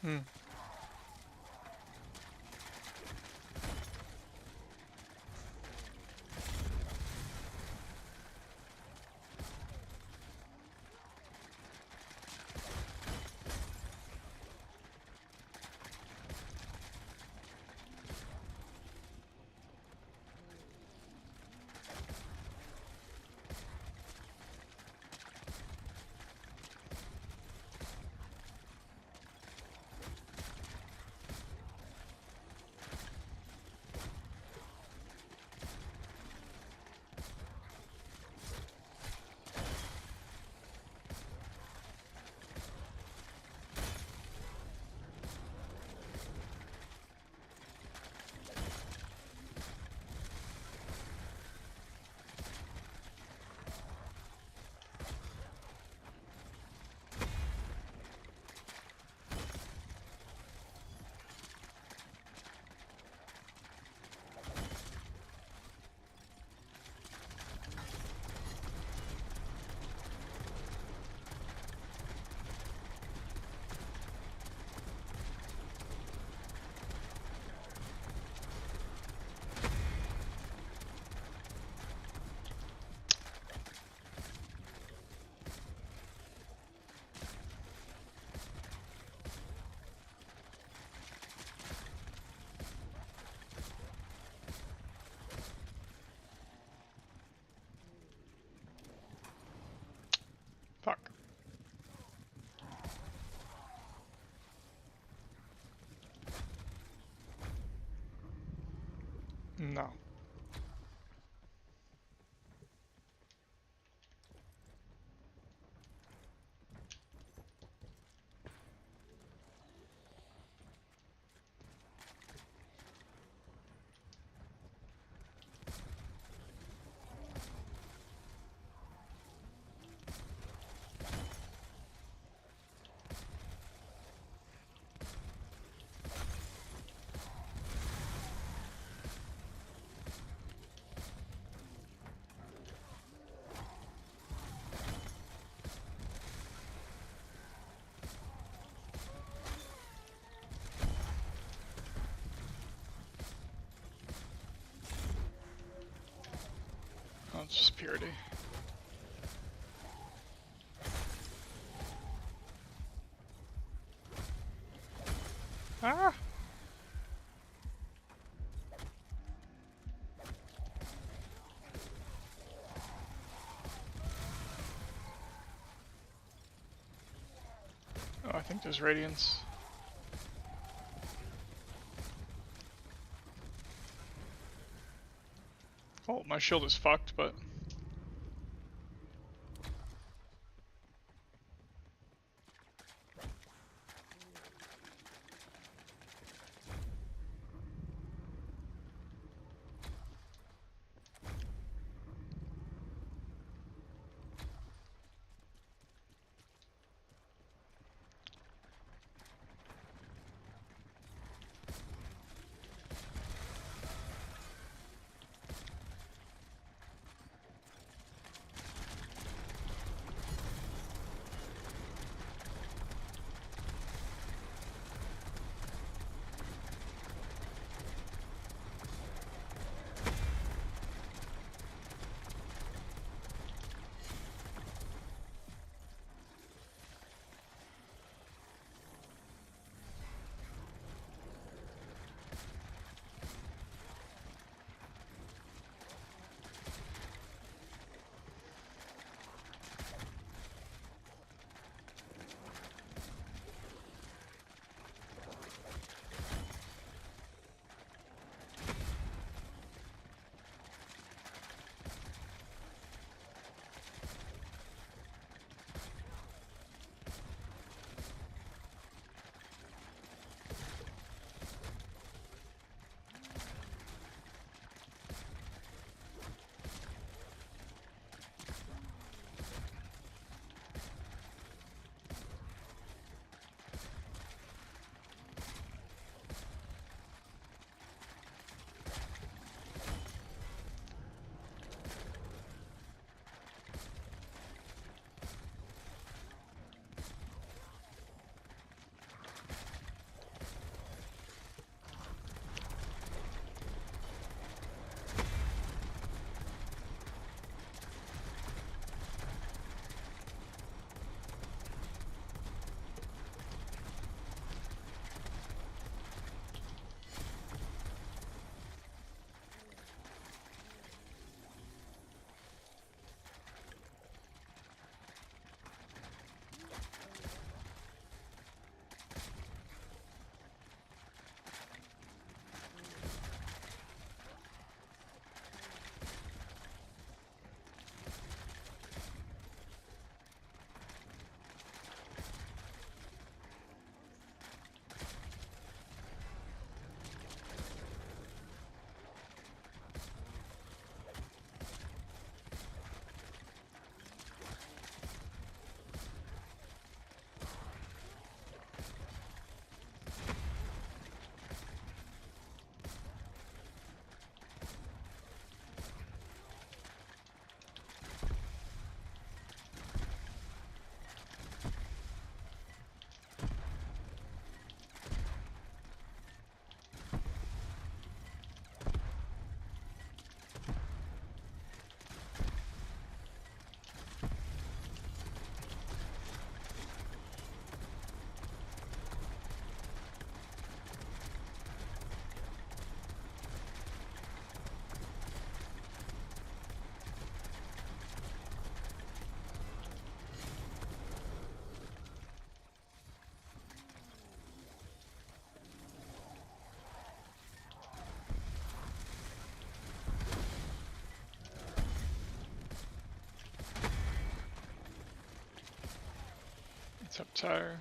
Hmm. Fuck. No. Oh, it's just purity. Ah! Oh, I think there's radiance. Oh, my shield is fucked, but... Tire.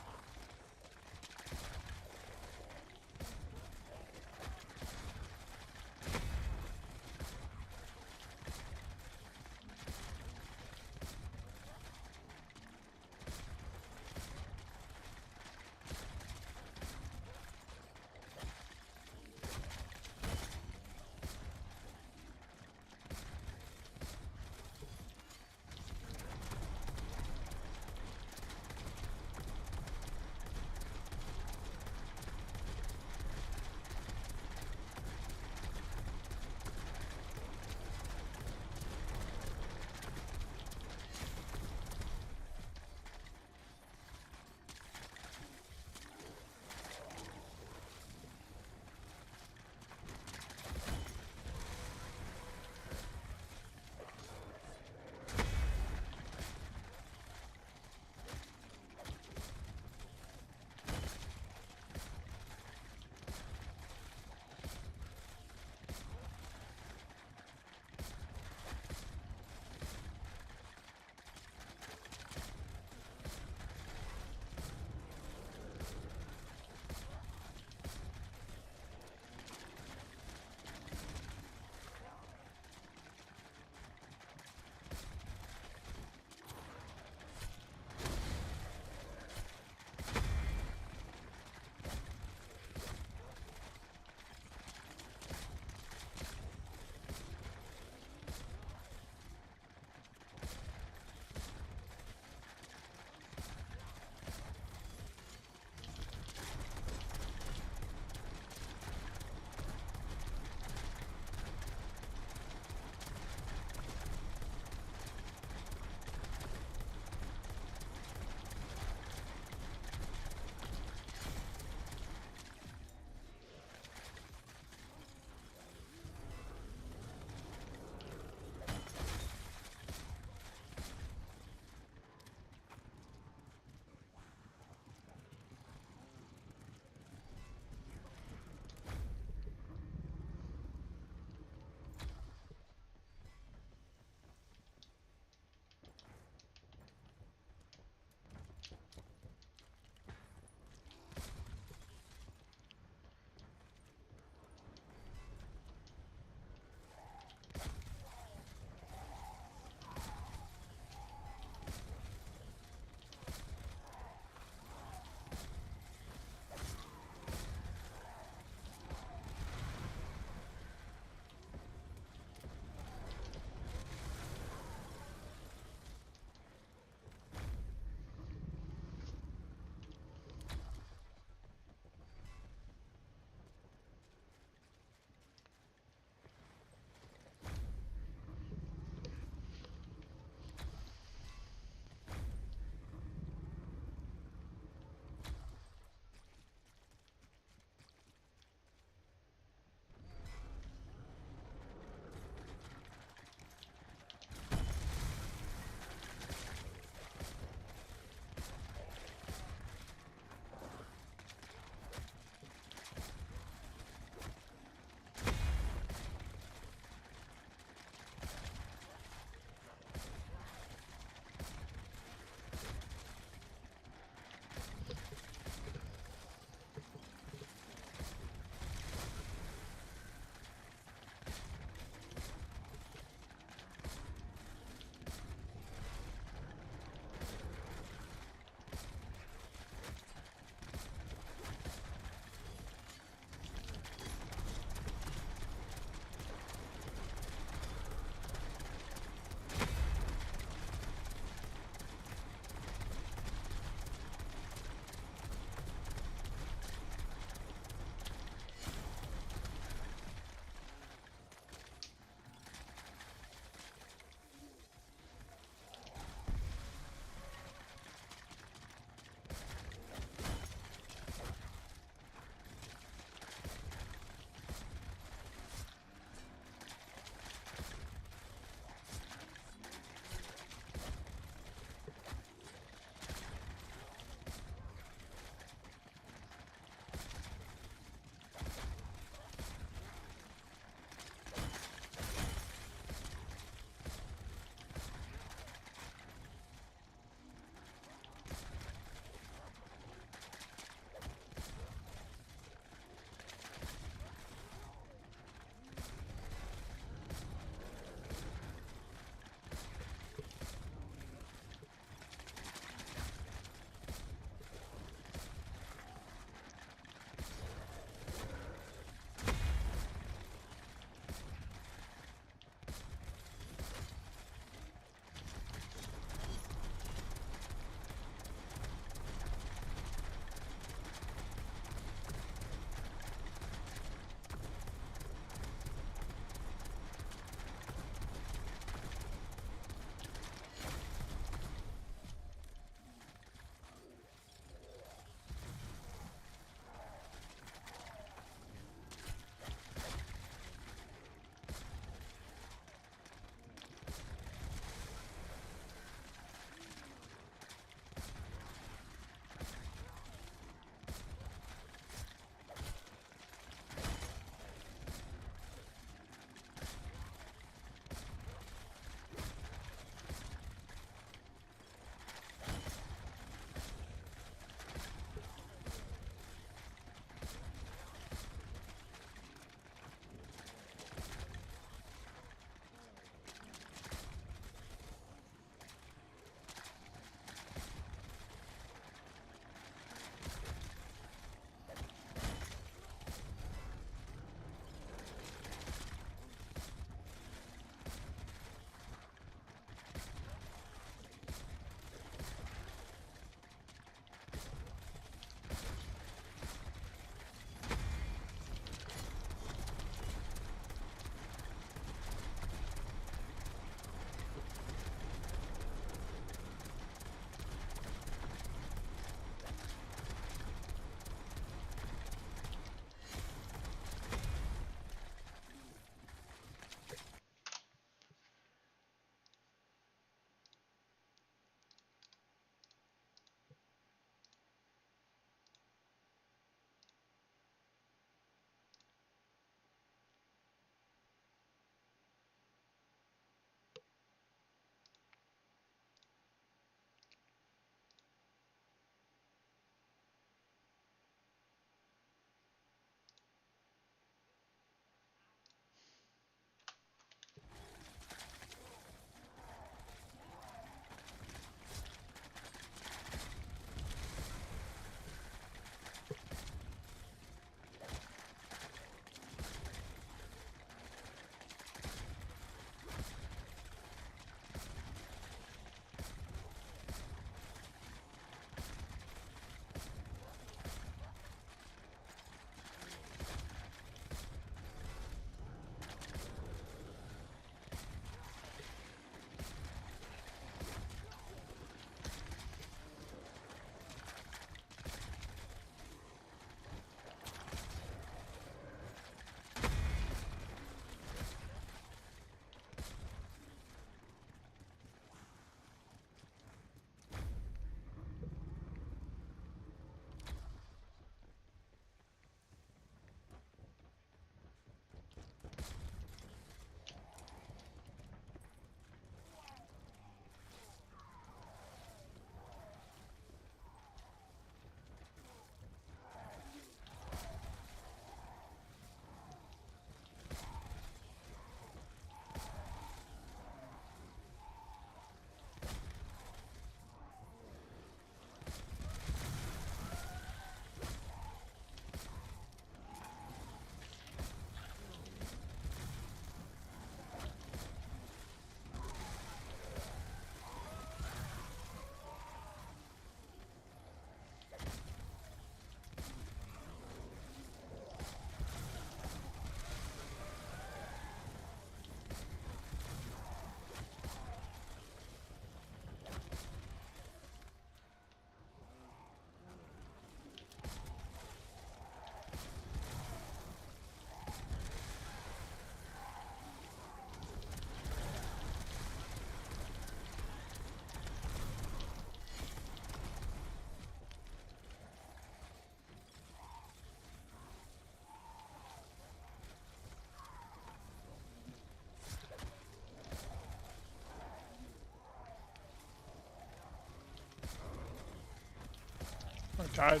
Died.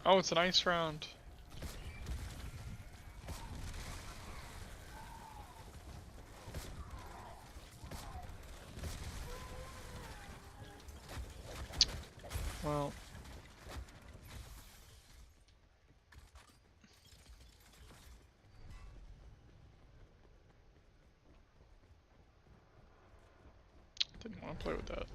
Oh, it's an ice round. Well. Didn't want to play with that.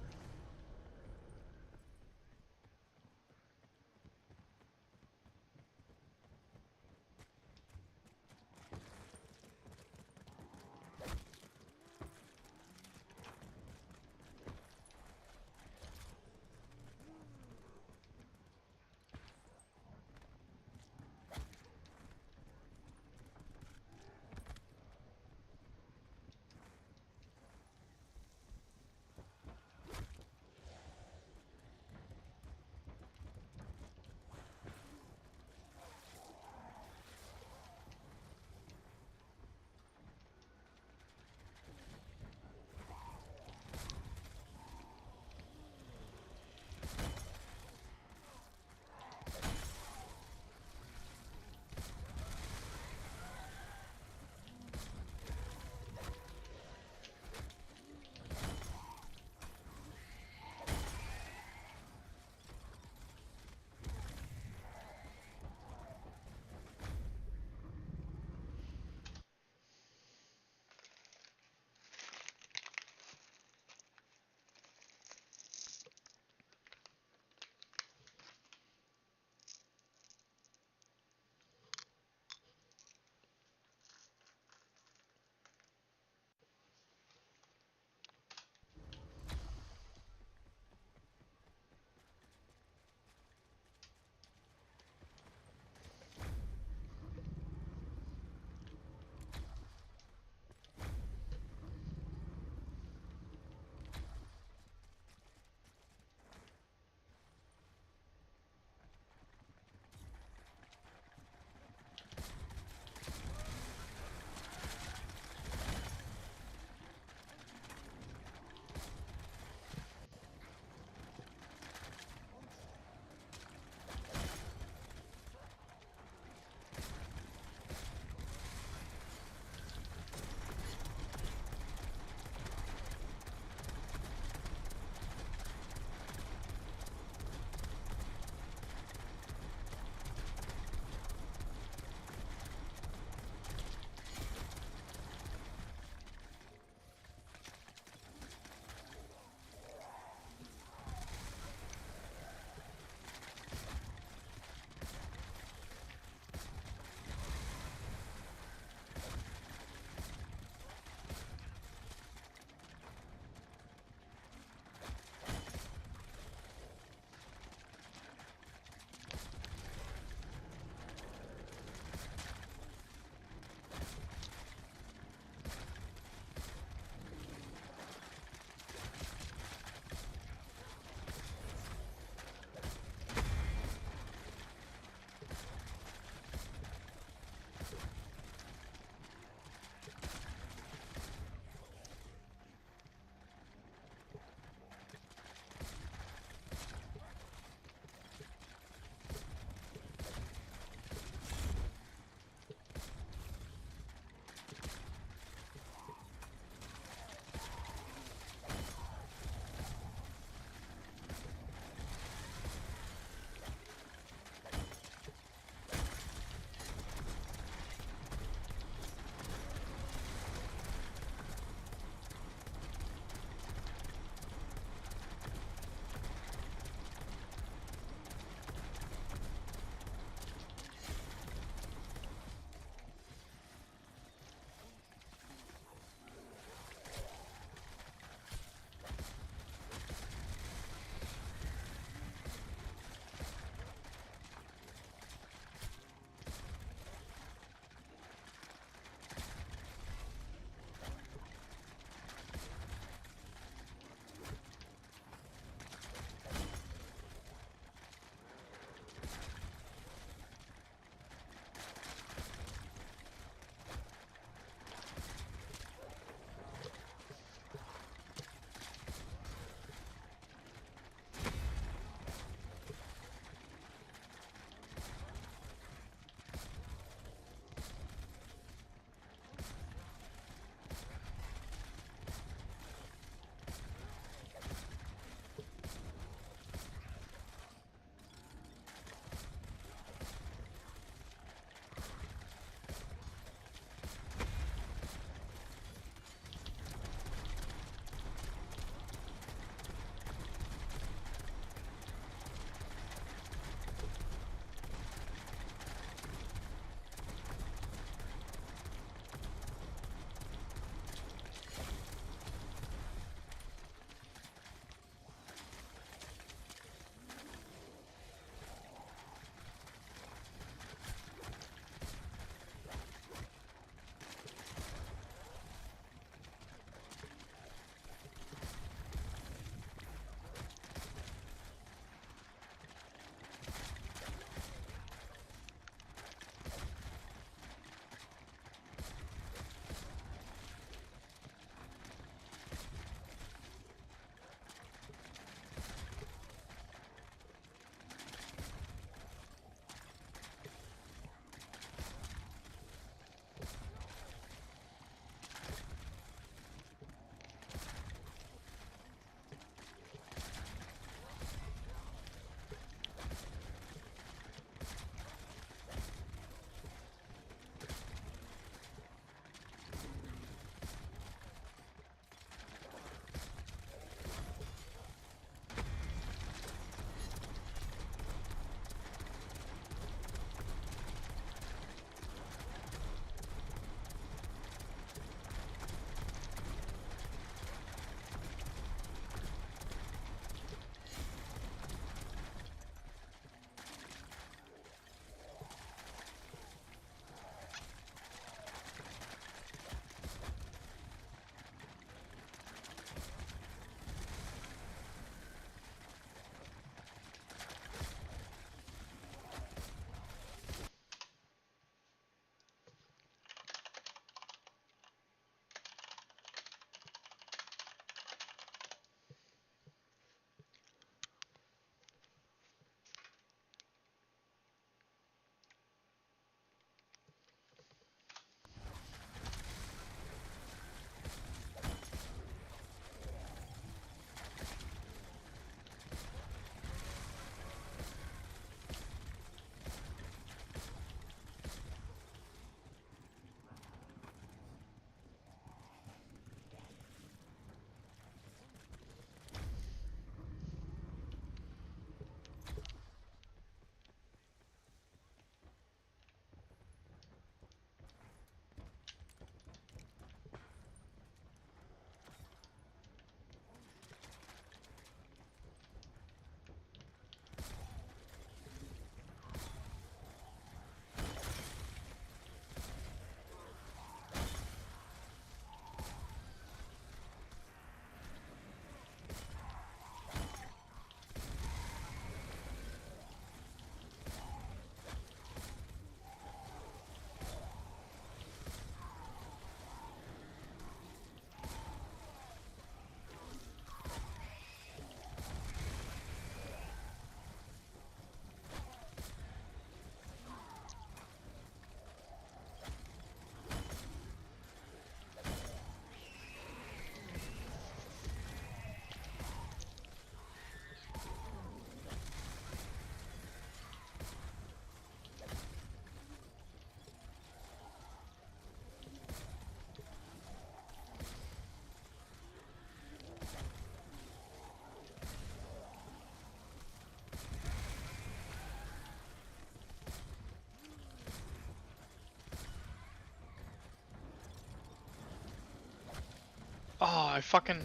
Oh, I fucking...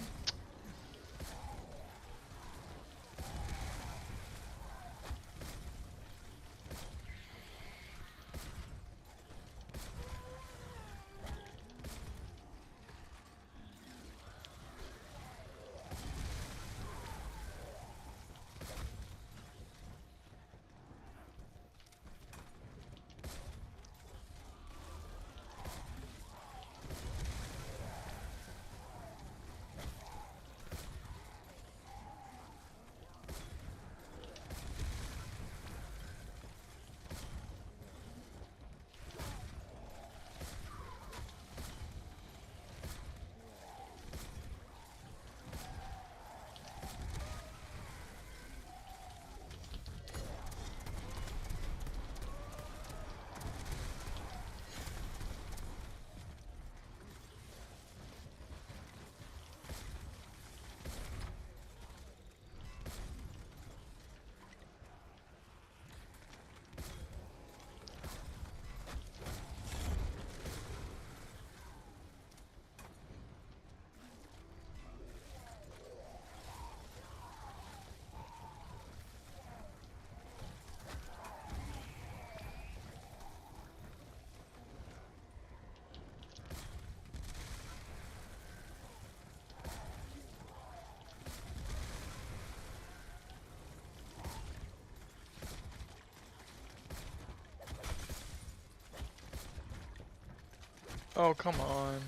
Oh, come on.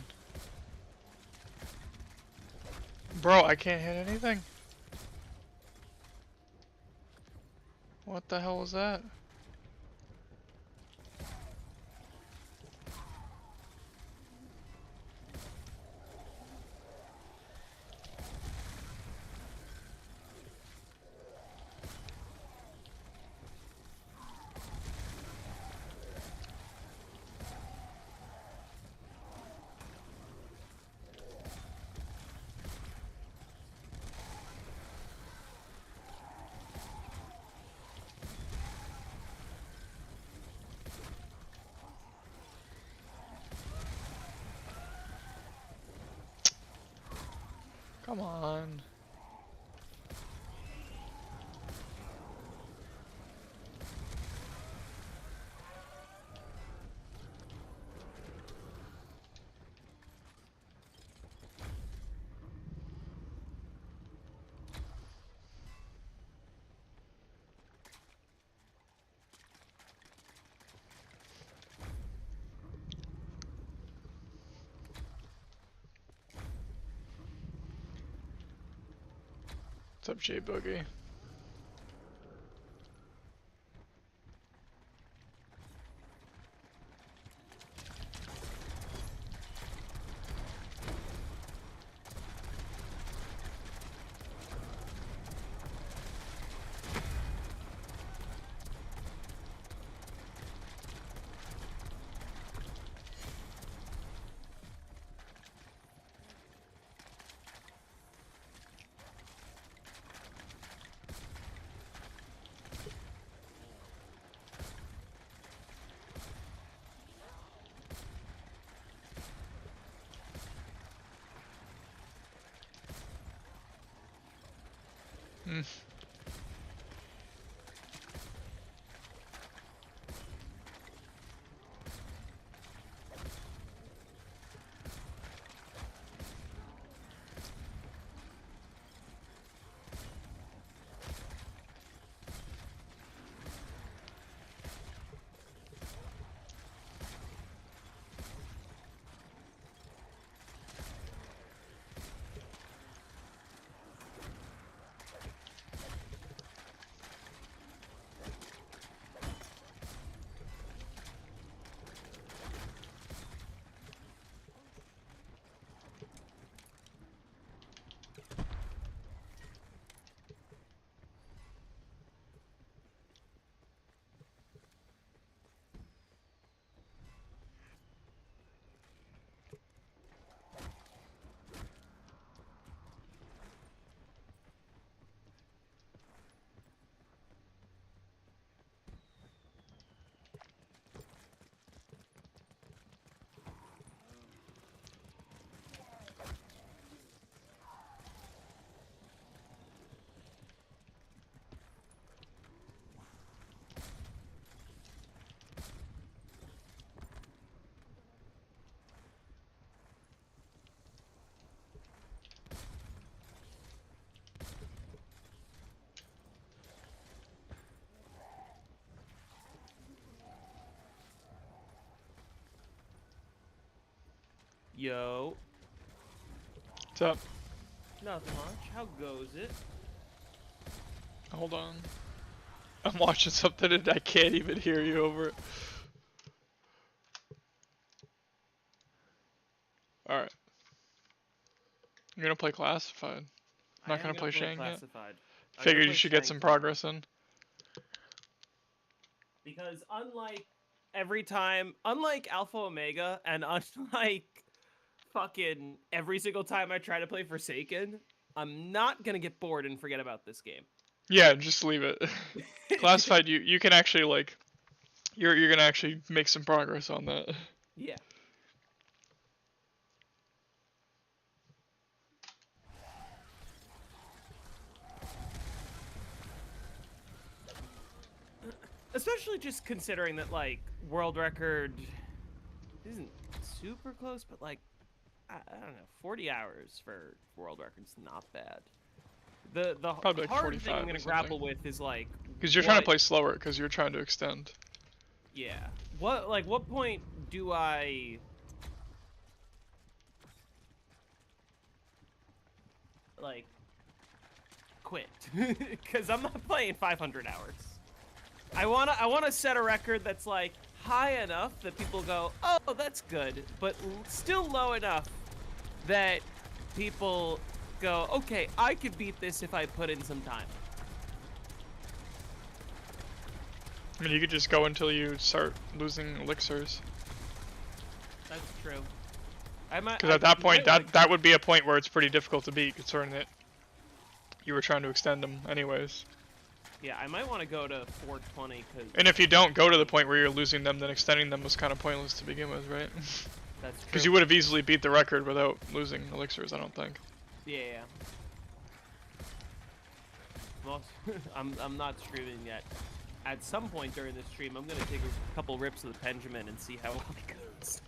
Bro, I can't hit anything? What the hell was that? Come on. What's up, J Boogie? Hmm. Yo. What's up? Nothing much. How goes it? Hold on. I'm watching something and I can't even hear you over it. Alright. You're gonna play Classified. Not gonna play Shang yet? Classified. Figured you should get some progress in. Because unlike Alpha Omega, and unlike fucking every single time I try to play Forsaken, I'm not gonna get bored and forget about this game. Yeah, just leave it. Classified, you can actually like, you're gonna actually make some progress on that. Yeah. Especially just considering that, like, world record isn't super close, but, like, I don't know, 40 hours for world record's not bad. The Probably like hard thing I'm 45 gonna or grapple something. with is, like... Because you're trying to play slower, because you're trying to extend. Yeah. What point do I... like... quit? Because I'm not playing 500 hours. I wanna set a record that's like high enough that people go, oh, that's good, but still low enough that people go, okay, I could beat this if I put in some time. I mean, you could just go until you start losing elixirs. That's true. Because at that point, that would be a point where it's pretty difficult to beat, considering that you were trying to extend them anyways. Yeah, I might want to go to 420 because... And if you don't go to the point where you're losing them, then extending them was kind of pointless to begin with, right? That's true. Because you would have easily beat the record without losing elixirs, I don't think. Yeah. Well, I'm not streaming yet. At some point during this stream, I'm gonna take a couple rips of the Benjamin and see how well it goes.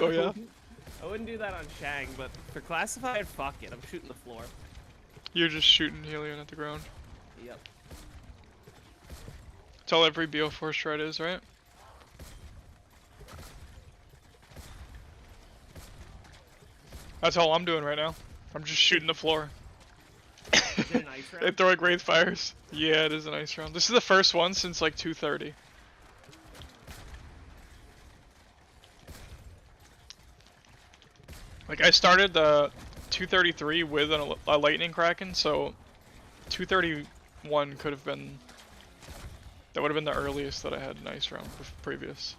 Oh yeah? I wouldn't do that on Shang, but for Classified, fuck it. I'm shooting the floor. You're just shooting Helion at the ground. Yep. That's all every BO4 shred is, right? That's all I'm doing right now. I'm just shooting the floor. Is it an ice round? They throw like wraith fires. Yeah, it is an ice round. This is the first one since like 2:30. Like I started the 2:33 with a lightning kraken, so 2:31 could have been. That would have been the earliest that I had an ice round previous.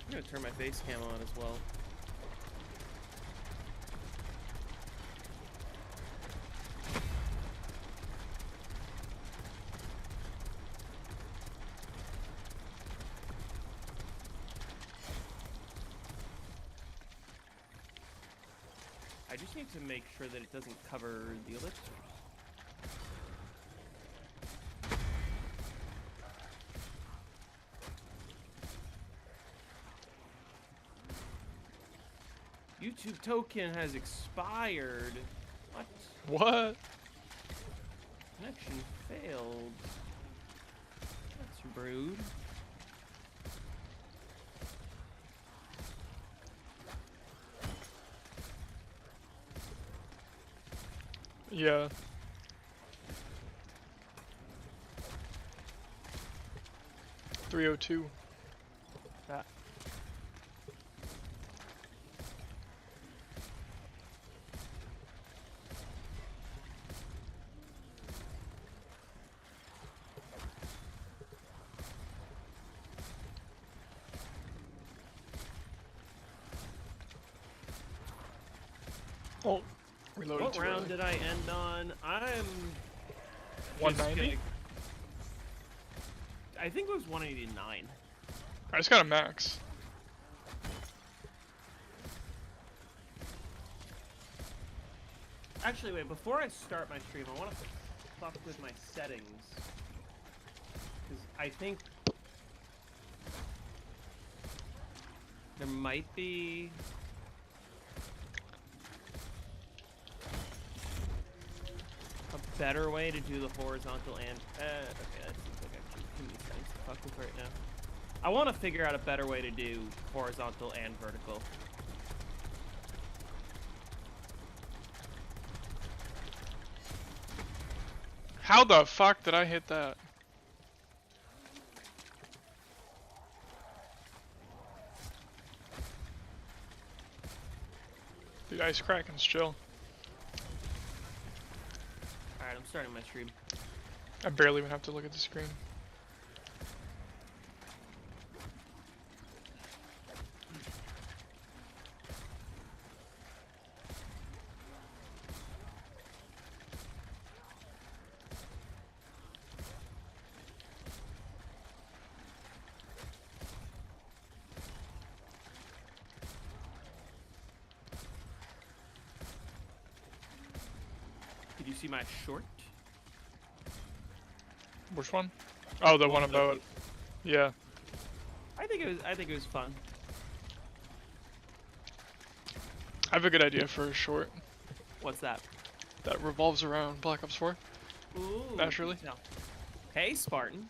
I'm gonna turn my face cam on as well. I just need to make sure that it doesn't cover the elixirs. YouTube token has expired. What? What? Connection failed. That's rude. Yeah. .302. That. Oh, reloaded. What round did I end on? I'm 190. I think it was 189. I just got a max. Actually, wait, before I start my stream, I want to fuck with my settings. Because I think there might be... a better way to do the horizontal and okay, that seems like actually too many things to fuck with right now. I want to figure out a better way to do horizontal and vertical. How the fuck did I hit that? Dude, Ice Kraken's chill. Alright, I'm starting my stream. I barely even have to look at the screen. Did you see my short? Which one? Oh, the one of about. Yeah. I think it was fun. I have a good idea for a short What's that? that revolves around Black Ops 4. Ooh. Naturally. No. Hey, Spartan.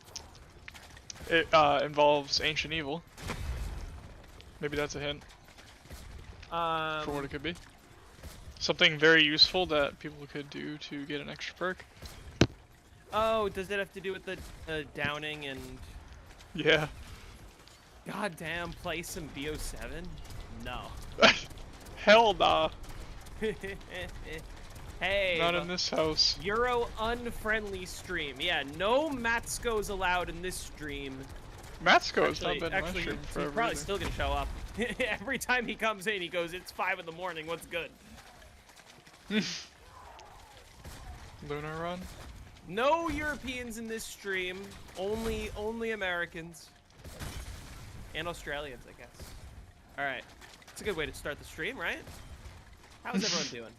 It involves Ancient Evil. Maybe that's a hint for what it could be. Something very useful that people could do to get an extra perk. Oh, does it have to do with the downing and? Yeah. Goddamn, play some BO7? No. Hell nah. Hey. Not in this house. Euro unfriendly stream. Yeah, no Matskos allowed in this stream. Matsko's not been in my Actually, stream he's forever probably either. still gonna show up. Every time he comes in, he goes, "It's 5 in the morning. What's good?" Lunar Run? No Europeans in this stream. Only Americans. And Australians, I guess. Alright. It's a good way to start the stream, right? How's everyone doing?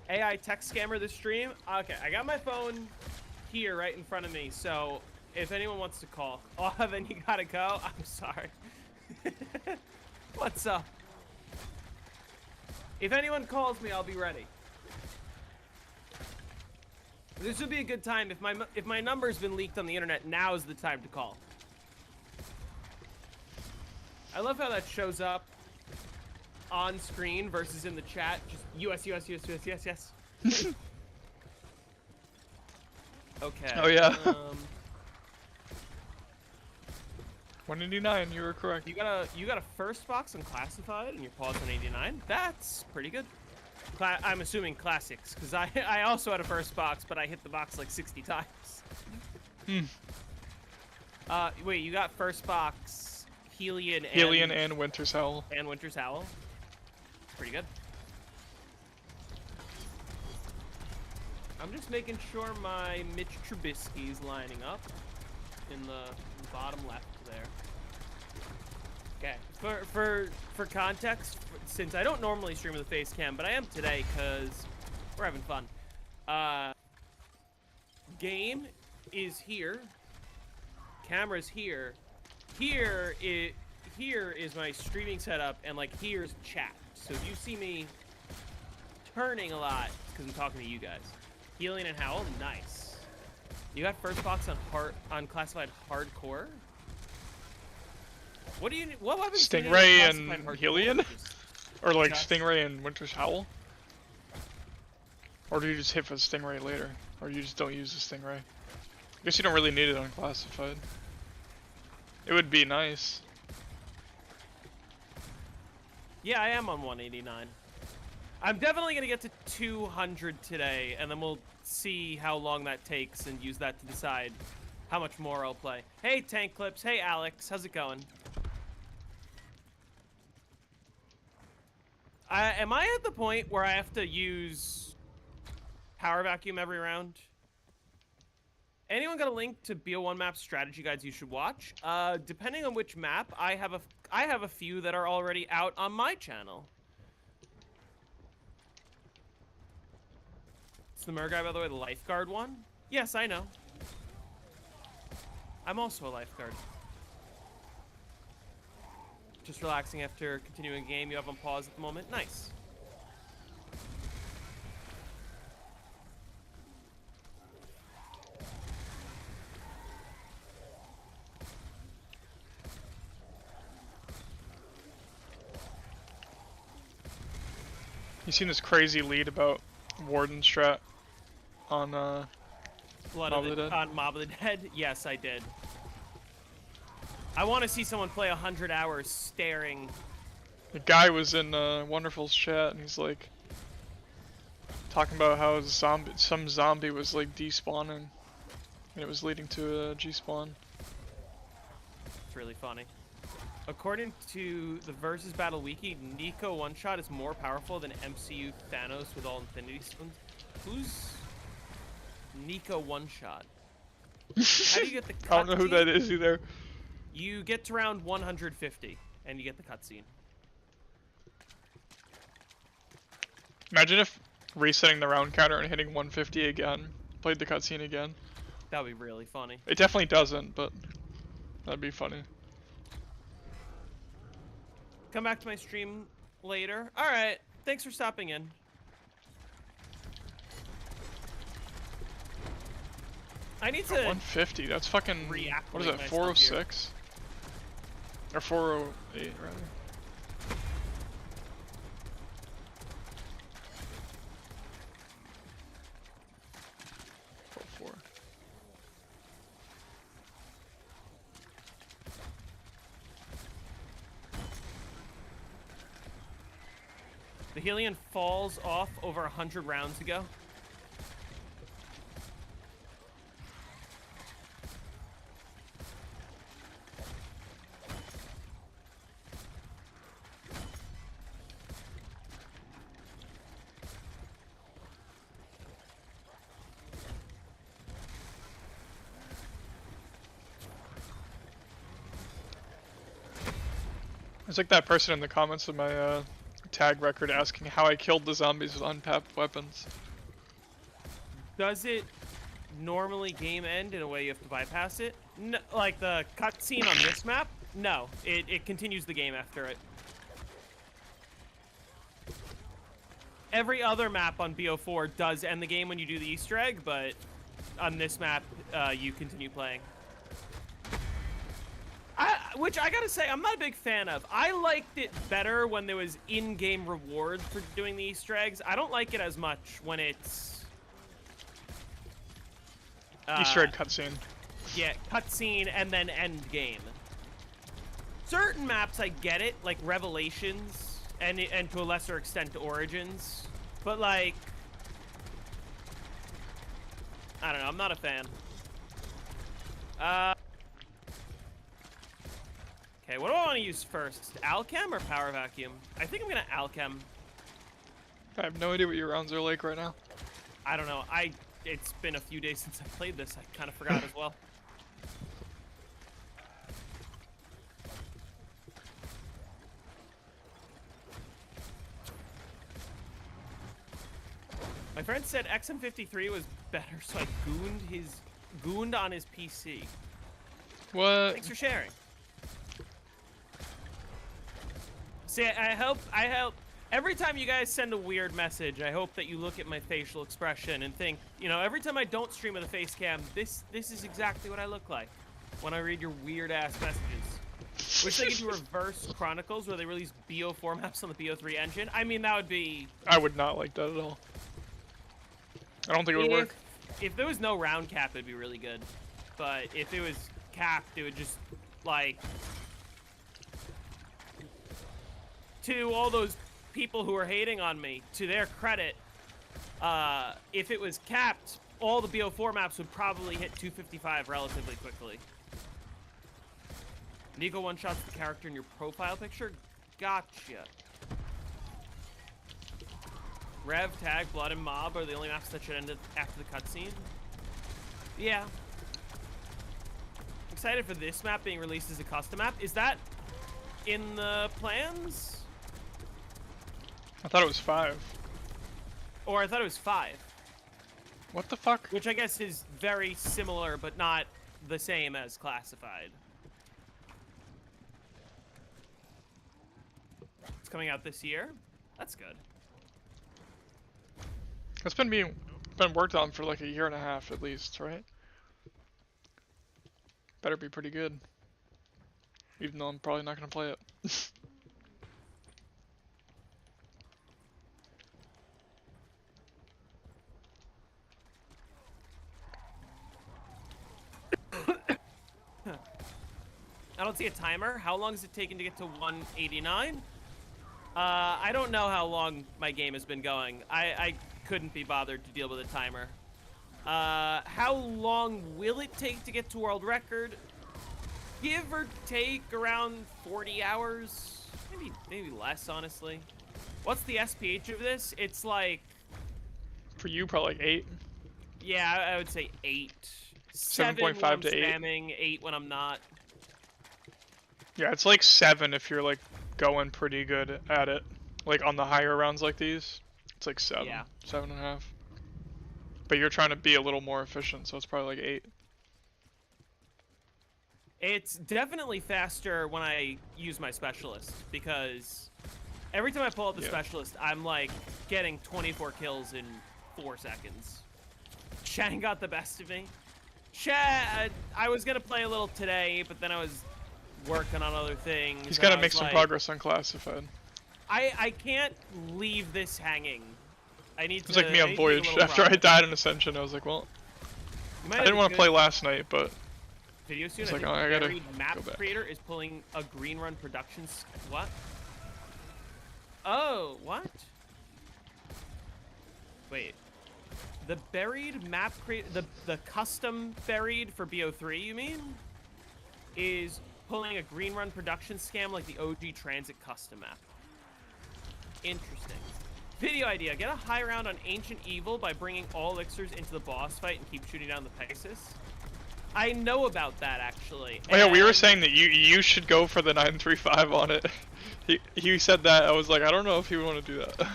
AI text scammer this stream? Okay, I got my phone here right in front of me, so if anyone wants to call. Oh, then you gotta go? I'm sorry. What's up? If anyone calls me, I'll be ready. This would be a good time. If my number's been leaked on the internet, now is the time to call. I love how that shows up on screen versus in the chat. Just yes. Okay. Oh yeah. 189, you were correct. You got a first box on classified and your pause on 89. That's pretty good. I'm assuming classics, because I also had a first box, but I hit the box like 60 times. Wait, you got first box, Helion and Winter's Howl. And Winter's Howl. Pretty good. I'm just making sure my Mitch Trubisky's lining up in the bottom left there. Okay, for context, since I don't normally stream with a face cam, but I am today because we're having fun. Game is here. Camera's here. Here is my streaming setup, and like here's chat. So if you see me turning a lot, it's because I'm talking to you guys. Healing and Howl, nice. You got first box on classified hardcore. What weapons do you need on Stingray classified and hardcore? Helion? Or like Just- Stingray and Winter's Howl? Or do you just hit for the Stingray later? Or you just don't use the Stingray? I guess you don't really need it on classified. It would be nice. Yeah, I am on 189. I'm definitely gonna get to 200 today, and then we'll see how long that takes and use that to decide how much more I'll play. Hey, Tank Clips. Hey, Alex. How's it going? Am I at the point where I have to use power vacuum every round? Anyone got a link to BO1 map strategy guides you should watch? Depending on which map, I have a few that are already out on my channel. It's the Mer guy, by the way, the lifeguard one? Yes, I know. I'm also a lifeguard. Just relaxing after continuing a game you have on pause at the moment. Nice. You seen this crazy lead about Warden strat on Blood Mob of of the, the Dead? on Mob of the Dead? Yes, I did. I want to see someone play 100 hours staring. The guy was in Wonderful's chat and he's like talking about how some zombie was like despawning and it was leading to a G-spawn. It's really funny. According to the Versus Battle Wiki, Nico one-shot is more powerful than MCU Thanos with all Infinity Stones. Who's Nico one-shot? How do you get the cutscene? I don't know who that is either. You get to round 150, and you get the cutscene. Imagine if resetting the round counter and hitting 150 again played the cutscene again. That would be really funny. It definitely doesn't, but that'd be funny. Come back to my stream later. Alright, thanks for stopping in. I need to... 150, that's fucking... What is that, 406? Or 408, rather. The Helion falls off over 100 rounds ago. It's like that person in the comments of my tag record asking how I killed the zombies with untapped weapons. Does it normally game end in a way you have to bypass it? No, like the cutscene on this map? No, it continues the game after it. Every other map on BO4 does end the game when you do the Easter egg, but on this map, you continue playing. Which I gotta say, I'm not a big fan of. I liked it better when there was in-game rewards for doing the Easter eggs. I don't like it as much when it's... Easter egg cutscene. Yeah, cutscene and then end game. Certain maps, I get it, like Revelations, and to a lesser extent, Origins. But, like... I don't know, I'm not a fan. Okay, what do I want to use first? Alchem or Power Vacuum? I think I'm gonna Alchem. I have no idea what your rounds are like right now. I don't know. It's been a few days since I played this. I kind of forgot as well. My friend said XM53 was better, so I gooned on his PC. What? Thanks for sharing. See, I hope every time you guys send a weird message, I hope that you look at my facial expression and think, you know, every time I don't stream with a face cam, this is exactly what I look like when I read your weird ass messages. Wish they could do reverse chronicles where they release BO4 maps on the BO3 engine. I mean, that would be... I would not like that at all. I don't think it would work. If there was no round cap, it'd be really good. But if it was capped, it would just, like... To all those people who are hating on me, to their credit, if it was capped, all the BO4 maps would probably hit 255 relatively quickly. Nico one-shots the character in your profile picture? Gotcha. Rev, Tag, Blood, and Mob are the only maps that should end after the cutscene? Yeah. Excited for this map being released as a custom map. Is that in the plans? I thought it was 5. Or I thought it was 5. What the fuck? Which I guess is very similar, but not the same as Classified. It's coming out this year? That's good. It's been worked on for like a year and a half at least, right? Better be pretty good. Even though I'm probably not gonna play it. I don't see a timer. How long is it taking to get to 189? I don't know how long my game has been going. I couldn't be bothered to deal with a timer. How long will it take to get to world record? Give or take around 40 hours. Maybe less, honestly. What's the SPH of this? It's like... For you, probably like 8. Yeah, I would say 8. 7.5 to 8. Spamming, 8 when I'm not. Yeah, it's like 7 if you're like going pretty good at it. Like on the higher rounds like these, it's like 7, Yeah. 7.5. But you're trying to be a little more efficient, so it's probably like 8. It's definitely faster when I use my specialist, because every time I pull out the specialist, I'm like getting 24 kills in 4 seconds. Shang got the best of me. I was gonna play a little today, but then I was working on other things. He's gotta make some progress on Classified. I can't leave this hanging. I need to. It's like me on Voyage. After I died in Ascension, I was like, well, I didn't want to play last night, but video soon. It's like, oh, I gotta map go back. Creator is pulling a Green Run Productions. What? Oh, what? Wait. The buried map create the custom buried for BO3, you mean? Is pulling a Green Run production scam like the OG Transit custom map. Interesting. Video idea: get a high round on Ancient Evil by bringing all elixirs into the boss fight and keep shooting down the Pegasus. I know about that actually. Oh yeah, we were saying that you should go for the 935 on it. He said that. I was like, I don't know if he would want to do that.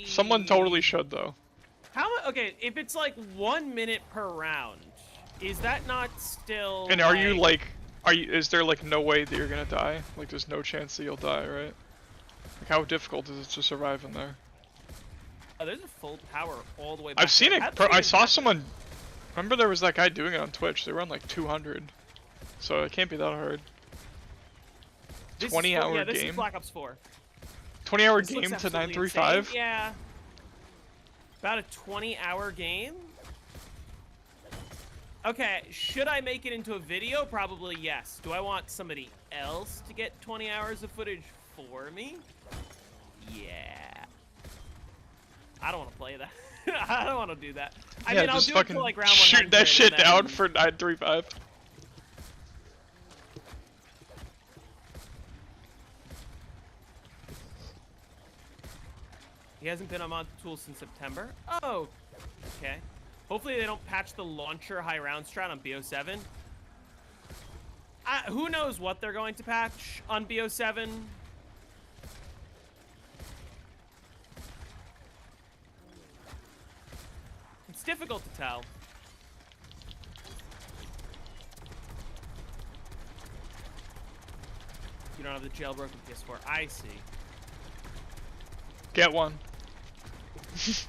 Someone totally should though. Okay, if it's like 1 minute per round, is that not still? And are you like, is there like no way that you're gonna die? Like there's no chance that you'll die, right? Like how difficult is it to survive in there? Oh, there's a full power all the way back. I've seen it. I saw someone. Remember there was that guy doing it on Twitch. They were on like 200, so it can't be that hard. 20-hour yeah, this game. Is Black Ops 4. 20-hour game to 935. Insane. Yeah. About a 20-hour game? Okay, should I make it into a video? Probably yes. Do I want somebody else to get 20 hours of footage for me? Yeah. I don't want to play that. I don't want to do that. I mean, I'll do it till like round 100. Shoot that shit down for 935. He hasn't been on mod tools since September. Oh, okay. Hopefully they don't patch the launcher high round strat on BO7. Who knows what they're going to patch on BO7? It's difficult to tell. You don't have the jailbroken PS4. I see. Get one. It's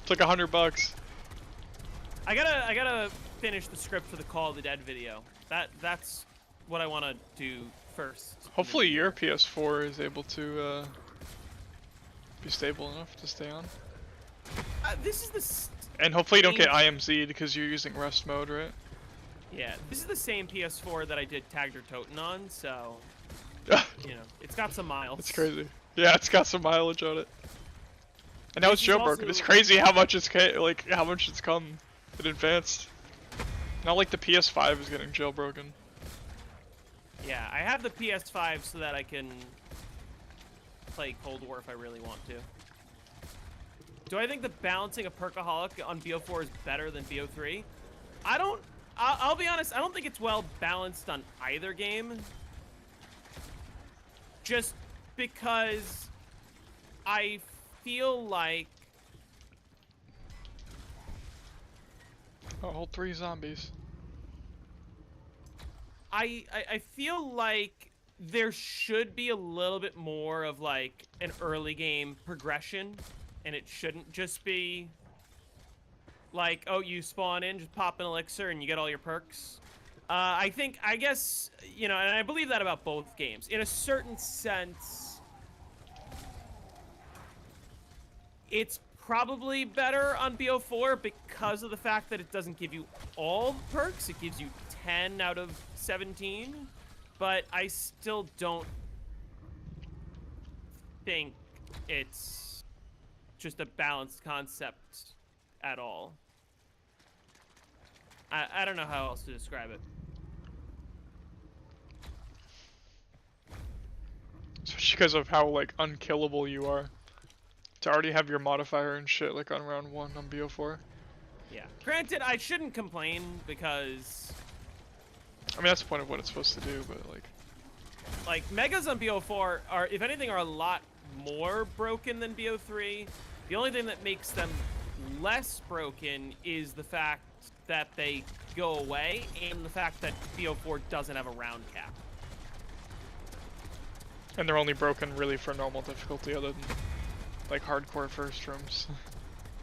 like $100. I gotta finish the script for the Call of the Dead video. That's what I want to do first. Hopefully your PS4 is able to be stable enough to stay on. This is the. And hopefully you don't get IMZ'd because you're using rest mode, right? Yeah, this is the same PS4 that I did Tagged or Toten on, so you know, it's got some miles. It's crazy. Yeah, it's got some mileage on it. And now it's jailbroken. Also... It's crazy how much it's come in advance. Not like the PS5 is getting jailbroken. Yeah, I have the PS5 so that I can play Cold War if I really want to. Do I think the balancing of Perkaholic on BO4 is better than BO3? I'll be honest, I don't think it's well balanced on either game. Just because I feel like... Oh, hold 3 zombies. I feel like there should be a little bit more of like an early game progression, and it shouldn't just be like, oh, you spawn in, just pop an elixir and you get all your perks. I guess, you know, and I believe that about both games. In a certain sense, it's probably better on BO4 because of the fact that it doesn't give you all perks. It gives you 10 out of 17. but I still don't think it's just a balanced concept at all. I don't know how else to describe it. Especially because of how, like, unkillable you are. To already have your modifier and shit, like, on round 1 on BO4. Yeah. Granted, I shouldn't complain because... I mean, that's the point of what it's supposed to do, but, like... Like, Megas on BO4 are, if anything, are a lot more broken than BO3. The only thing that makes them less broken is the fact that they go away, and the fact that BO4 doesn't have a round cap. And they're only broken really for normal difficulty, other than like hardcore first rooms.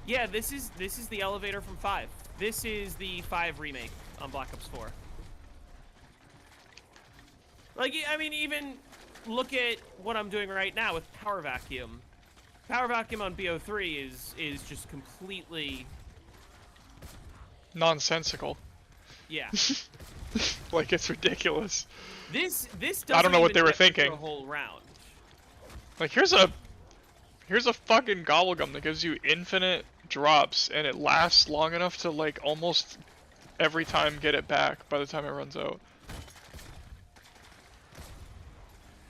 Yeah, this is the elevator from 5. This is the 5 remake on Black Ops 4. Like, I mean, even look at what I'm doing right now with Power Vacuum. Power Vacuum on BO3 is just completely Nonsensical. Yeah. Like, it's ridiculous. This doesn't I don't know what they were even get thinking. a whole round. Like, here's a fucking gobblegum that gives you infinite drops, and it lasts long enough to, like, almost every time get it back by the time it runs out.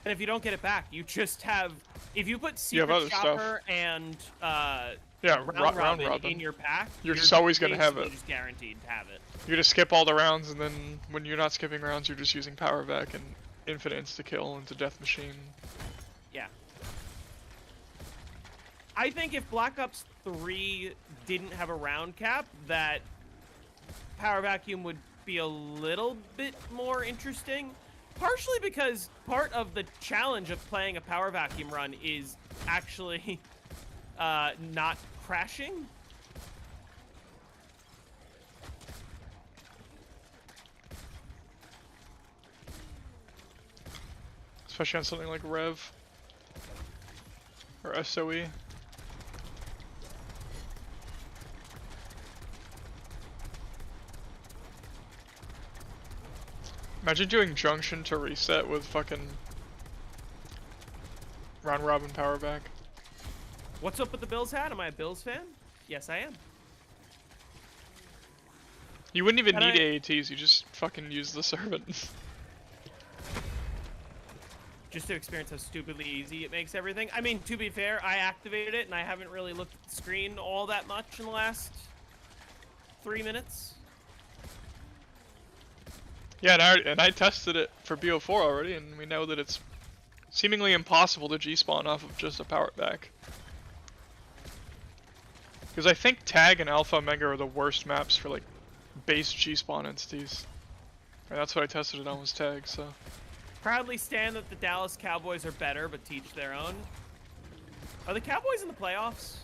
And if you don't get it back, you just have... If you put have Secret other Shopper and yeah, round round robin robin in your pack, you're just always gonna have it. Just guaranteed to have it. You just skip all the rounds, and then when you're not skipping rounds, you're just using power vac and infinite insta-kill into death machine. Yeah. I think if Black Ops 3 didn't have a round cap, that Power Vacuum would be a little bit more interesting. Partially because part of the challenge of playing a Power Vacuum run is actually not crashing. Especially on something like Rev. Or SOE. Imagine doing junction to reset with fucking round robin power back. What's up with the Bills hat? Am I a Bills fan? Yes, I am. You wouldn't even need AATs, you just fucking use the servant. Just to experience how stupidly easy it makes everything. I mean, to be fair, I activated it and I haven't really looked at the screen all that much in the last 3 minutes. Yeah, and I tested it for BO4 already, and we know that it's seemingly impossible to G-spawn off of just a power back. Because I think Tag and Alpha Omega are the worst maps for, like, base G-spawn entities. And that's what I tested it on, was Tag, so... Proudly stand that the Dallas Cowboys are better, but teach their own. Are the Cowboys in the playoffs?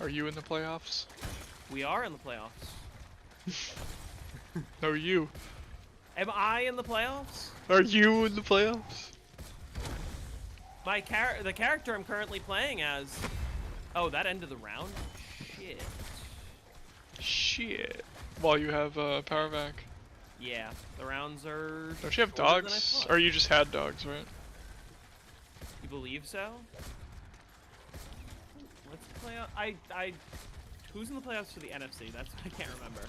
Are you in the playoffs? We are in the playoffs. No, you. Am I in the playoffs? Are you in the playoffs? The character I'm currently playing as... Oh, that ended the round? Shit. Shit. While you have power vac. Yeah, the rounds are... Don't you have dogs? Or you just had dogs, right? You believe so? Let's play out... Who's in the playoffs for the NFC? That's I can't remember.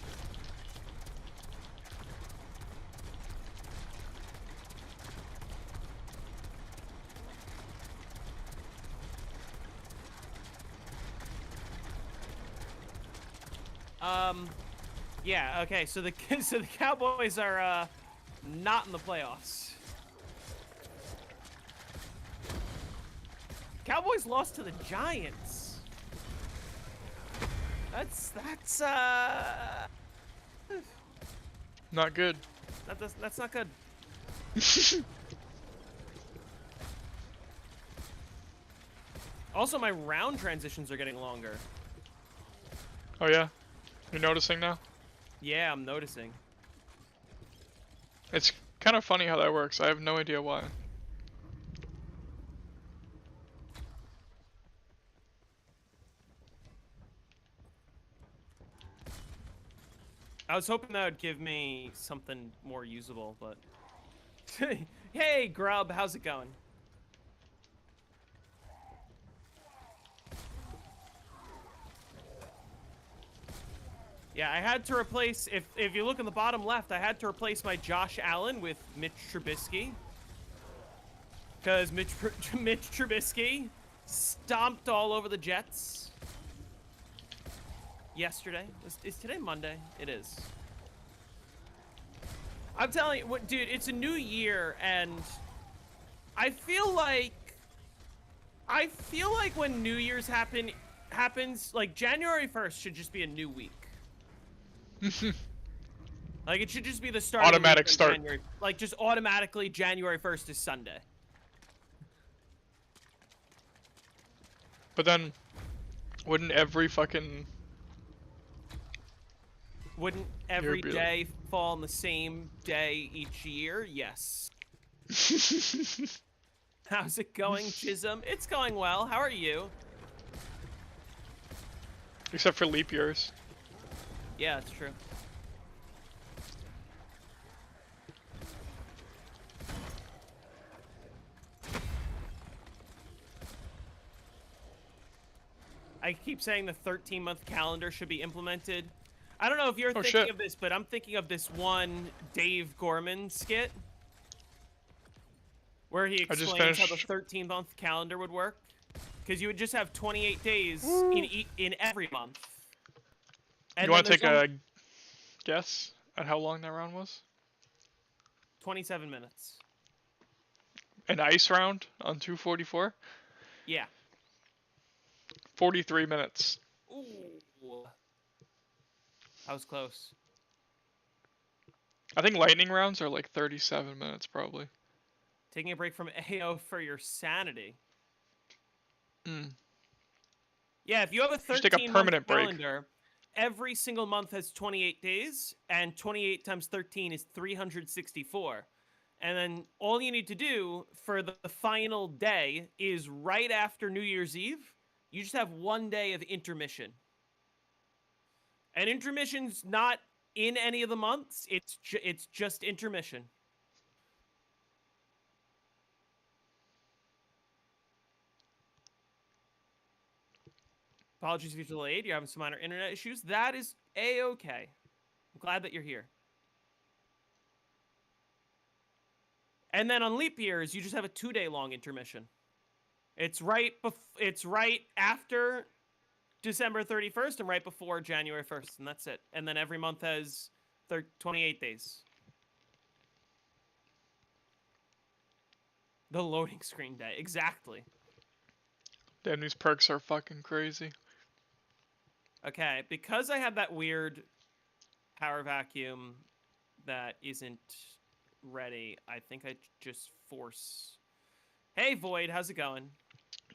Yeah, okay, so the Cowboys are not in the playoffs. Cowboys lost to the Giants. That's Not good. that's not good. Also, my round transitions are getting longer. Oh yeah? You're noticing now? Yeah, I'm noticing. It's kind of funny how that works. I have no idea why. I was hoping that would give me something more usable, but... Hey, Grub, how's it going? Yeah, I had to replace, if you look in the bottom left, I had to replace my Josh Allen with Mitch Trubisky. Because Mitch Trubisky stomped all over the Jets yesterday. Is today Monday? It is. I'm telling you, dude, it's a new year, and I feel like when New Year's happens, like January 1st should just be a new week. Like it should just be the start. Automatic of start. January, like just automatically January 1st is Sunday. But then, wouldn't every day fall on the same day each year? Yes. How's it going, Chisholm? It's going well. How are you? Except for leap years. Yeah, it's true. I keep saying the 13-month calendar should be implemented. I don't know if you're thinking of this, but I'm thinking of this one Dave Gorman skit where he explains how the 13-month calendar would work. Because you would just have 28 days in every month. And you want to take a guess at how long that round was? 27 minutes. An ice round on 244? Yeah. 43 minutes. Ooh. That was close. I think lightning rounds are like 37 minutes probably. Taking a break from AO for your sanity. Yeah, if you have a 13-month calendar, every single month has 28 days, and 28 times 13 is 364. And then all you need to do for the final day is right after New Year's Eve, you just have 1 day of intermission. And intermission's not in any of the months. It's just intermission. Apologies if you're delayed. You're having some minor internet issues. That is A-okay. I'm glad that you're here. And then on leap years, you just have a 2-day long intermission. It's right after December 31st and right before January 1st, and that's it. And then every month has 28 days. The loading screen day, exactly. Damn, these perks are fucking crazy. Okay, because I had that weird power vacuum that isn't ready, I think I just force... Hey, Void, how's it going?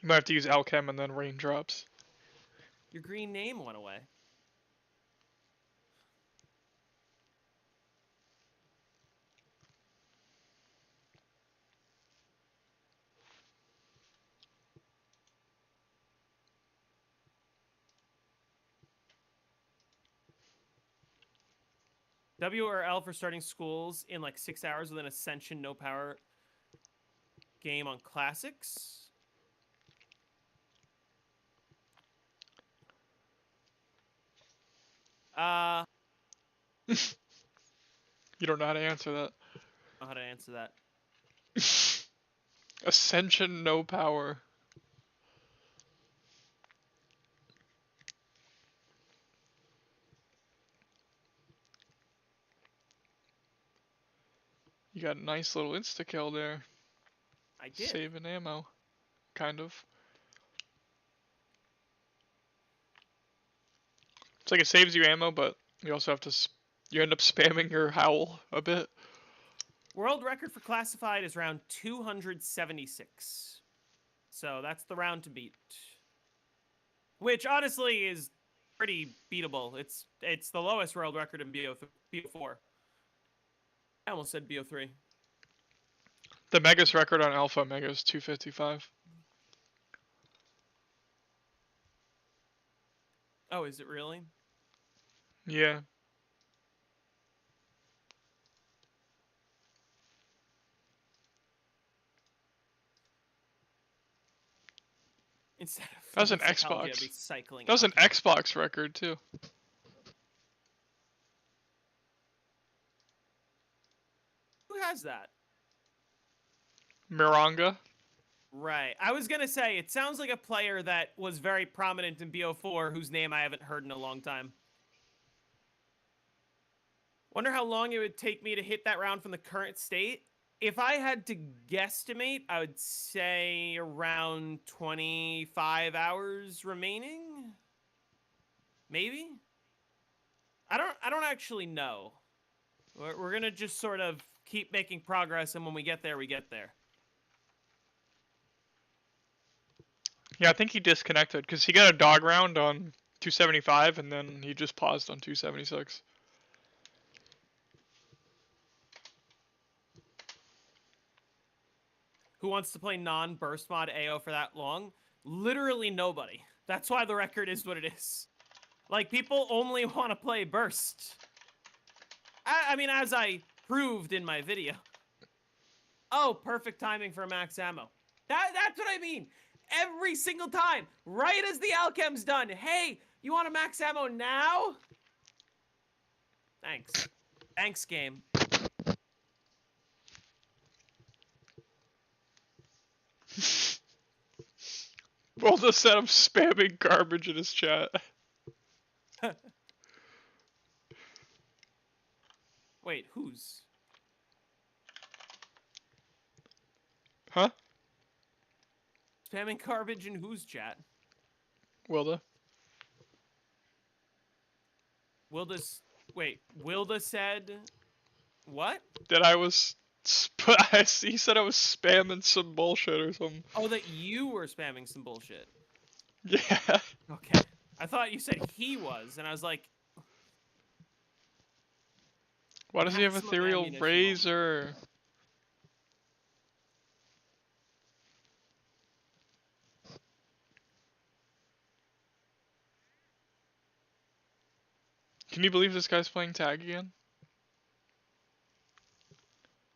You might have to use Alchem and then raindrops. Your green name went away. W or L for starting schools in like 6 hours with an Ascension no power game on classics. You don't know how to answer that. I don't know how to answer that. Ascension no power. You got a nice little insta-kill there. I did. Saving ammo. Kind of. It's like it saves you ammo, but you also have to... You end up spamming your howl a bit. World record for classified is round 276. So that's the round to beat. Which honestly is pretty beatable. It's the lowest world record in BO4. I almost said BO3. The Megas record on Alpha Mega is 255. Oh, is it really? Yeah. Instead That was of an psychology, I'd be Xbox. cycling That was an alchemy. Xbox record too. Who has that? Miranga. Right. I was gonna say, it sounds like a player that was very prominent in BO4 whose name I haven't heard in a long time. Wonder how long it would take me to hit that round from the current state. If I had to guesstimate, I would say around 25 hours remaining. Maybe? I don't actually know. We're gonna just sort of keep making progress, and when we get there, we get there. Yeah, I think he disconnected because he got a dog round on 275 and then he just paused on 276. Who wants to play non-burst mod AO for that long? Literally nobody. That's why the record is what it is. Like, people only want to play burst. I mean, as I proved in my video. Oh, perfect timing for max ammo. That's what I mean. Every single time, right as the alchem's done. Hey, you want a max ammo now? Thanks. Thanks, game. Well, just said I'm spamming garbage in his chat. Wait, whose? Huh? Spamming garbage in whose chat? Wilda? Wait, Wilda said what? That I was. He said I was spamming some bullshit or something. Oh, that you were spamming some bullshit. Yeah. Okay. I thought you said he was, and I was like, Why does he have maximum ethereal ammunition moment. razor? Can you believe this guy's playing tag again?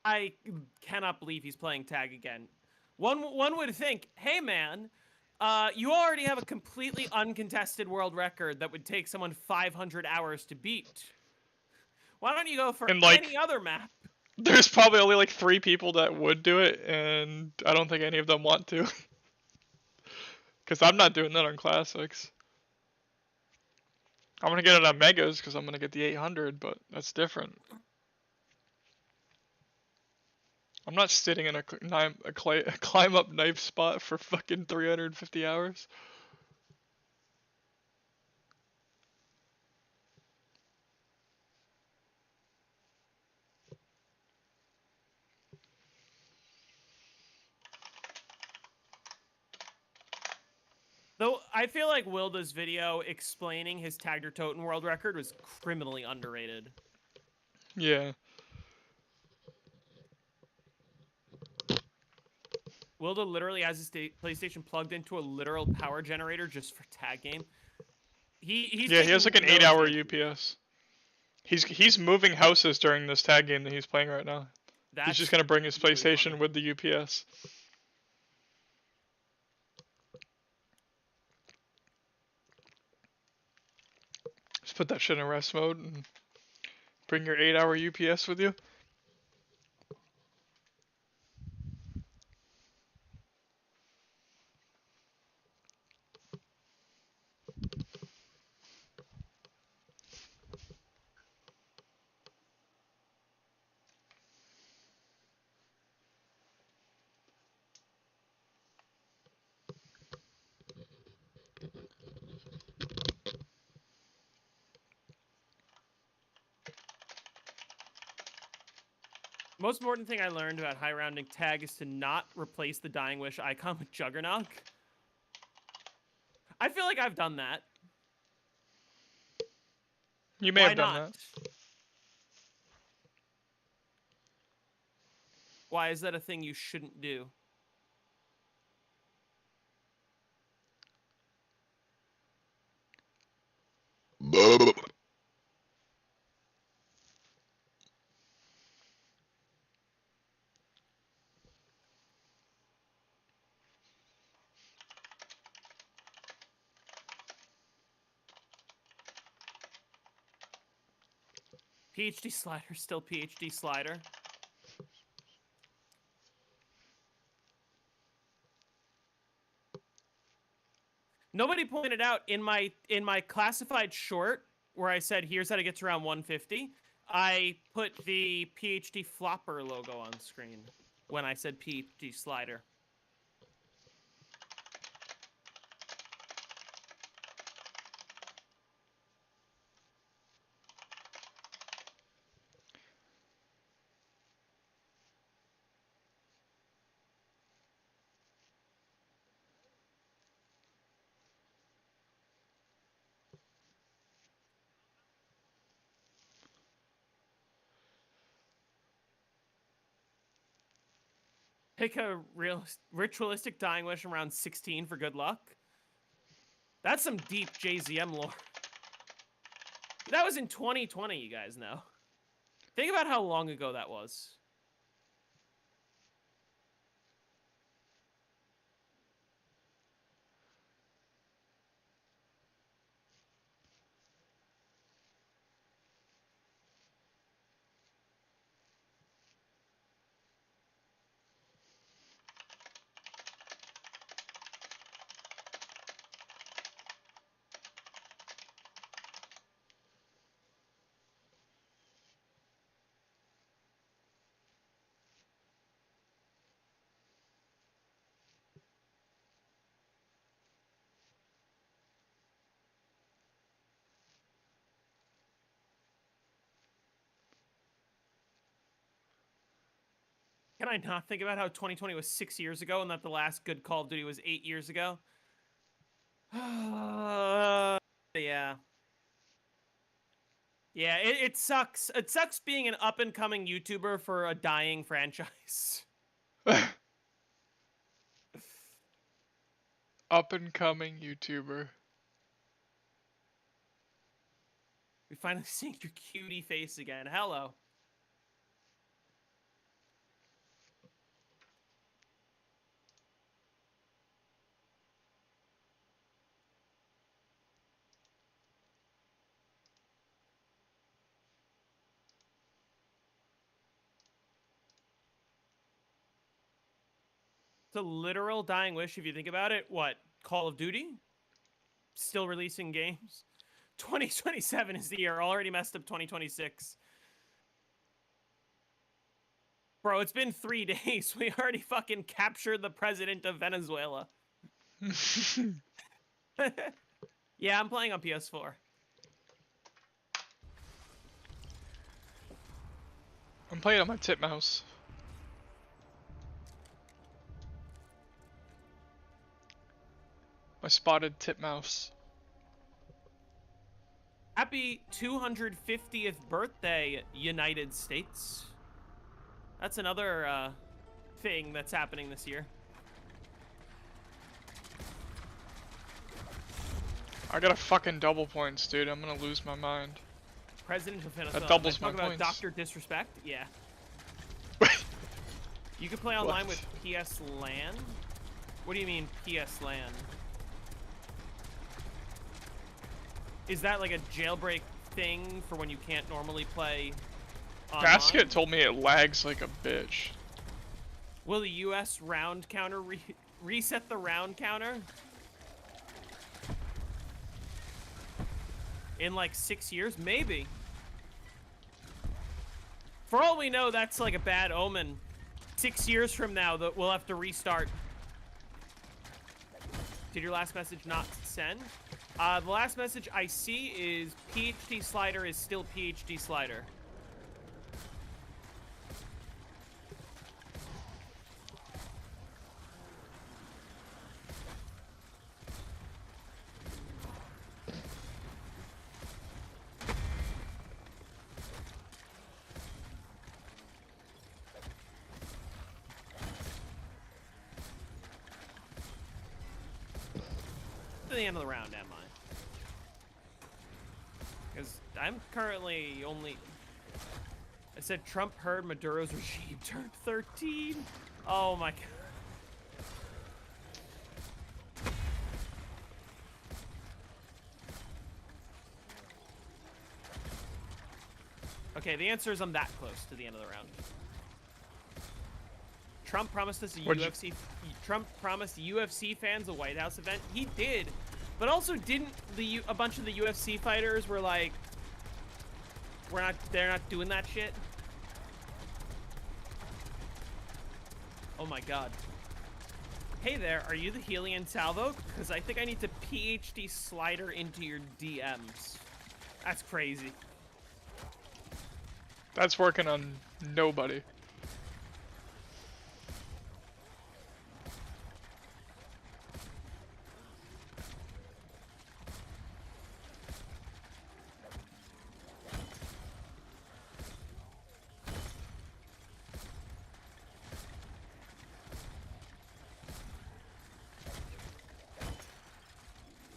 I cannot believe he's playing tag again. One would think, hey man, you already have a completely uncontested world record that would take someone 500 hours to beat. Why don't you go for And, like, any other map? There's probably only like 3 people that would do it, and I don't think any of them want to. Because I'm not doing that on Classics. I'm gonna get it on Megas because I'm gonna get the 800, but that's different. I'm not sitting in a climb up knife spot for fucking 350 hours. Though I feel like Wilda's video explaining his Tagder Toten world record was criminally underrated. Yeah. Wilda literally has his PlayStation plugged into a literal power generator just for tag game. He has like an 8-hour UPS. He's moving houses during this tag game that he's playing right now. He's just gonna bring his PlayStation with the UPS. Just put that shit in rest mode and bring your 8-hour UPS with you. Most important thing I learned about high rounding tag is to not replace the Dying Wish icon with Juggernog. I feel like I've done that. You may have done that. Why is that a thing you shouldn't do? PhD slider, still PhD slider. Nobody pointed out in my classified short where I said here's how to get to around 150. I put the PhD flopper logo on screen when I said PhD slider. Pick a real ritualistic dying wish around 16 for good luck. That's some deep JZM lore. That was in 2020, you guys know. Think about how long ago that was. Can I not think about how 2020 was 6 years ago and that the last good Call of Duty was 8 years ago? Yeah. Yeah, it sucks. It sucks being an up-and-coming YouTuber for a dying franchise. Up-and-coming YouTuber. We finally see your cutie face again. Hello. It's a literal dying wish if you think about it. What? Call of Duty? Still releasing games? 2027 is the year. Already messed up 2026. Bro, it's been 3 days. We already fucking captured the president of Venezuela. Yeah, I'm playing on PS4. I'm playing on my tip mouse. My spotted tip mouse. Happy 250th birthday, United States. That's another thing that's happening this year. I got a fucking double points, dude. I'm gonna lose my mind. President of Venezuela. That doubles my talk about points. Dr. Disrespect? Yeah. You can play online with PS LAN? What do you mean PS LAN? Is that like a jailbreak thing for when you can't normally play online? Basket told me it lags like a bitch. Will the US round counter reset the round counter? In like 6 years? Maybe. For all we know, that's like a bad omen. 6 years from now, we'll have to restart. Did your last message not send? The last message I see is PhD slider is still PhD slider. To the end of the round, am I? Because I'm currently only... I said Trump heard Maduro's regime turned 13. Oh my god. Okay, the answer is I'm that close to the end of the round. Trump promised us a Trump promised UFC fans a White House event. He did, but also didn't a bunch of the UFC fighters were like, they're not doing that shit. Oh my god. Hey there, are you the Helian Salvo? Because I think I need to PhD slider into your DMs. That's crazy. That's working on nobody.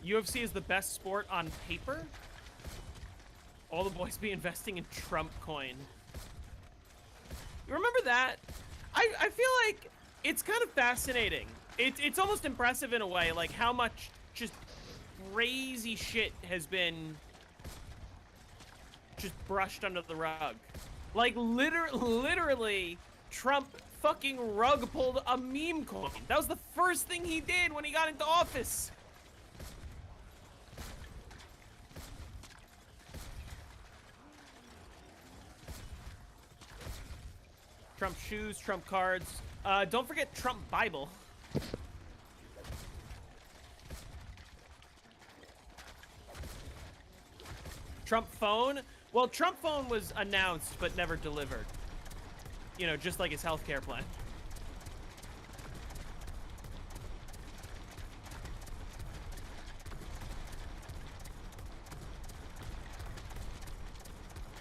UFC is the best sport on paper? All the boys be investing in Trump coin. You remember that? I feel like it's kind of fascinating. It's almost impressive in a way, like how much just crazy shit has been just brushed under the rug. Like literally Trump fucking rug pulled a meme coin. That was the first thing he did when he got into office. Trump shoes, Trump cards. Don't forget Trump Bible. Trump phone. Well, Trump phone was announced but never delivered. You know, just like his healthcare plan.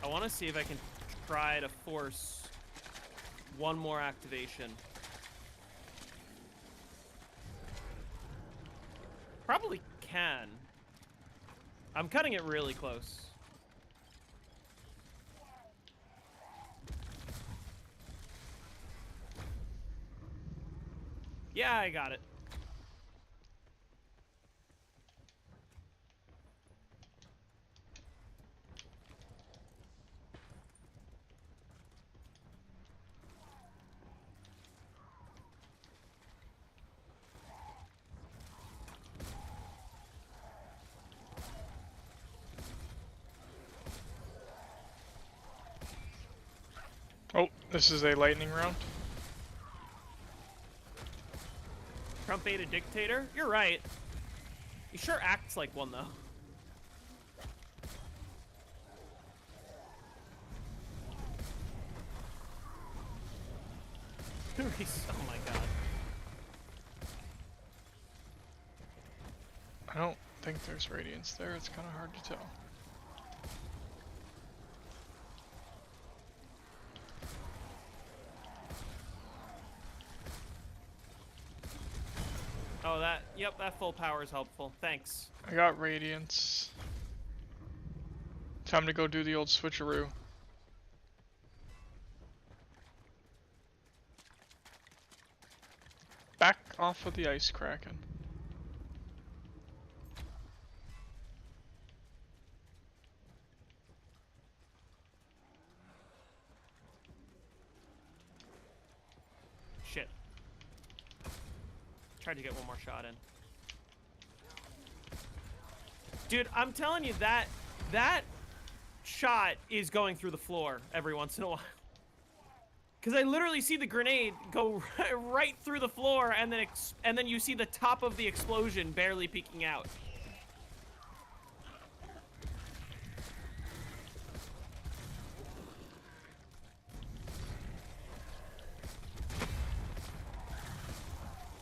I want to see if I can try to force one more activation. Probably can. I'm cutting it really close. Yeah, I got it. Oh, this is a lightning round. Trump ain't a dictator? You're right. He sure acts like one, though. Oh my god. I don't think there's radiance there. It's kind of hard to tell. Oh, yep, that full power is helpful. Thanks. I got radiance. Time to go do the old switcheroo. Back off of the ice kraken. Shit. Tried to get one more shot in. Dude, I'm telling you that shot is going through the floor every once in a while. Because I literally see the grenade go right through the floor, and then you see the top of the explosion barely peeking out.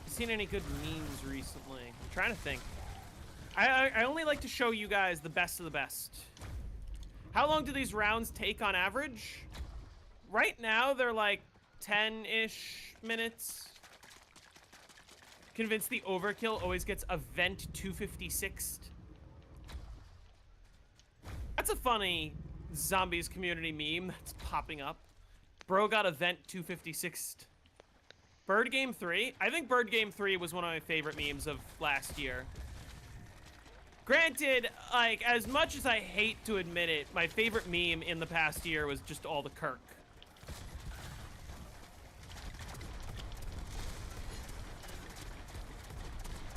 Seen any good memes recently? I'm trying to think. I only like to show you guys the best of the best. How long do these rounds take on average? Right now, they're like 10-ish minutes. Convinced the overkill always gets event 256'd. That's a funny zombies community meme that's popping up. Bro got event 256'd. Bird Game 3? I think Bird Game 3 was one of my favorite memes of last year. Granted, like, as much as I hate to admit it, my favorite meme in the past year was just all the Kirk.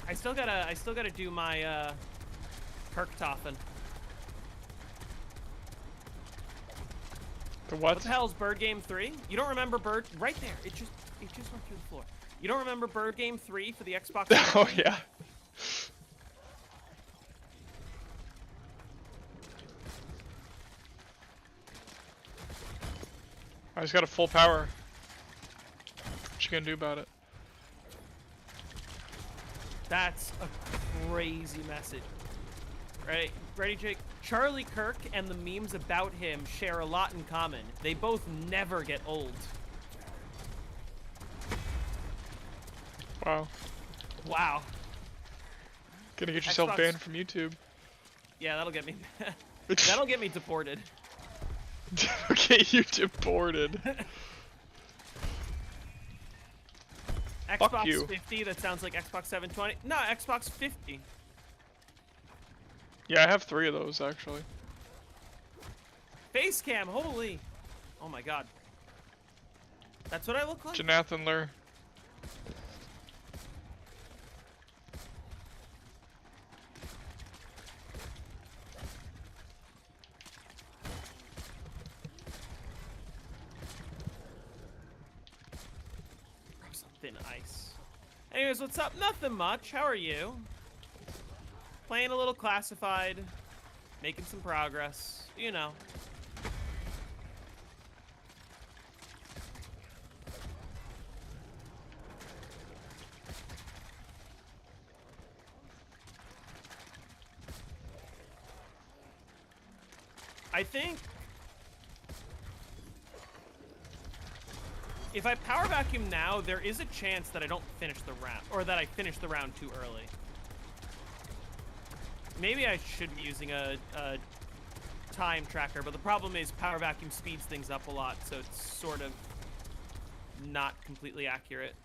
I still gotta do my, Kirk-toffin. The what? What the hell's Bird Game 3? You don't remember Bird? Right there. It just went through the floor. You don't remember Bird Game 3 for the Xbox? Oh yeah. I just got a full power. What you gonna do about it? That's a crazy message. Right? Ready, Jake? Charlie Kirk and the memes about him share a lot in common. They both never get old. Wow. Wow. Gonna get yourself Xbox... banned from YouTube. Yeah, that'll get me. That'll get me deported. Okay, you deported. Xbox you. 50, that sounds like Xbox 720. No, Xbox 50. Yeah, I have 3 of those actually. Face cam, holy. Oh my god. That's what I look like? Jonathan Lur. Thin ice. Anyways, what's up? Nothing much. How are you? Playing a little classified. Making some progress. You know. I think if I power vacuum now, there is a chance that I don't finish the round, or that I finish the round too early. Maybe I should be using a time tracker, but the problem is power vacuum speeds things up a lot, so it's sort of not completely accurate.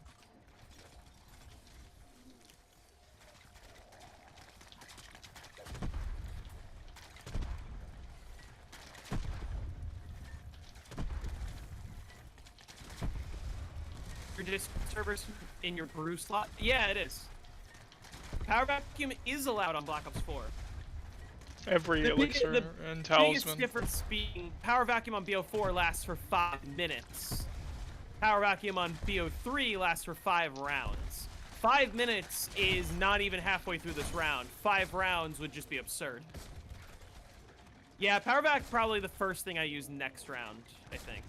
Your disk servers in your brew slot? Yeah, it is. Power vacuum is allowed on Black Ops 4. Every elixir and The talisman. biggest difference being power vacuum on BO4 lasts for 5 minutes. Power vacuum on BO3 lasts for 5 rounds. 5 minutes is not even halfway through this round. 5 rounds would just be absurd. Yeah, power vac probably the first thing I use next round, I think.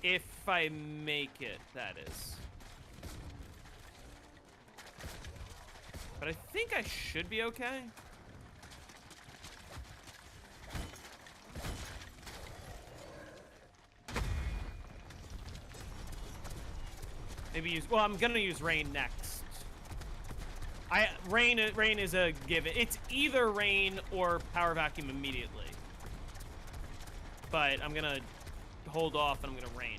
If I make it, that is. But I think I should be okay. Maybe use, well, I'm gonna use rain next. Rain is a given. It's either rain or power vacuum immediately. But I'm gonna hold off and I'm gonna rain.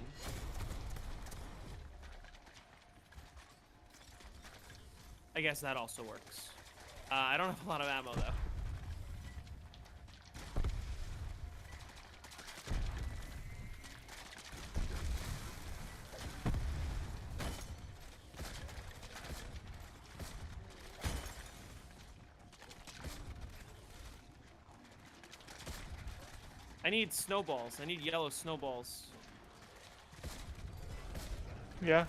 I guess that also works. I don't have a lot of ammo, though. I need snowballs. I need yellow snowballs. Yeah.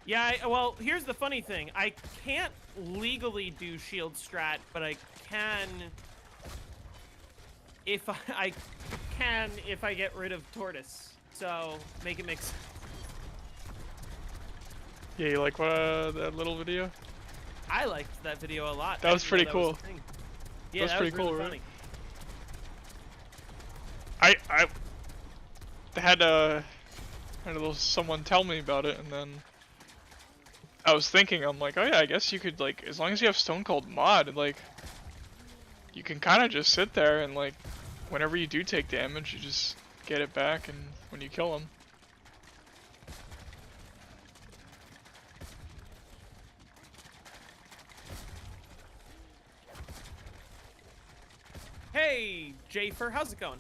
Yeah, well, here's the funny thing. I can't legally do shield strat, but I can if I get rid of Tortoise. So, make it mix. Yeah, you like that little video? I liked that video a lot. That was pretty cool. Yeah, that was pretty cool, really right? funny. I had a little someone tell me about it, and then I was thinking, I'm like, oh yeah, I guess you could, like, as long as you have Stone Cold Mod, like, you can kind of just sit there and, like, whenever you do take damage, you just get it back and when you kill him. Hey, Jafer, how's it going?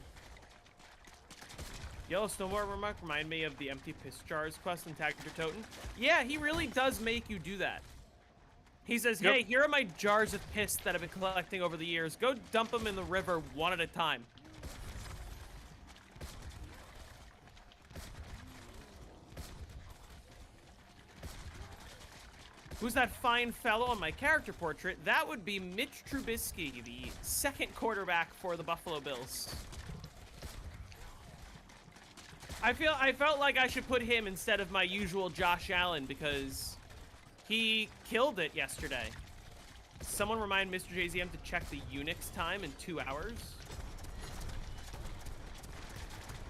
Yellow Snowboard remark remind me of the empty piss jars quest in Tag Your Totem. Yeah, he really does make you do that. He says, hey, here are my jars of piss that I've been collecting over the years. Go dump them in the river one at a time. Who's that fine fellow on my character portrait? That would be Mitch Trubisky, the second quarterback for the Buffalo Bills. I felt like I should put him instead of my usual Josh Allen because he killed it yesterday. Someone remind Mr. JZM to check the Unix time in 2 hours.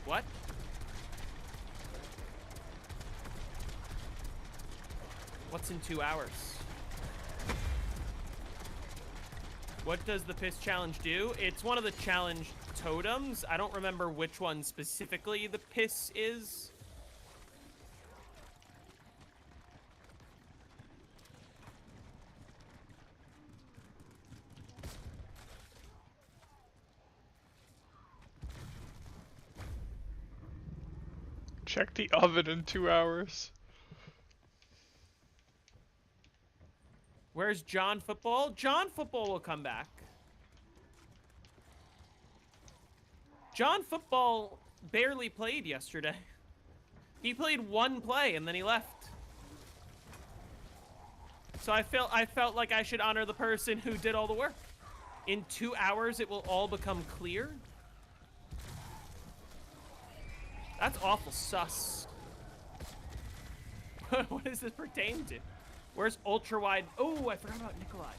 What? What's in 2 hours? What does the piss challenge do? It's one of the challenge totems. I don't remember which one specifically the piss is. Check the oven in 2 hours. Where's John Football? John Football will come back. John Football barely played yesterday. He played one play and then he left. So I felt like I should honor the person who did all the work. In 2 hours, it will all become clear. That's awful sus. What does this pertain to? Where's ultra wide? Oh, I forgot about Nikolai.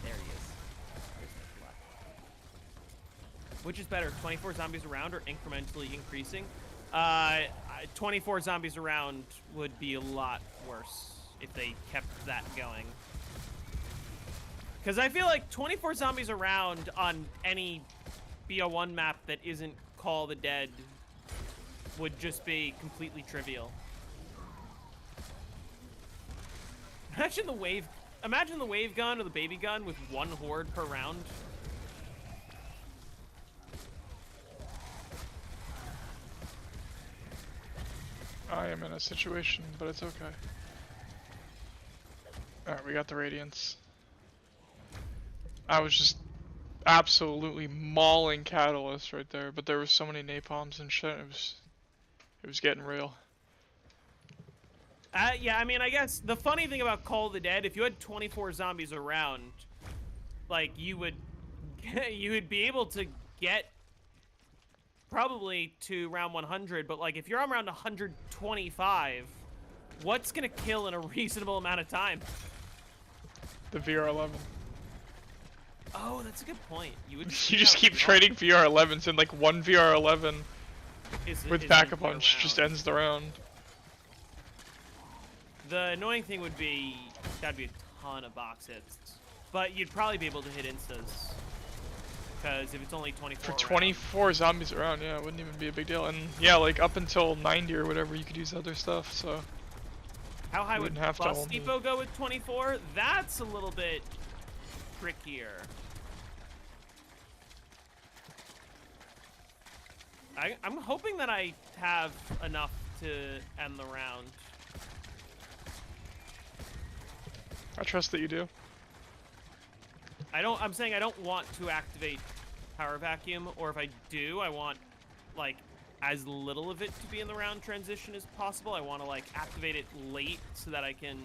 There he is. There's Nikolai. Which is better, 24 zombies around or incrementally increasing? 24 zombies around would be a lot worse if they kept that going. Because I feel like 24 zombies around on any BO1 map that isn't Call of the Dead would just be completely trivial. Imagine the wave gun or the baby gun with one horde per round. I am in a situation, but it's okay. Alright, we got the Radiance. I was just absolutely mauling Catalyst right there, but there were so many napalms and shit, it was getting real. Yeah, I mean, I guess the funny thing about Call of the Dead, if you had 24 zombies around, like, you would be able to get probably to round 100, but like, if you're on round 125, what's gonna kill in a reasonable amount of time? The VR11. Oh, that's a good point. You just keep trading VR11s, and like one VR11 with Pack a Punch just ends the round. The annoying thing would be that'd be a ton of box hits, but you'd probably be able to hit instas. Because if it's only 24 for 24 zombies around, yeah, it wouldn't even be a big deal. And yeah, like up until 90 or whatever, you could use other stuff. So how high would Bus Depot go with 24? That's a little bit trickier. I'm hoping that I have enough to end the round. I trust that you do. I'm saying I don't want to activate Power Vacuum, or if I do, I want, like, as little of it to be in the round transition as possible. I want to, like, activate it late so that I can...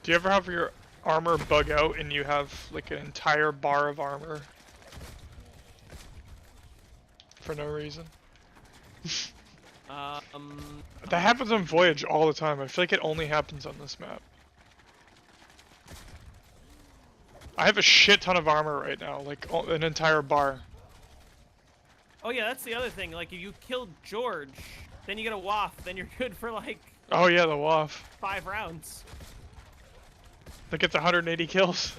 Do you ever have your armor bug out and you have, like, an entire bar of armor? For no reason? That happens on Voyage all the time. I feel like it only happens on this map. I have a shit ton of armor right now, like an entire bar. Oh yeah, that's the other thing. Like, if you killed George, Then you get a waft. Then you're good for like. Oh yeah, the waff. 5 rounds. That gets 180 kills.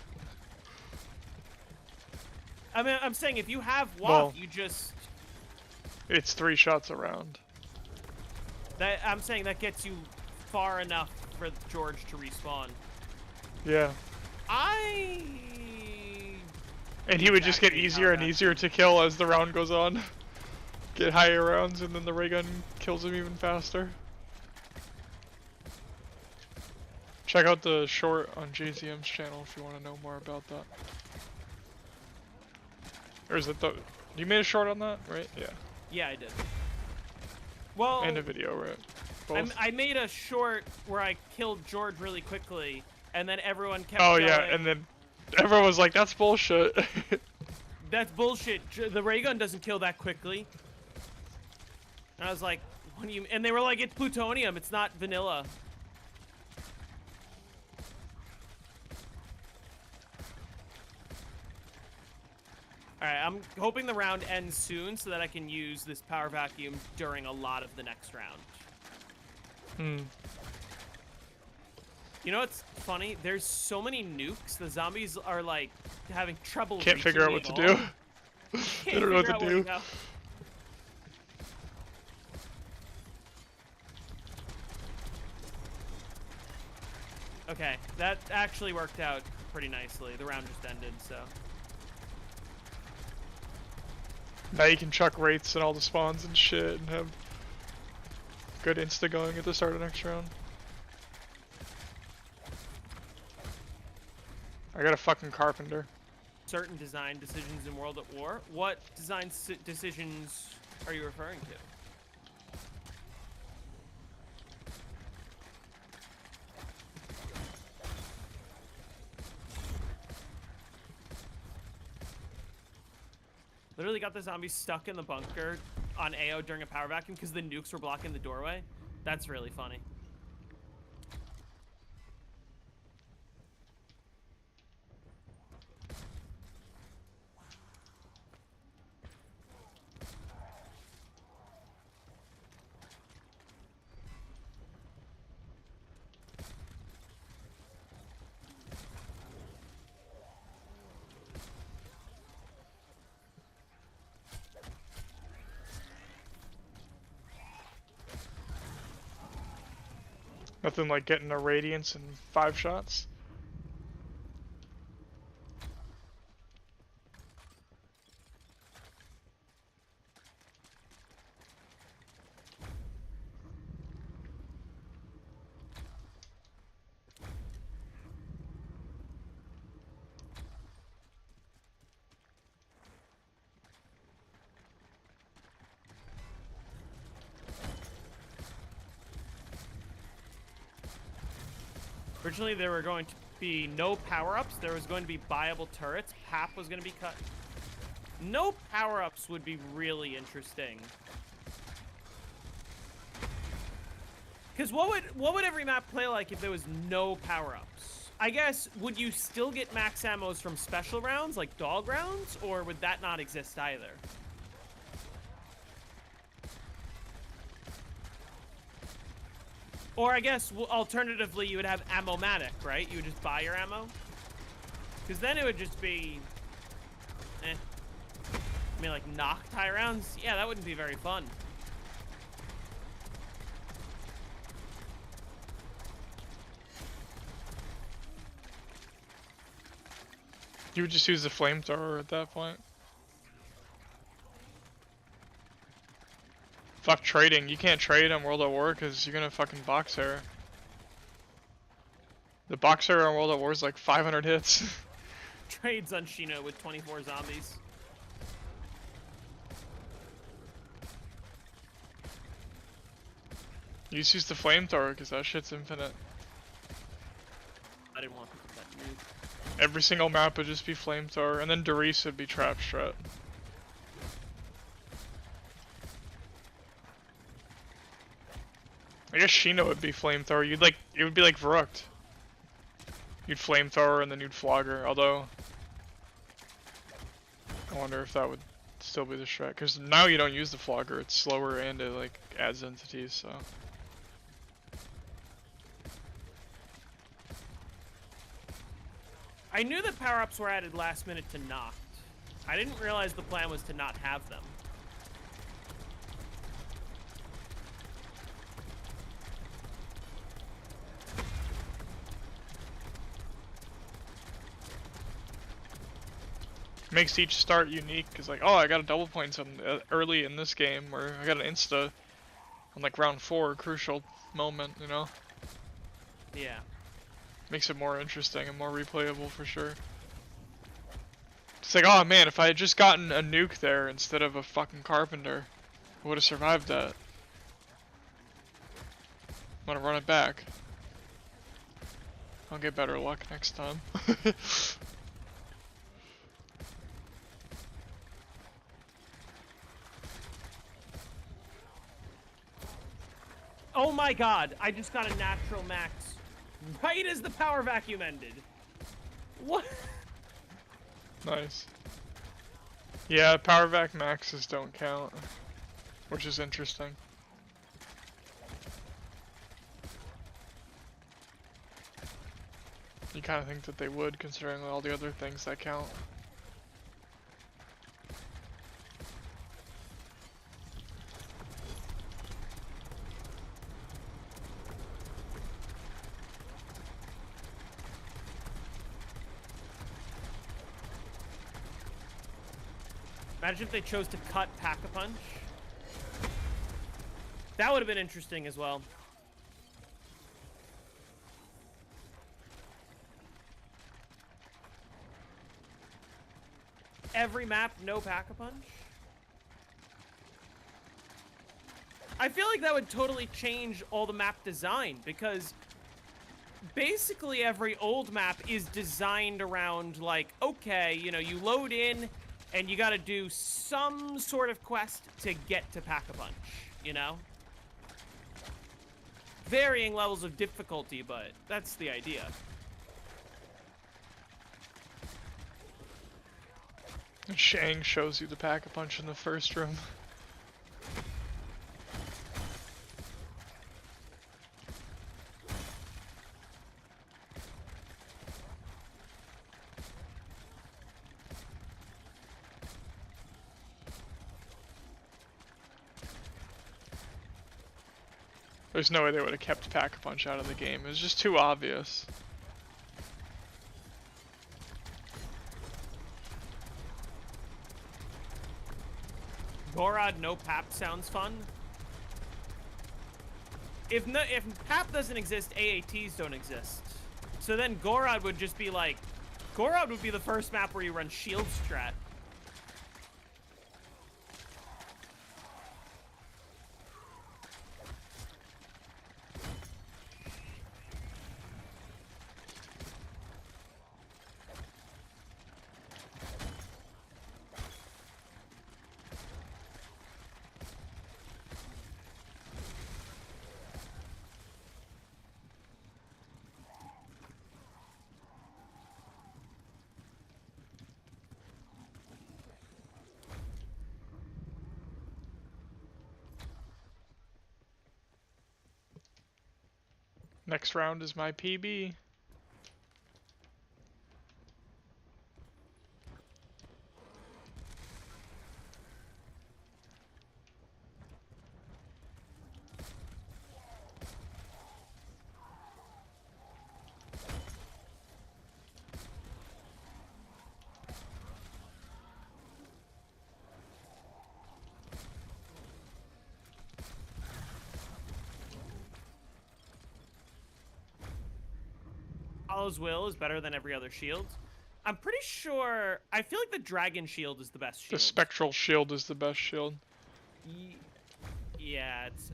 I mean, I'm saying if you have waft, Well, you just. It's 3 shots a round. I'm saying that gets you far enough for George to respawn. Yeah. And he would just get easier and easier to kill as the round goes on. Get higher rounds, and then the ray gun kills him even faster. Check out the short on JZM's channel if you want to know more about that. Or is it the... You made a short on that, right? Yeah. Yeah, I did. Well... And a video, right? Both? I made a short where I killed George really quickly, and then everyone kept Oh going, yeah, and then everyone was like, that's bullshit. That's bullshit. The ray gun doesn't kill that quickly. And I was like, what do you... And they were like, it's plutonium, it's not vanilla. Alright, I'm hoping the round ends soon so that I can use this power vacuum during a lot of the next round. You know what's funny? There's so many nukes, the zombies are like having trouble Can't figure out what to do. They don't know what to do. Okay, that actually worked out pretty nicely. The round just ended, so. Now you can chuck wraiths and all the spawns and shit and have good insta going at the start of the next round. I got a fucking carpenter. Certain design decisions in World at War? What design decisions are you referring to? Literally got the zombies stuck in the bunker on AO during a power vacuum because the nukes were blocking the doorway. That's really funny. Nothing like getting a radiance in 5 shots. Originally, there were going to be no power-ups. There was going to be buyable turrets. Half was going to be cut. No power-ups would be really interesting. Because what would every map play like if there was no power-ups? I guess, would you still get max ammos from special rounds, like dog rounds? Or would that not exist either? Or I guess, alternatively, you would have ammo-matic, right? You would just buy your ammo? Because then it would just be... I mean, like, knocked high rounds? Yeah, that wouldn't be very fun. You would just use the flamethrower at that point. Fuck trading. You can't trade on World at War because you're gonna fucking box her. The boxer on World at War is like 500 hits. Trades on Shino with 24 zombies. You just use the flamethrower because that shit's infinite. I didn't want that move. Every single map would just be flamethrower, and then Doris would be trap strat. I guess Shino would be flamethrower. It would be like Verrucht. You'd flamethrower and then you'd flogger, although I wonder if that would still be the strat, because now you don't use the flogger. It's slower and it like adds entities. So. I knew that power-ups were added last minute to Noct. I didn't realize the plan was to not have them. Makes each start unique, because like, oh, I got a double point something early in this game, or I got an insta on like round 4, crucial moment, you know? Yeah. Makes it more interesting and more replayable for sure. It's like, oh man, if I had just gotten a nuke there instead of a fucking carpenter, I would have survived that. I'm gonna run it back. I'll get better luck next time. Oh my god, I just got a natural max right as the power vacuum ended. What? Nice. Yeah, power vac maxes don't count, which is interesting. You kind of think that they would, considering all the other things that count. Imagine if they chose to cut Pack-a-Punch. That would have been interesting as well. Every map, no Pack-a-Punch? I feel like that would totally change all the map design, because basically every old map is designed around, like, okay, you know, you load in, and you gotta do some sort of quest to get to Pack-a-Punch, you know? Varying levels of difficulty, but that's the idea. Shang shows you the Pack-a-Punch in the first room. There's no way they would have kept Pack-a-Punch out of the game. It was just too obvious. Gorod no Pap sounds fun. If Pap doesn't exist, AATs don't exist. So then Gorod would just be like, Gorod would be the first map where you run shield strat. Next round is my PB. Hollow's Will is better than every other shield. I'm pretty sure. I feel like the Dragon Shield is the best shield. The Spectral Shield is the best shield. Yeah, it's.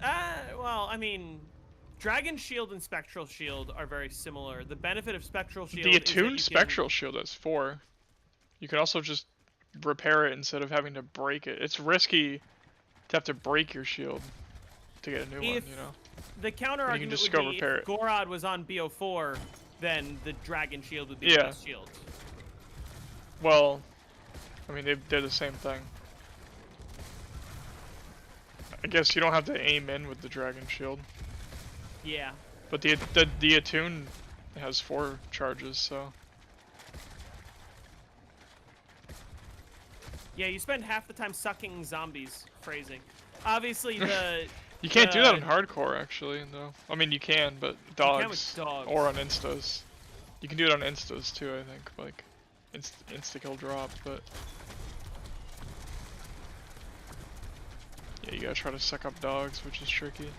Well, I mean, Dragon Shield and Spectral Shield are very similar. The benefit of Spectral Shield. The attuned Spectral Shield has 4. You can also just repair it instead of having to break it. It's risky to have to break your shield to get a new one, you know? The counter argument just would go be repair if it. Gorod was on BO4, then the Dragon Shield would be the best shield. Well, I mean, they're the same thing. I guess you don't have to aim in with the dragon shield. Yeah. But the attune has 4 charges, so. Yeah, you spend half the time sucking zombies. Phrasing. Obviously, the You can't do that in hardcore, actually, though. I mean, you can, but dogs. You can with dogs. Or on instas. You can do it on instas too, I think. Like, insta kill drop, but. Yeah, you gotta try to suck up dogs, which is tricky.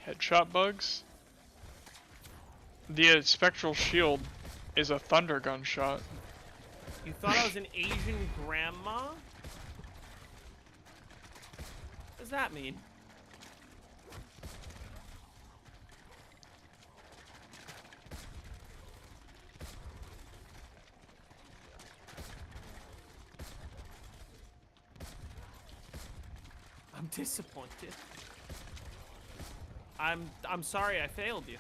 Headshot bugs. The spectral shield is a thunder gun shot. You thought I was an Asian grandma? What does that mean? I'm disappointed. I'm sorry I failed you.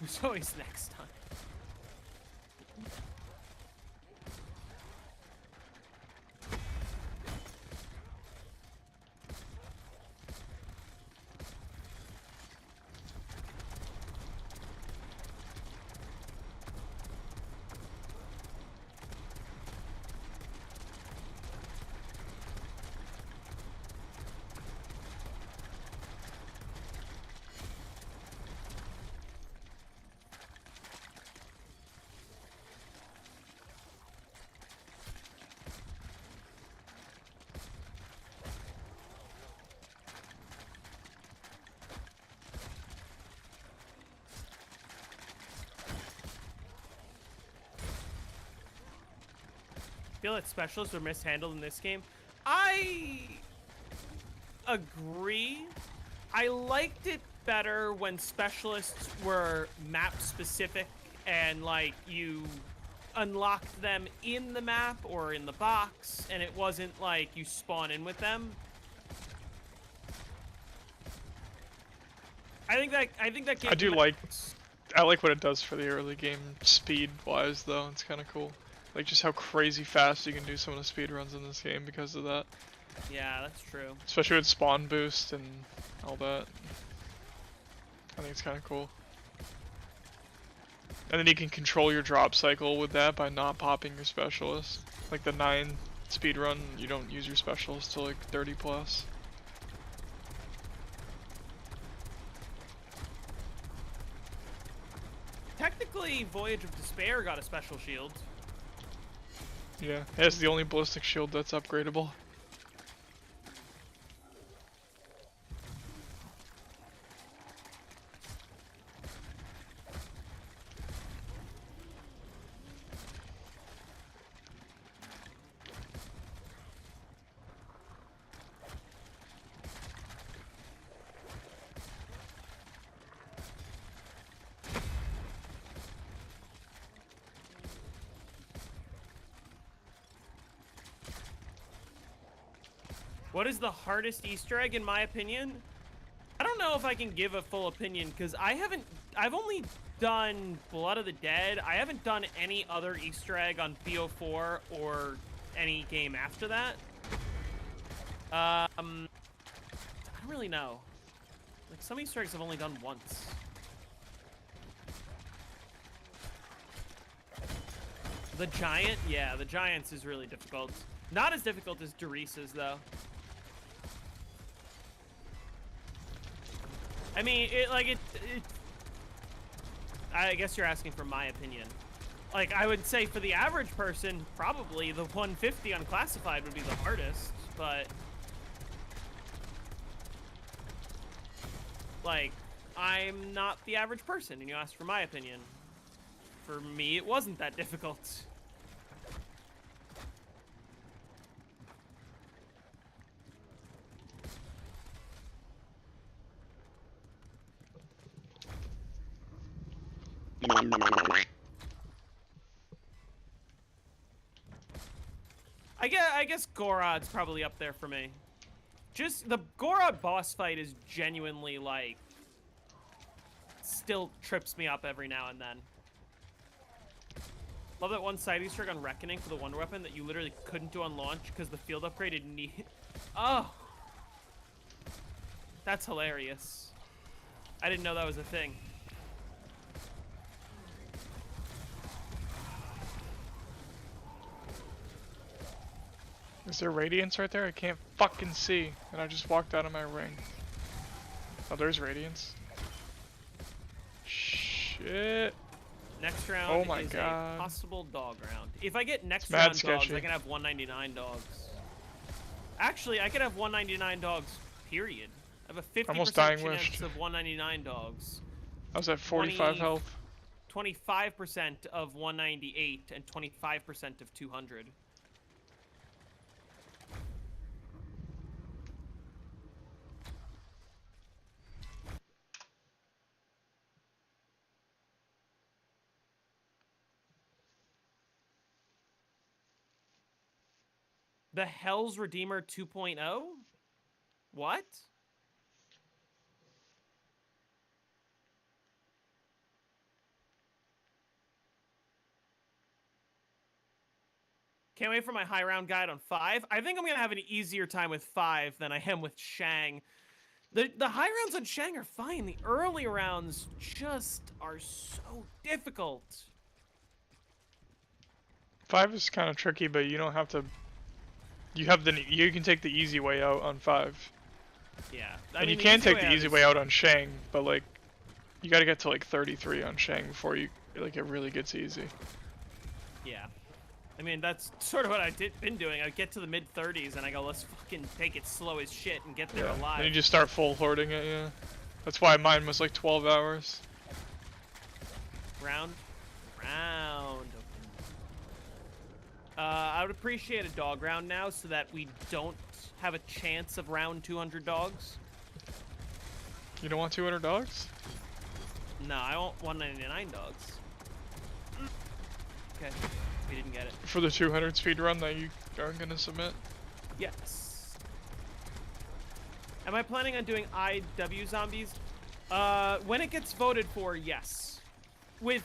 There's always next time. Feel that specialists were mishandled in this game. I agree. I liked it better when specialists were map specific and like you unlocked them in the map or in the box, and it wasn't like you spawn in with them. I think that game. I like what it does for the early game speed wise though. It's kind of cool. Like just how crazy fast you can do some of the speed runs in this game because of that. Yeah, that's true. Especially with spawn boost and all that. I think it's kind of cool. And then you can control your drop cycle with that by not popping your specialist. Like the 9 speed run, you don't use your specialist till like 30 plus. Technically, Voyage of Despair got a special shield. Yeah, it has the only ballistic shield that's upgradable. What is the hardest Easter egg in my opinion? I don't know if I can give a full opinion because I've only done Blood of the Dead. I haven't done any other Easter egg on BO4 or any game after that. I don't really know. Like some Easter eggs I've only done once. The Giant? Yeah, the Giants is really difficult. Not as difficult as Doris's though. I mean, I guess you're asking for my opinion. Like, I would say for the average person, probably the 150 unclassified would be the hardest, but... Like, I'm not the average person, and you asked for my opinion. For me, it wasn't that difficult. I guess Gorod's probably up there for me. Just the Gorod boss fight is genuinely like still trips me up every now and then. Love that one side Easter egg on Reckoning for the Wonder Weapon that you literally couldn't do on launch because the field upgrade didn't need. Oh, that's hilarious. I didn't know that was a thing. Is there radiance right there? I can't fucking see. And I just walked out of my ring. Oh, there's radiance. Shit. Next round is a possible dog round. If I get next round dogs, I can have 199 dogs. Actually, I could have 199 dogs, period. I have a 50% chance of 199 dogs. I was at 45 health. 25% of 198 and 25% of 200. The Hell's Redeemer 2.0? What? Can't wait for my high round guide on 5. I think I'm going to have an easier time with 5 than I am with Shang. The high rounds on Shang are fine. The early rounds just are so difficult. 5 is kind of tricky, but you don't have to. You can take the easy way out on 5. Yeah. And you can take the easy way out on Shang, but like, you gotta get to like 33 on Shang before it really gets easy. Yeah. I mean, that's sort of what I've been doing. I get to the mid-30s and I go, let's fucking take it slow as shit and get there alive. And you just start full hoarding it, yeah. That's why mine was like 12 hours. Round. I would appreciate a dog round now so that we don't have a chance of round 200 dogs. You don't want 200 dogs? No, I want 199 dogs. Okay, we didn't get it. For the 200 speed run that you are gonna submit? Yes. Am I planning on doing IW zombies? When it gets voted for, yes. With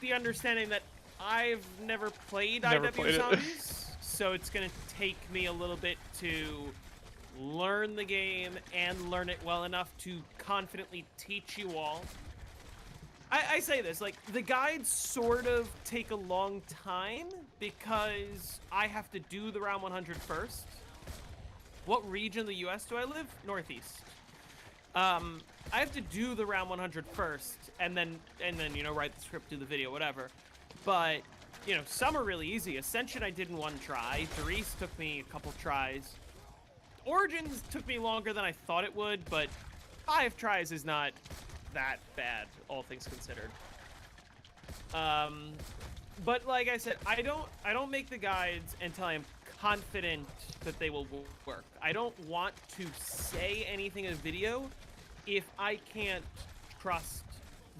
the understanding that I've never played IW zombies, so it's gonna take me a little bit to learn the game and learn it well enough to confidently teach you all. I say this, like, the guides sort of take a long time because I have to do the round 100 first. What region of the US do I live? Northeast. I have to do the round 100 first, and then you know, write the script, do the video, whatever. But, you know, some are really easy. Ascension I did in 1 try. Darius took me a couple tries. Origins took me longer than I thought it would, but 5 tries is not that bad, all things considered. But like I said, I don't make the guides until I'm confident that they will work. I don't want to say anything in a video if I can't trust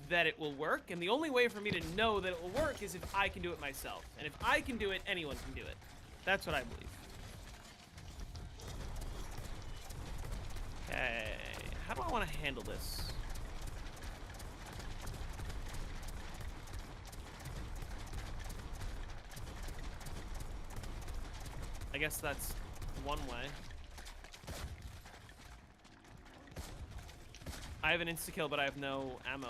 that it will work, and the only way for me to know that it will work is if I can do it myself. And if I can do it, anyone can do it. That's what I believe. Okay, how do I want to handle this? I guess that's one way. I have an insta-kill, but I have no ammo.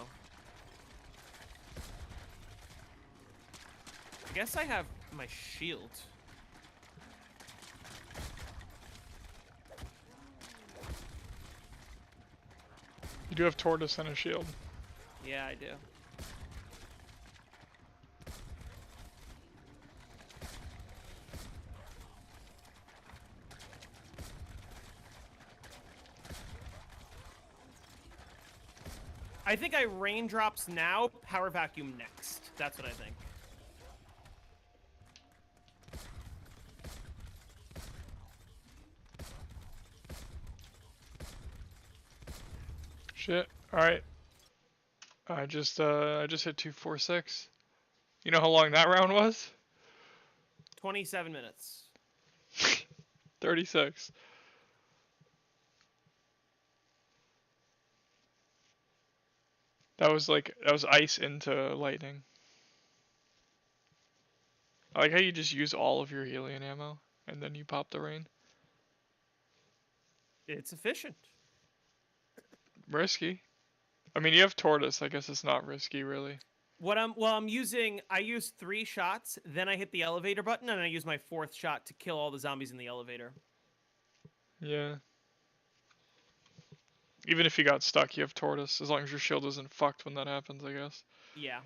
I guess I have my shield. You do have tortoise and a shield. Yeah, I do. I think I raindrops now, power vacuum next. That's what I think. Shit. Alright. I just hit 246. You know how long that round was? 27 minutes. 36. That was ice into lightning. I like how you just use all of your helium ammo and then you pop the rain. It's efficient. Risky. I mean, you have tortoise. I guess it's not risky, really. I use 3 shots, then I hit the elevator button, and I use my 4th shot to kill all the zombies in the elevator. Yeah. Even if you got stuck, you have tortoise, as long as your shield isn't fucked when that happens, I guess. Yeah.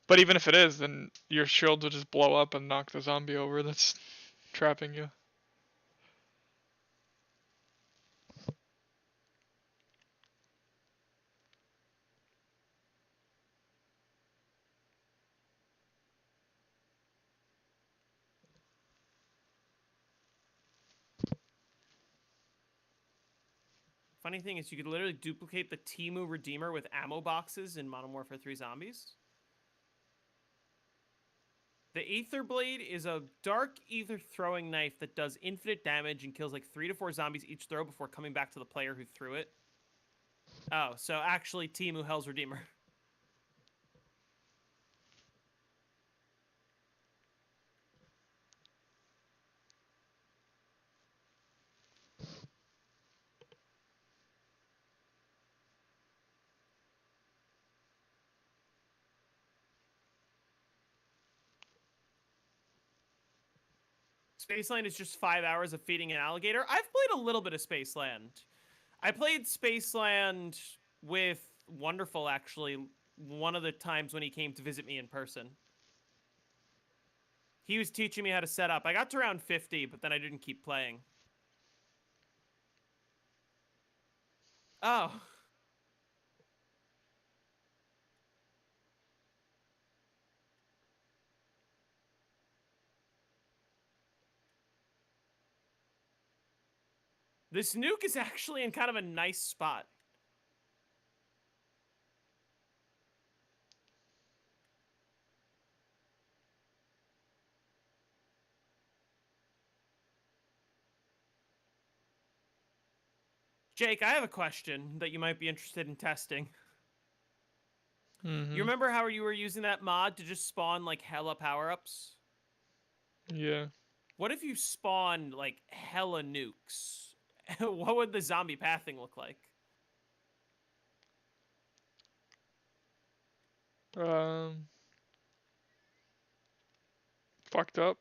But even if it is, then your shield will just blow up and knock the zombie over that's trapping you. Funny thing is, you could literally duplicate the Timu Redeemer with ammo boxes in Modern Warfare 3 Zombies. The Aether Blade is a dark ether throwing knife that does infinite damage and kills like 3 to 4 zombies each throw before coming back to the player who threw it. Oh, so actually Timu Hell's Redeemer. Spaceland is just 5 hours of feeding an alligator. I've played a little bit of Spaceland. I played Spaceland with Wonderful, actually, one of the times when he came to visit me in person. He was teaching me how to set up. I got to round 50, but then I didn't keep playing. Oh. This nuke is actually in kind of a nice spot. Jake, I have a question that you might be interested in testing. You remember how you were using that mod to just spawn like hella power-ups? Yeah. What if you spawned like hella nukes? What would the zombie pathing look like? Um. Fucked up.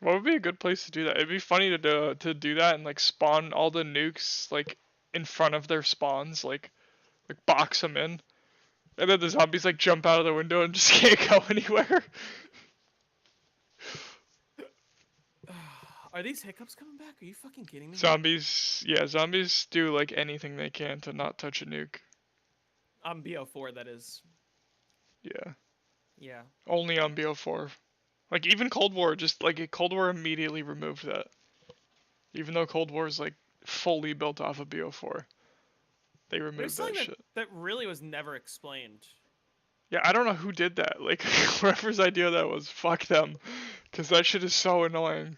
What would be a good place to do that? It'd be funny to do that and like spawn all the nukes like in front of their spawns, like box them in, and then the zombies like jump out of the window and just can't go anywhere. Are these hiccups coming back? Are you fucking kidding me? Zombies do like anything they can to not touch a nuke. On BO4, that is. Yeah. Yeah. Only on BO4. Like even Cold War, just like Cold War immediately removed that. Even though Cold War is like fully built off of BO4, they There's removed that something shit. that really was never explained. Yeah, I don't know who did that. Like whoever's idea that was, fuck them, because that shit is so annoying.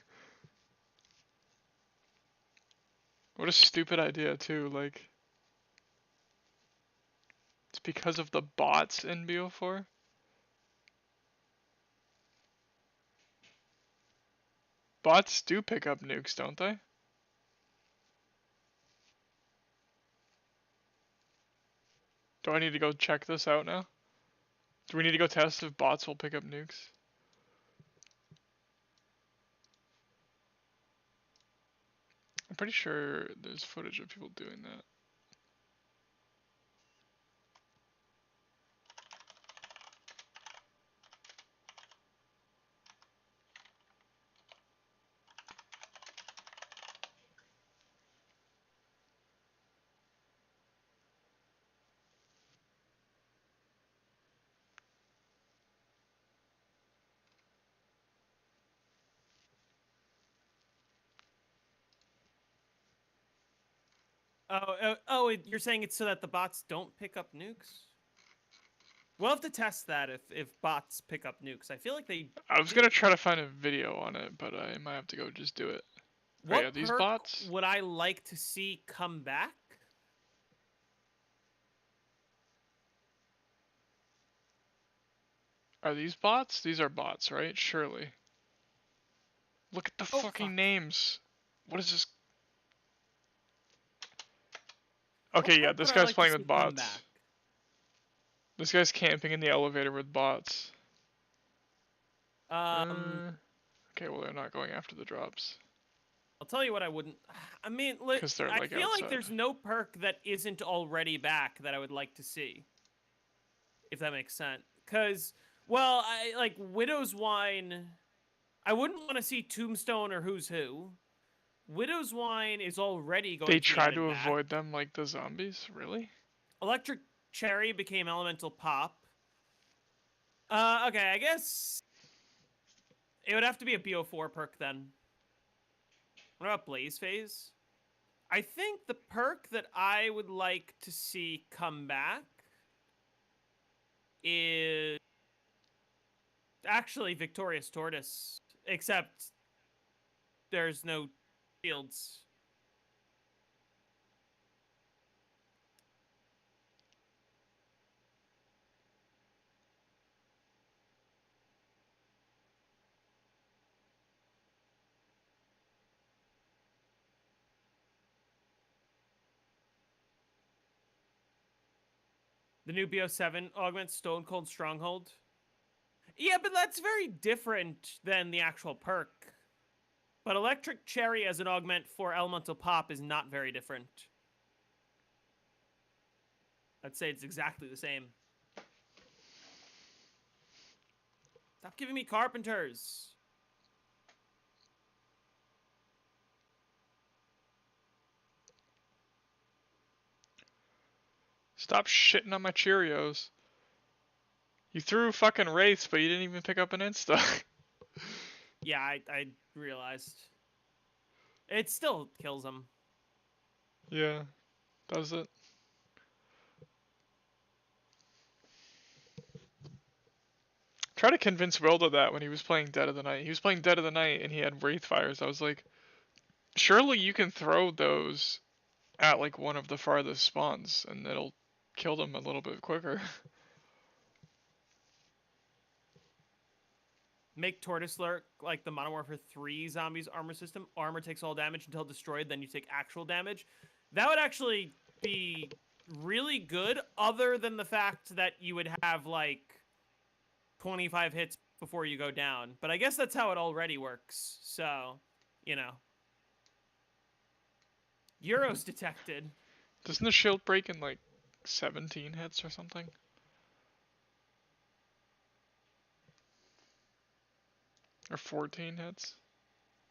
What a stupid idea too. Like it's because of the bots in BO4. Bots do pick up nukes, don't they? Do I need to go check this out now? Do we need to go test if bots will pick up nukes? I'm pretty sure there's footage of people doing that. You're saying it's so that the bots don't pick up nukes? We'll have to test that if bots pick up nukes. I feel like they I was do. gonna try to find a video on it, but I might have to go just do it. Oh yeah, What these perk bots? would I like to see come back? Are these bots? These are bots, right? Surely. Look at the Oh, fucking fuck. names. What is this? What Okay, yeah, perk this would I guy's like to playing see with come bots. back? This guy's camping in the elevator with bots. Um, Okay, well they're not going after the drops. I'll tell you what I wouldn't. I mean, Because they're I like feel like outside. there's no perk that isn't already back that I would like to see. If that makes sense. Because, well, I like Widow's Wine. I wouldn't want to see Tombstone or Who's Who. Widow's Wine is already They going to be try added to back. avoid them like the zombies? Really? Electric Cherry became Elemental Pop. Okay, I guess it would have to be a BO4 perk then. What about Blaze Phase? I think the perk that I would like to see come back is actually Victorious Tortoise, except there's no shields. The new BO7 augments Stone Cold Stronghold. Yeah, but that's very different than the actual perk. But Electric Cherry as an augment for Elemental Pop is not very different. I'd say it's exactly the same. Stop giving me carpenters. Stop shitting on my Cheerios. You threw fucking Wraiths, but you didn't even pick up an insta. Yeah, I realized. It still kills him. Yeah, does it? Try to convince Will of that when he was playing Dead of the Night. He was playing Dead of the Night and he had Wraith Fires. I was like, surely you can throw those at like one of the farthest spawns and it'll kill them a little bit quicker. Make Tortoise Lurk like the Modern Warfare 3 zombies armor system. Armor takes all damage until destroyed, then you take actual damage. That would actually be really good, other than the fact that you would have like 25 hits before you go down. But I guess that's how it already works. So, you know. Euros detected. Doesn't the shield break in like 17 hits or something? Or 14 hits?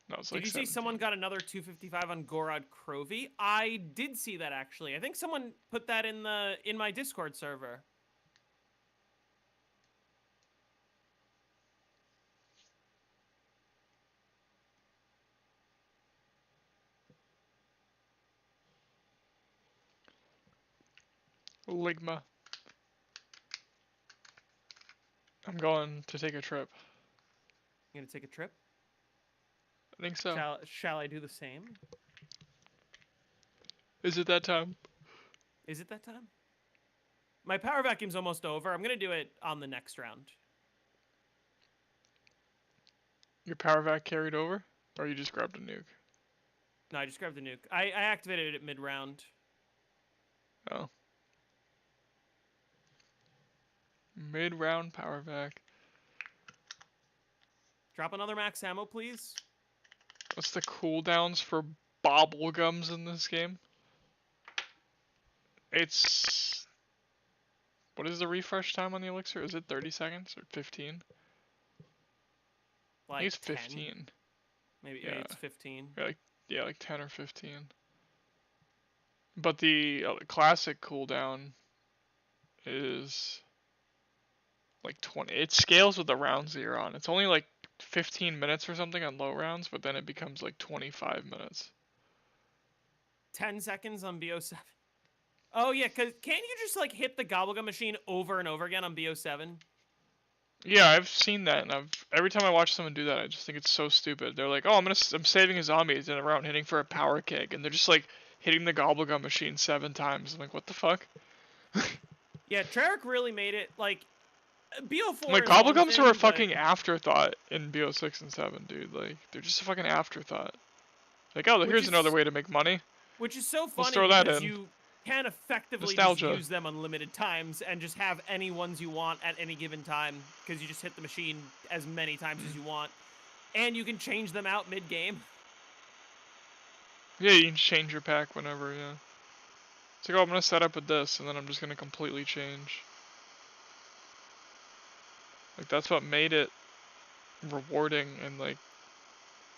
No, it's Did like you see 17. someone got another 255 on Gorod Crovey? I did see that actually. I think someone put that in my Discord server. Ligma. I'm going to take a trip. You gonna take a trip? I think so. Shall I do the same? Is it that time? Is it that time? My power vacuum's almost over. I'm gonna do it on the next round. Your power vac carried over? Or you just grabbed a nuke? No, I just grabbed the nuke. I activated it mid-round. Oh. Mid-round power vac. Drop another max ammo, please. What's the cooldowns for bobble gums in this game? It's... What is the refresh time on the elixir? Is it 30 seconds or 15? I Like think it's 10. 15. Maybe Yeah. it's 15. Yeah, like 10 or 15. But the classic cooldown is like 20. It scales with the rounds that you're on. It's only like 15 minutes or something on low rounds, but then it becomes like 25 minutes. 10 seconds on BO7. Oh yeah, cause can't you just like hit the gobblegum machine over and over again on BO7? Yeah, I've seen that, and every time I watch someone do that, I just think it's so stupid. They're like, "Oh, I'm saving a zombies in a round, hitting for a power kick," and they're just like hitting the gobblegum machine 7 times. I'm like, what the fuck? Yeah, Treyarch really made it like BO4 Like is one gobblegums are a thing, but fucking afterthought in BO6 and 7, dude. Like they're just a fucking afterthought. Like, oh, which here's another is way to make money. which is so Let's funny throw that because in. you can effectively just Nostalgia. use them unlimited times and just have any ones you want at any given time because you just hit the machine as many times as you want, and you can change them out mid-game. Yeah, you can change your pack whenever, yeah. It's like, oh, I'm gonna set up with this, and then I'm just gonna completely change. Like, that's what made it rewarding and, like,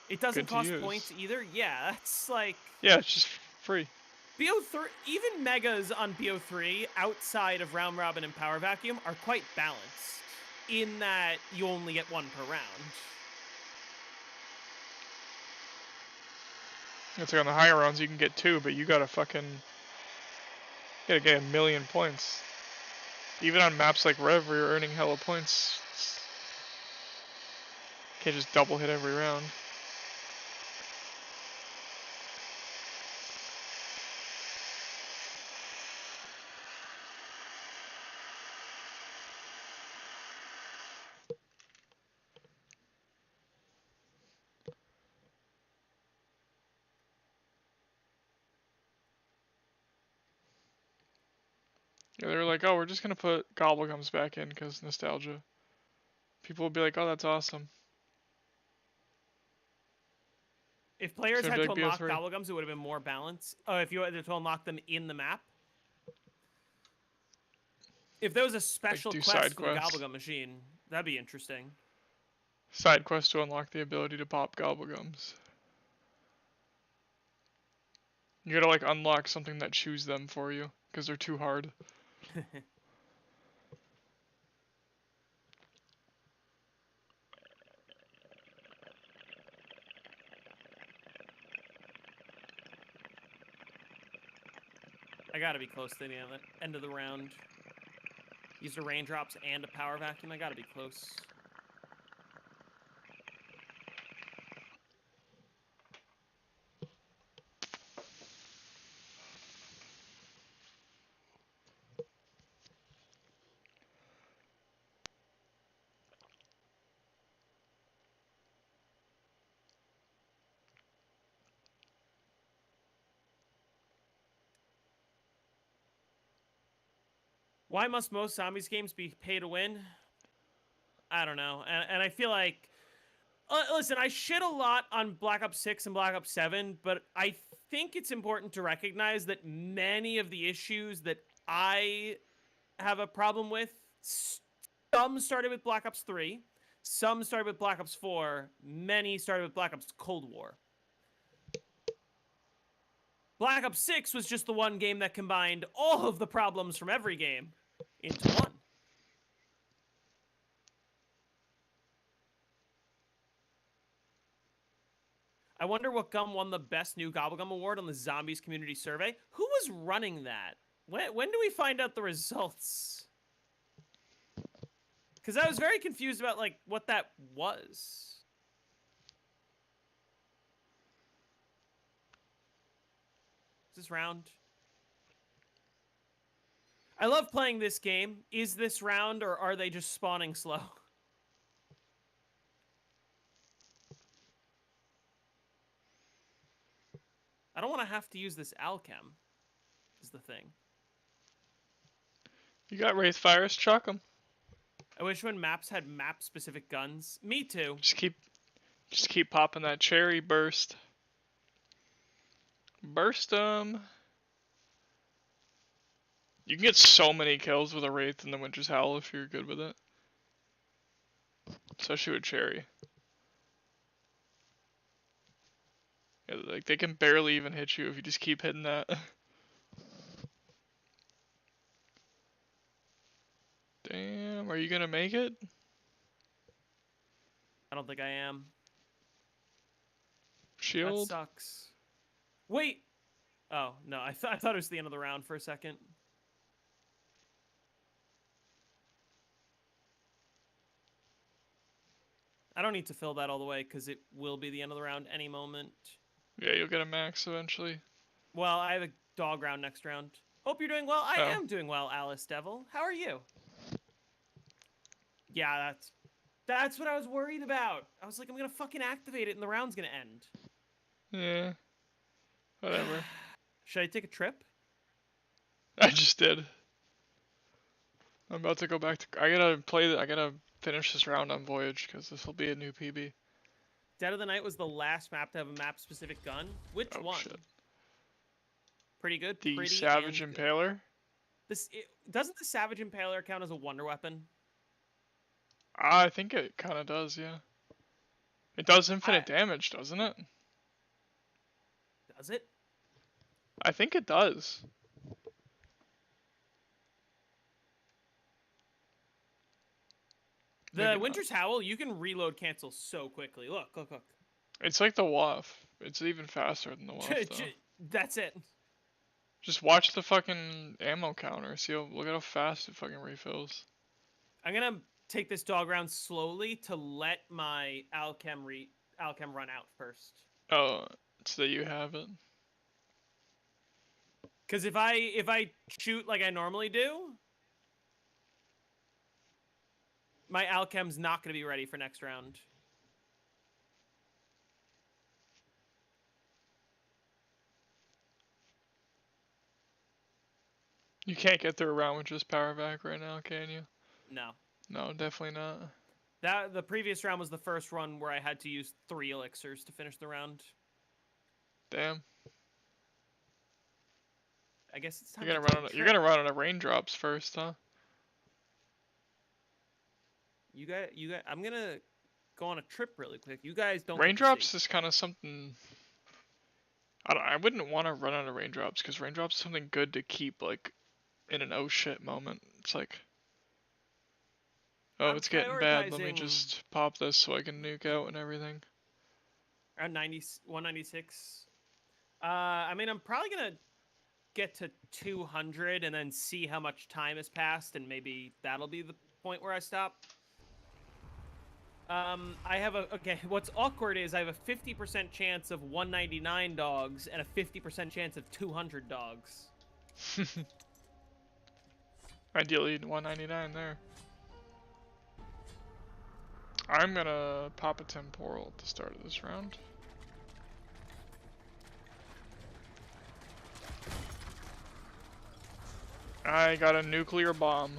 It doesn't good to cost points use. either. Yeah, that's like Yeah, it's just free. BO3. Even megas on BO3 outside of round robin and power vacuum are quite balanced in that you only get one per round. It's like on the higher rounds you can get 2, but you gotta get a million points. Even on maps like Rev where you're earning hella points, can't just double hit every round. Yeah, they were like, oh, we're just gonna put gobblegums back in because nostalgia. People will be like, oh, that's awesome. If players So it'd be had to like unlock BO3. gobblegums, it would have been more balanced. Oh, if you had to unlock them in the map. If there was a Like, special do quest side for the quests. gobblegum machine, that'd be interesting. Side quest to unlock the ability to pop gobblegums. You gotta, like, unlock something that chews them for you because they're too hard. I gotta be close to the end of the round. Used a raindrops and a power vacuum. I gotta be close. Why must most zombies games be pay to win? I don't know. And I feel like... listen, I shit a lot on Black Ops 6 and Black Ops 7, but I think it's important to recognize that many of the issues that I have a problem with, some started with Black Ops 3, some started with Black Ops 4, many started with Black Ops Cold War. Black Ops 6 was just the one game that combined all of the problems from every game into one. I wonder what gum won the Best New Gobblegum Award on the Zombies Community Survey. Who was running that? When do we find out the results? Because I was very confused about, like, what that was. Is this round? I love playing this game. Is this round, or are they just spawning slow? I don't want to have to use this alchem, is the thing. You got Wraithfires, chuck them. I wish when maps had map-specific guns. Me too. Just keep popping that cherry burst. Burst them. You can get so many kills with a Wraith in the Winter's Howl if you're good with it. Especially with cherry. Yeah, like, they can barely even hit you if you just keep hitting that. Damn, are you gonna make it? I don't think I am. That Shield? sucks. Wait. Oh, no, I thought it was the end of the round for a second. I don't need to fill that all the way because it will be the end of the round any moment. Yeah, you'll get a max eventually. Well, I have a dog round next round. Hope you're doing well. I Oh. am doing well, Alice Devil. How are you? Yeah, that's what I was worried about. I was like, I'm gonna fucking activate it and the round's gonna end. Yeah. Whatever. Should I take a trip? I just did. I'm about to go back to. I gotta finish this round on Voyage because this will be a new PB. Dead of the Night was the last map to have a map-specific gun. Which Oh one? shit. Pretty good. The Pretty Savage and Impaler. Doesn't the Savage Impaler count as a wonder weapon? I think it kind of does, yeah. It does infinite damage, doesn't it? Does it? I think it does. The Winter's Howl, you can reload cancel so quickly. Look. It's like the WAF. It's even faster than the WAF, though. That's it. Just watch the fucking ammo counter. Look at how fast it fucking refills. I'm gonna take this dog round slowly to let my Alchem run out first. Oh, so that you have it. Because if I shoot like I normally do, my Alchem's not gonna be ready for next round. You can't get through a round with just power back right now, can you? No. No, definitely not. The previous round was the first run where I had to use 3 elixirs to finish the round. Damn. I guess it's time. You're gonna run out of raindrops first, huh? You guys, I'm gonna go on a trip really quick. You guys don't. Raindrops is kind of something. I wouldn't want to run out of raindrops because raindrops is something good to keep like in an oh shit moment. It's like, oh, it's getting bad. Let me just pop this so I can nuke out and everything. Around 196. I mean, I'm probably gonna get to 200 and then see how much time has passed, and maybe that'll be the point where I stop. I have okay, what's awkward is I have a 50% chance of 199 dogs and a 50% chance of 200 dogs. Ideally 199 there. I'm gonna pop a temporal at the start of this round. I got a nuclear bomb.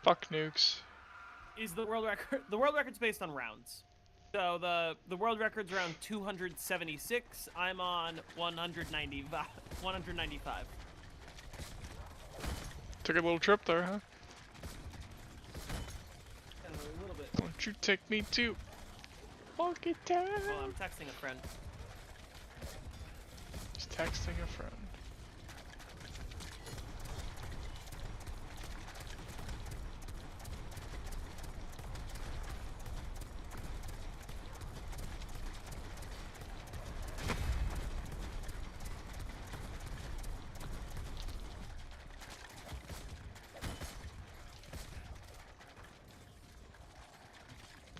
Fuck nukes. Is the world record? The world record's based on rounds. So the world record's around 276. I'm on 195. Took a little trip there, huh? A little bit. Won't you take me to Monkey Town? Well, I'm texting a friend. Just texting a friend.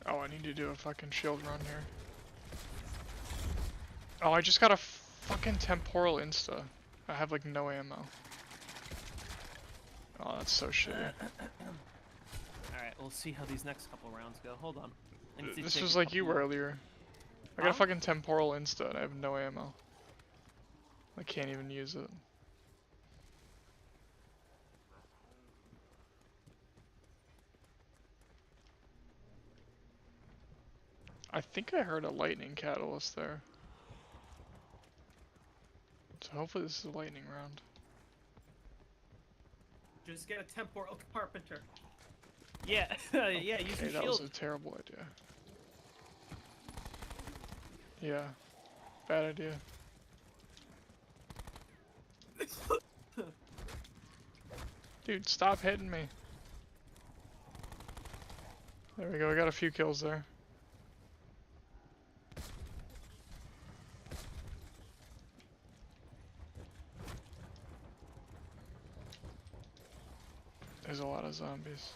Oh, I need to do a fucking shield run here. Oh, I just got a fucking temporal insta. I have like no ammo. Oh, that's so shitty. Alright, we'll see how these next couple rounds go. Hold on. This was like you earlier. I got a fucking temporal insta and I have no ammo. I can't even use it. I think I heard a lightning catalyst there. So hopefully this is a lightning round. Just get a temporal carpenter. Yeah, yeah, use your shield. That was a terrible idea. Yeah, bad idea. Dude, stop hitting me. There we go, we got a few kills there. There's a lot of zombies.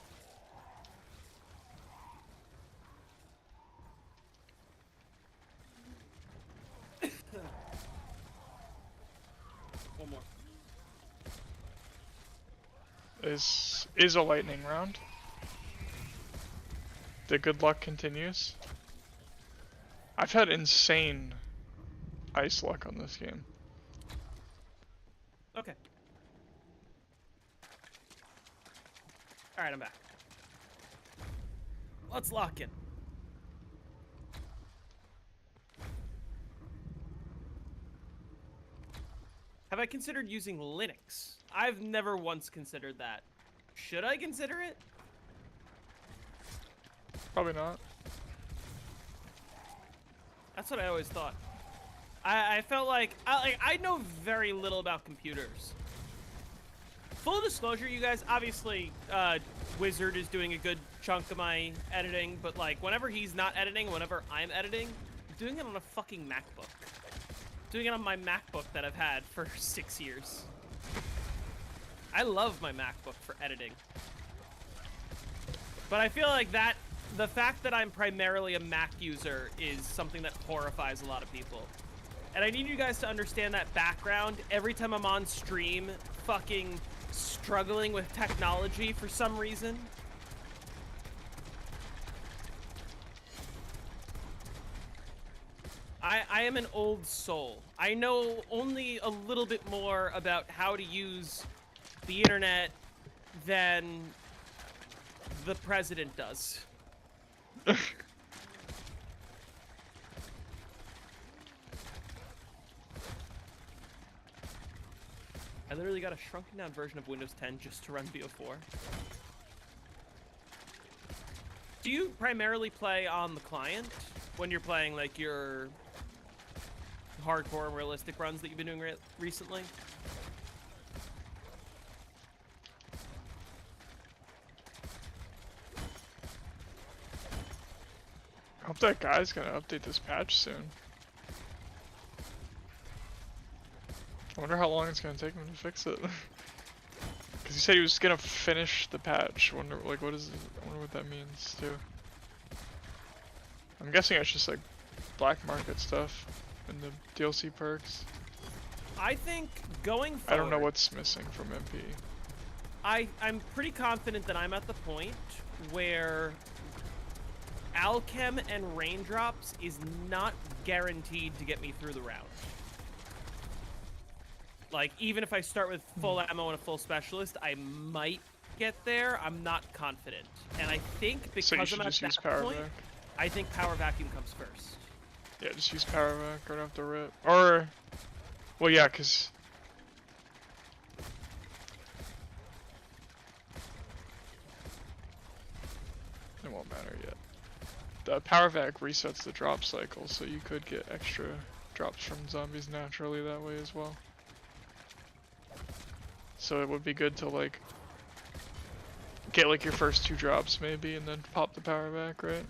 One more. Is a lightning round. The good luck continues. I've had insane ice luck on this game. Okay. Alright, I'm back. Let's lock in. Have I considered using Linux? I've never once considered that. Should I consider it? Probably not. That's what I always thought. I felt like I know very little about computers. Full disclosure, you guys, obviously, Wizard is doing a good chunk of my editing, but like whenever he's not editing, whenever I'm editing, I'm doing it on a fucking MacBook. Doing it on my MacBook that I've had for 6 years. I love my MacBook for editing. But I feel like that the fact that I'm primarily a Mac user is something that horrifies a lot of people. And I need you guys to understand that background every time I'm on stream fucking struggling with technology for some reason. I am an old soul. I know only a little bit more about how to use the internet than the president does. I literally got a shrunken down version of Windows 10 just to run BO4. Do you primarily play on the client when you're playing like your hardcore and realistic runs that you've been doing recently? I hope that guy's gonna update this patch soon. I wonder how long it's gonna take him to fix it. Because he said he was gonna finish the patch. I wonder, like, what is it? I wonder what that means too. I'm guessing it's just like black market stuff and the DLC perks. I think going forward, I don't know what's missing from MP. I'm pretty confident that I'm at the point where Alchem and Raindrops is not guaranteed to get me through the round. Like, even if I start with full ammo and a full specialist, I might get there. I'm not confident. And I think because So you should I'm at just use that power point, vac. I think Power Vacuum comes first. Yeah, just use power vac right off the rip. Or, well, yeah, because it won't matter yet. The power vac resets the drop cycle, so you could get extra drops from zombies naturally that way as well. So it would be good to like get like your first 2 drops maybe, and then pop the power vac, right?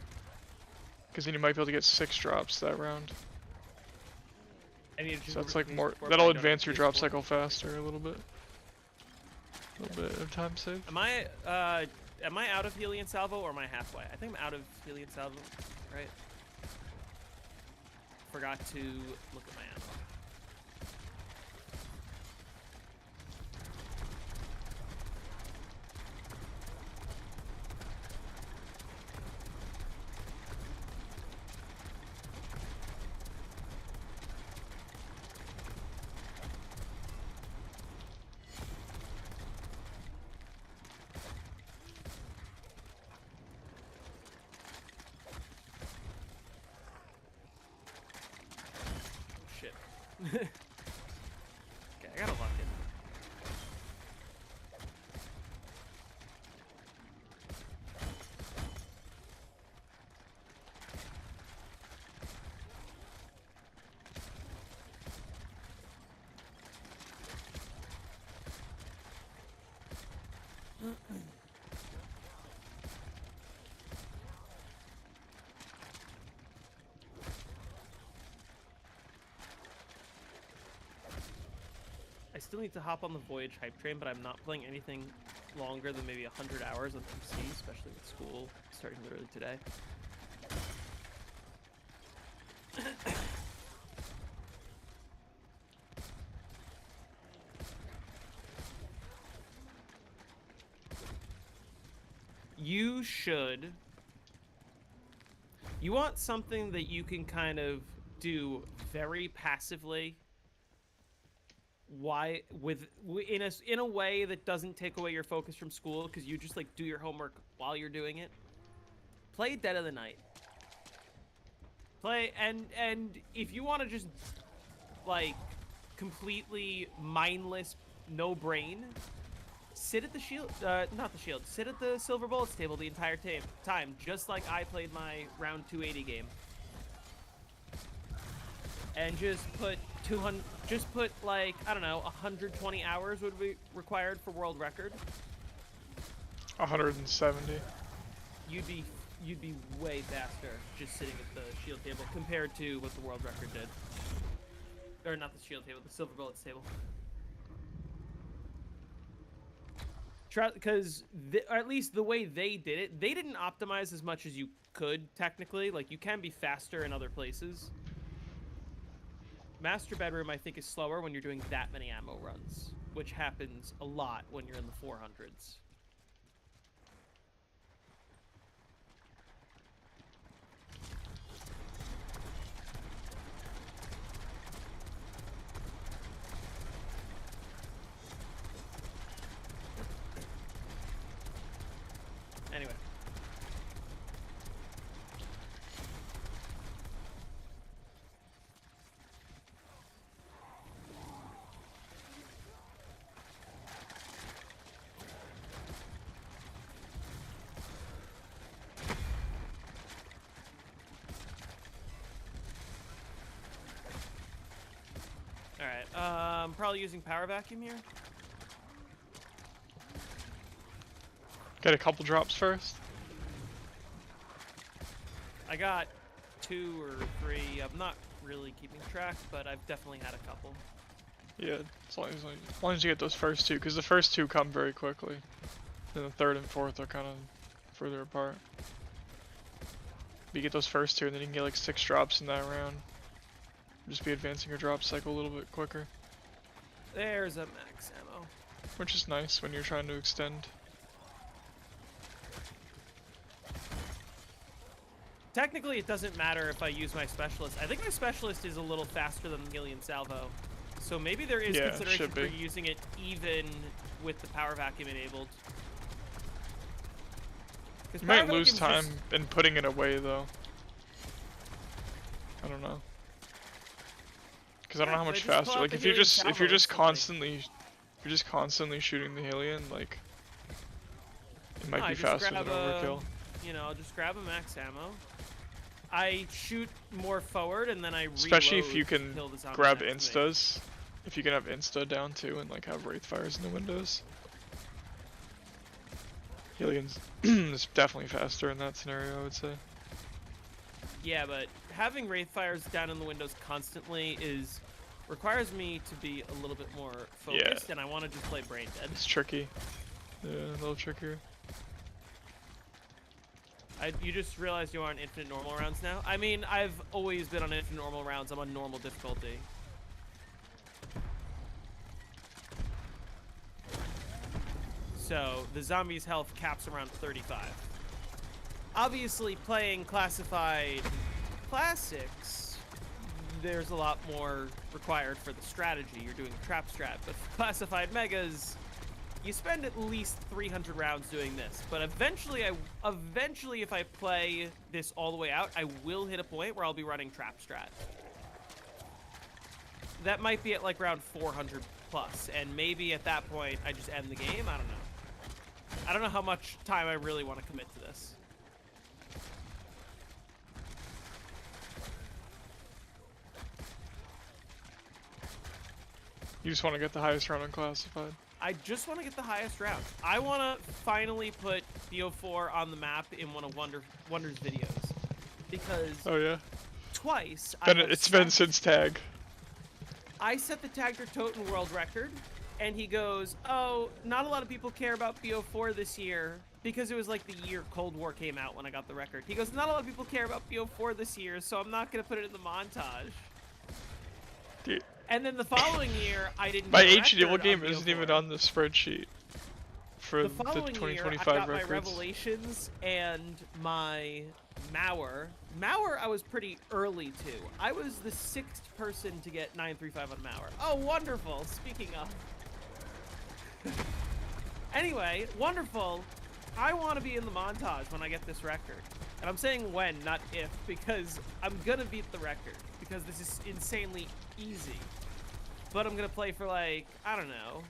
Because then you might be able to get 6 drops that round. So that's like more. That'll advance your drop cycle faster a little bit. A little bit of time save. Am I out of Helion Salvo or am I halfway? I think I'm out of Helion Salvo, right? Forgot to look at my ammo. Okay, I gotta lock in. I still need to hop on the Voyage hype train, but I'm not playing anything longer than maybe 100 hours on PC, especially with school starting literally today. You want something that you can kind of do very passively. In a way that doesn't take away your focus from school, because you just like do your homework while you're doing it. Play Dead of the Night. And if you want to just like completely mindless, no brain, sit at the shield, not the shield, sit at the silver bullets table the entire time, just like I played my round 280 game. And just put like, I don't know, 120 hours would be required for world record. 170. You'd be way faster just sitting at the shield table compared to what the world record did. Or not the shield table, the silver bullets table. Because at least the way they did it, they didn't optimize as much as you could technically. Like, you can be faster in other places. Master Bedroom, I think, is slower when you're doing that many ammo runs, which happens a lot when you're in the 400s. Anyway. Alright, probably using power vacuum here. Get a couple drops first. I got 2 or 3. I'm not really keeping track, but I've definitely had a couple. Yeah, as long as you get those first 2, because the first 2 come very quickly. Then the 3rd and 4th are kind of further apart. But you get those first 2, and then you can get like 6 drops in that round. Just be advancing your drop cycle a little bit quicker. There's a max ammo. Which is nice when you're trying to extend. Technically, it doesn't matter if I use my specialist. I think my specialist is a little faster than the alien salvo. So maybe there is consideration for using it even with the power vacuum enabled. You might lose time in putting it away, though. I don't know. Because I don't know how much faster. Like if you're just constantly shooting the alien, like it might be faster than overkill. You know, I'll just grab a max ammo. I shoot more forward and then I reload. Especially if you can grab instas. If you can have insta down too and like have wraith fires in the windows. Aliens is definitely faster in that scenario, I would say. Yeah, but having wraith fires down in the windows constantly requires me to be a little bit more focused, and I want to just play brain dead. It's tricky. Yeah, a little trickier. You just realized you are on infinite normal rounds now? I mean, I've always been on infinite normal rounds. I'm on normal difficulty. So, the zombie's health caps around 35. Obviously, playing classified classics, there's a lot more required for the strategy. You're doing a trap strat. But for classified megas, you spend at least 300 rounds doing this. But eventually, if I play this all the way out, I will hit a point where I'll be running trap strat. That might be at like round 400 plus, and maybe at that point I just end the game. I don't know. I don't know how much time I really want to commit to this. You just want to get the highest round unclassified. I just want to get the highest round. I want to finally put BO4 on the map in one of Wonder's videos. Because oh yeah, twice it's been since tag. I set the Tagter Toten world record, and he goes, oh, not a lot of people care about BO4 this year, because it was like the year Cold War came out when I got the record. He goes, not a lot of people care about BO4 this year, so I'm not going to put it in the montage. Dude. And then the following year, I didn't My get a Ancient Evil record game on isn't BO4. even on the spreadsheet for The the following 2025 year, I got records. my Revelations and my Mauer. Mauer, I was pretty early to. I was the 6th person to get 935 on Mauer. Oh, wonderful. Speaking of. Anyway, wonderful. I want to be in the montage when I get this record. And I'm saying when, not if, because I'm going to beat the record. Because this is insanely easy. But I'm going to play for like, I don't know,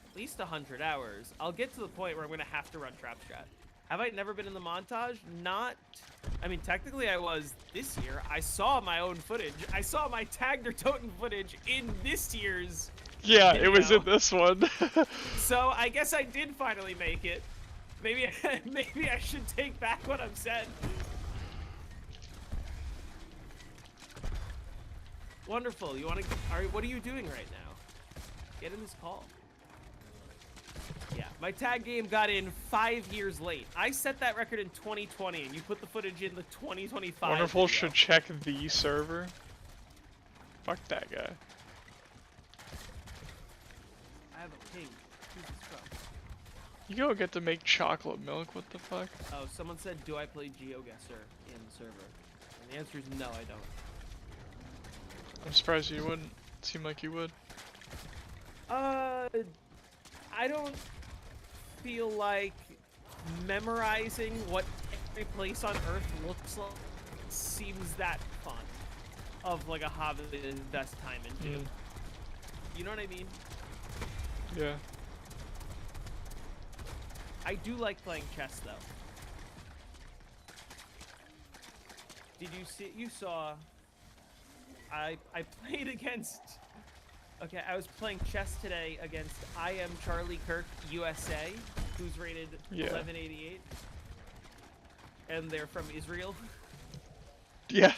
at least 100 hours. I'll get to the point where I'm going to have to run Trap Strat. Have I never been in the montage? Not. I mean, technically I was this year. I saw my own footage. I saw my Tagter Toten footage in this year's Yeah, video. it was in this one. So I guess I did finally make it. Maybe I should take back what I've said. Wonderful. You want to? What are you doing right now? Get in this call. Yeah, my tag game got in 5 years late. I set that record in 2020, and you put the footage in the 2025. Wonderful video. should check the server. Fuck that guy. I have a ping. Jesus Christ. You don't get to make chocolate milk. What the fuck? Oh, someone said, do I play GeoGuessr in the server? And the answer is no, I don't. I'm surprised you wouldn't. Seem like you would. I don't feel like memorizing what every place on Earth looks like seems that fun. Of like a hobby to invest time into. You know what I mean? Yeah. I do like playing chess though. Did you see? You saw. I played against. Okay, I was playing chess today against I Am Charlie Kirk USA, who's rated 1188, and they're from Israel. Yeah.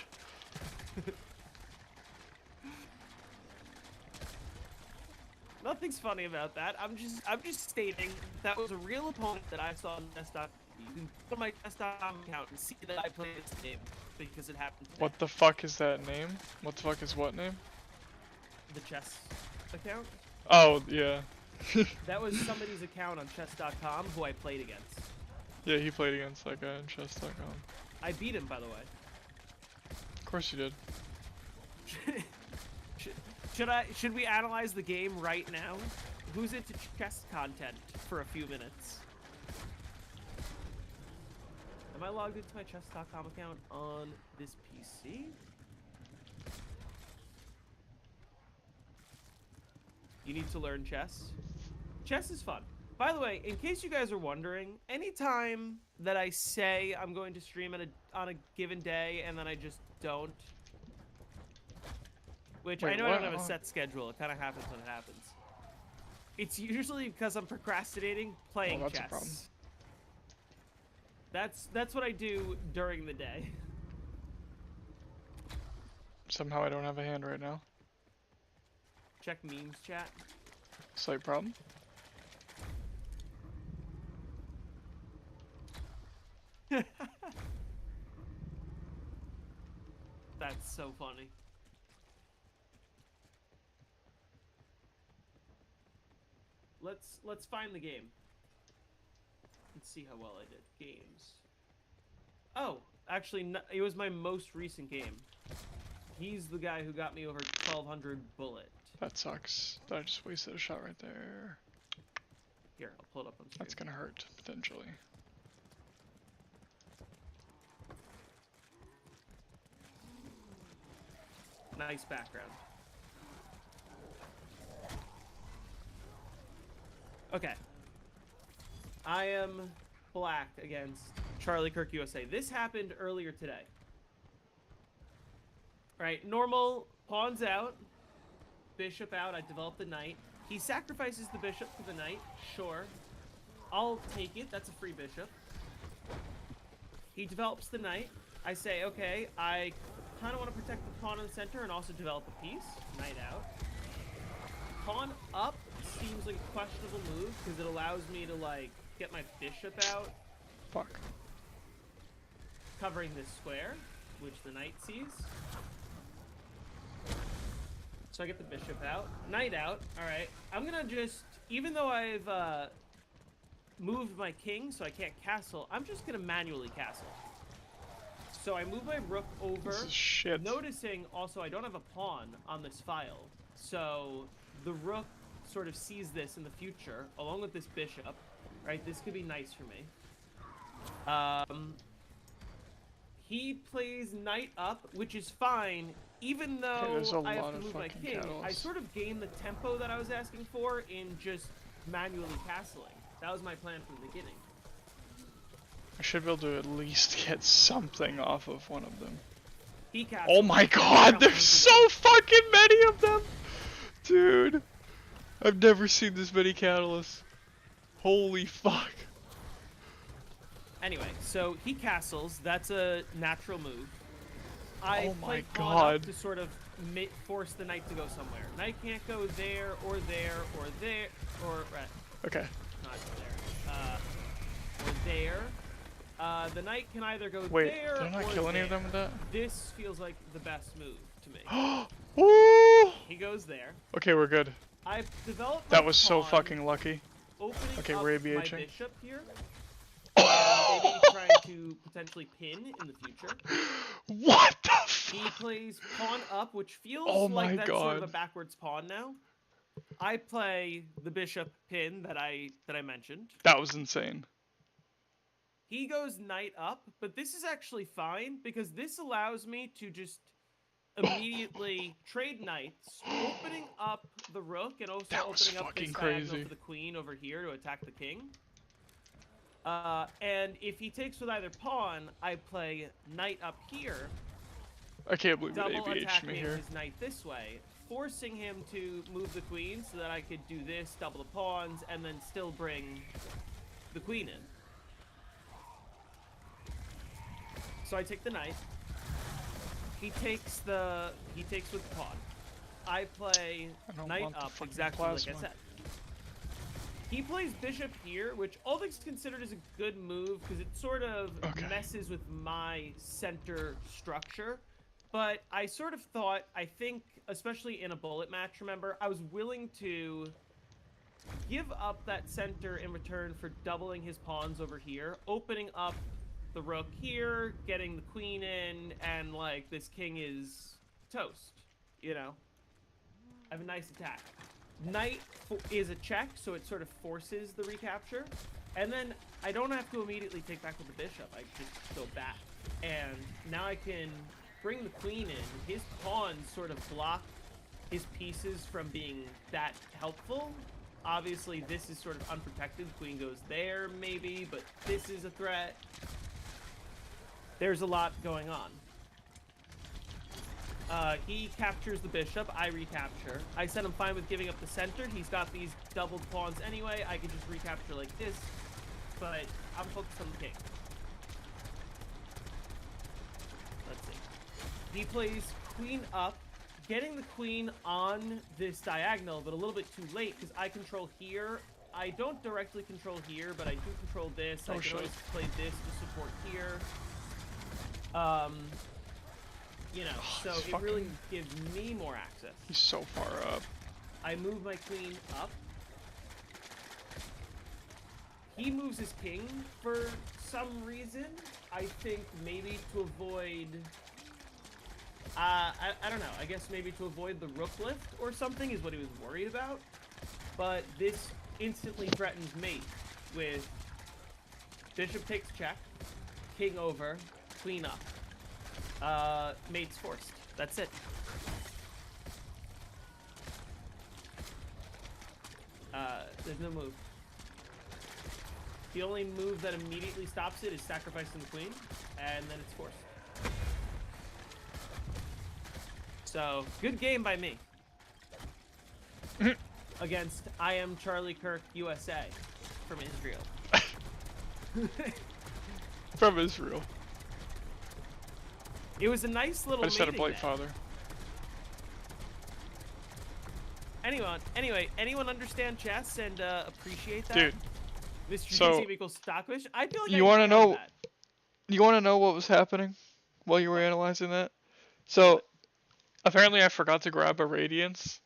Nothing's funny about that. I'm just stating that was a real opponent that I saw on desktop. You can go to my desktop account and see that I played this game because it happened today. What the fuck is that name? What the fuck is what name? The chess account? Oh, yeah. That was somebody's account on chess.com who I played against. Yeah, he played against that guy on chess.com. I beat him, by the way. Of course you did. Should we analyze the game right now? Who's into chess content for a few minutes? Am I logged into my chess.com account on this PC? You need to learn chess. Chess is fun. By the way, in case you guys are wondering, anytime that I say I'm going to stream on a given day and then I just don't, which I know I don't have a set schedule. It kind of happens when it happens. It's usually because I'm procrastinating playing that's chess. a problem. That's what I do during the day. Somehow I don't have a hand right now. Check memes chat. Slight problem. That's so funny. Let's find the game. Let's see how well I did. Games. Oh, actually, no, it was my most recent game. He's the guy who got me over 1200 bullet. That sucks. I just wasted a shot right there. Here, I'll pull it up on screen. That's gonna hurt, potentially. Nice background. Okay. I am black against Charlie Kirk USA. This happened earlier today. Right, normal, pawns out, bishop out, I develop the knight. He sacrifices the bishop for the knight, sure. I'll take it, that's a free bishop. He develops the knight. I say, okay, I kind of want to protect the pawn in the center and also develop a piece. Knight out. pawn up seems like a questionable move because it allows me to like get my bishop out. Fuck. Covering this square, which the knight sees. So I get the bishop out. Knight out. Alright. I'm gonna just, even though I've moved my king so I can't castle, I'm just gonna manually castle. So I move my rook over. This is shit. Noticing also I don't have a pawn on this file. So the rook sort of sees this in the future, along with this bishop. Right? This could be nice for me. He plays knight up, which is fine, even though I have to move my king. I sort of gained the tempo that I was asking for in just manually castling. That was my plan from the beginning. I should be able to at least get something off of one of them. He castles. Oh my god, there's so fucking many of them! Dude, I've never seen this many catalysts. Holy fuck. Anyway, so he castles. That's a natural move. I Oh my pawn god. up to sort of force the knight to go somewhere. Knight can't go there, or there, or there, or... Okay. Not there. Or there. The knight can either go Wait, there, did I not or kill any of there. them with that? This feels like the best move to me. Woo! He goes there. Okay, we're good. I've developed That my was so pawn, fucking lucky. opening Okay, up we're my ABHing. bishop here. Maybe trying to potentially pin in the future. What the He fuck? plays pawn up, which feels Oh my like that's sort of a god. backwards pawn now. I play the bishop pin that I mentioned. That was insane. He goes knight up, but this is actually fine because this allows me to just immediately trade knights, opening up the rook and also That was opening up this fucking diagonal crazy. for the queen over here to attack the king. And if he takes with either pawn, I play knight up here, I can't believe it double ABH'd me attacking here. his knight this way, forcing him to move the queen so that I could do this, double the pawns, and then still bring the queen in. So I take the knight. He takes with the pawn. I play I don't knight want the up fucking exactly plasma. like I said. He plays bishop here, which all things considered is a good move because it sort of messes with my center structure. But I sort of thought, I think, especially in a bullet match, remember, I was willing to give up that center in return for doubling his pawns over here, opening up the rook here, getting the queen in, and, like, this king is toast, you know? I have a nice attack. Knight is a check, so it sort of forces the recapture. And then I don't have to immediately take back with the bishop. I just go back. And now I can bring the queen in. His pawns sort of block his pieces from being that helpful. Obviously, this is sort of unprotected. Queen goes there, maybe, but this is a threat. There's a lot going on. He captures the bishop. I recapture. I said I'm fine with giving up the center. He's got these doubled pawns anyway. I can just recapture like this, but I'm focused on the king. Let's see. He plays queen up, getting the queen on this diagonal, but a little bit too late because I control here. I don't directly control here, but I do control this. I can always play this to support here. You know, so it really gives me more access. He's so far up. I move my queen up. He moves his king for some reason. I think maybe to avoid... I don't know. I guess maybe to avoid the rook lift or something is what he was worried about. But this instantly threatens mate with bishop takes check, king over, queen up. Mate's forced. That's it. There's no move. The only move that immediately stops it is sacrificing the queen, and then it's forced. So, good game by me. Against I am Charlie Kirk USA from Israel. From Israel. It was a nice little I just had a meeting Blight day. Father. Anyone understand chess and appreciate that? Dude, Mr. so Team equals Stockfish? I feel like you I want to nailed know? that. You want to know what was happening while you were What? analyzing that? So apparently I forgot to grab a radiance.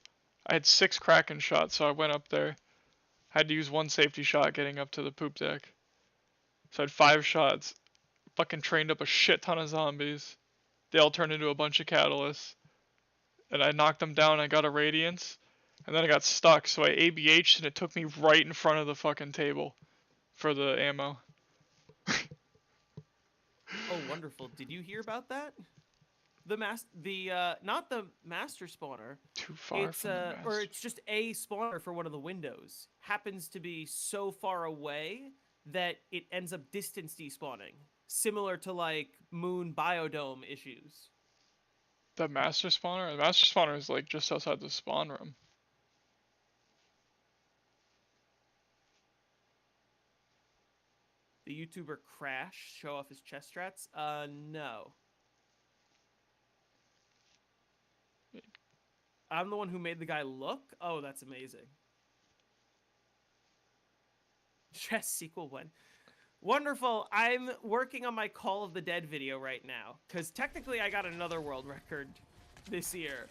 I had 6 Kraken shots, so I went up there. Had to use 1 safety shot getting up to the poop deck. So I had 5 shots. Fucking trained up a shit ton of zombies. They all turned into a bunch of catalysts. And I knocked them down, I got a radiance. And then I got stuck, so I ABH'd and it took me right in front of the fucking table for the ammo. Oh, wonderful. Did you hear about that? Not the master spawner. Too far It's from the or master. it's just a spawner for one of the windows. Happens to be so far away that it ends up distance despawning, similar to like moon biodome issues. The master spawner? The master spawner is like just outside the spawn room. The YouTuber Crash show off his chest strats? No. I'm the one who made the guy look? Oh, that's amazing. Chess sequel when? Wonderful. I'm working on my Call of the Dead video right now. Because technically I got another world record this year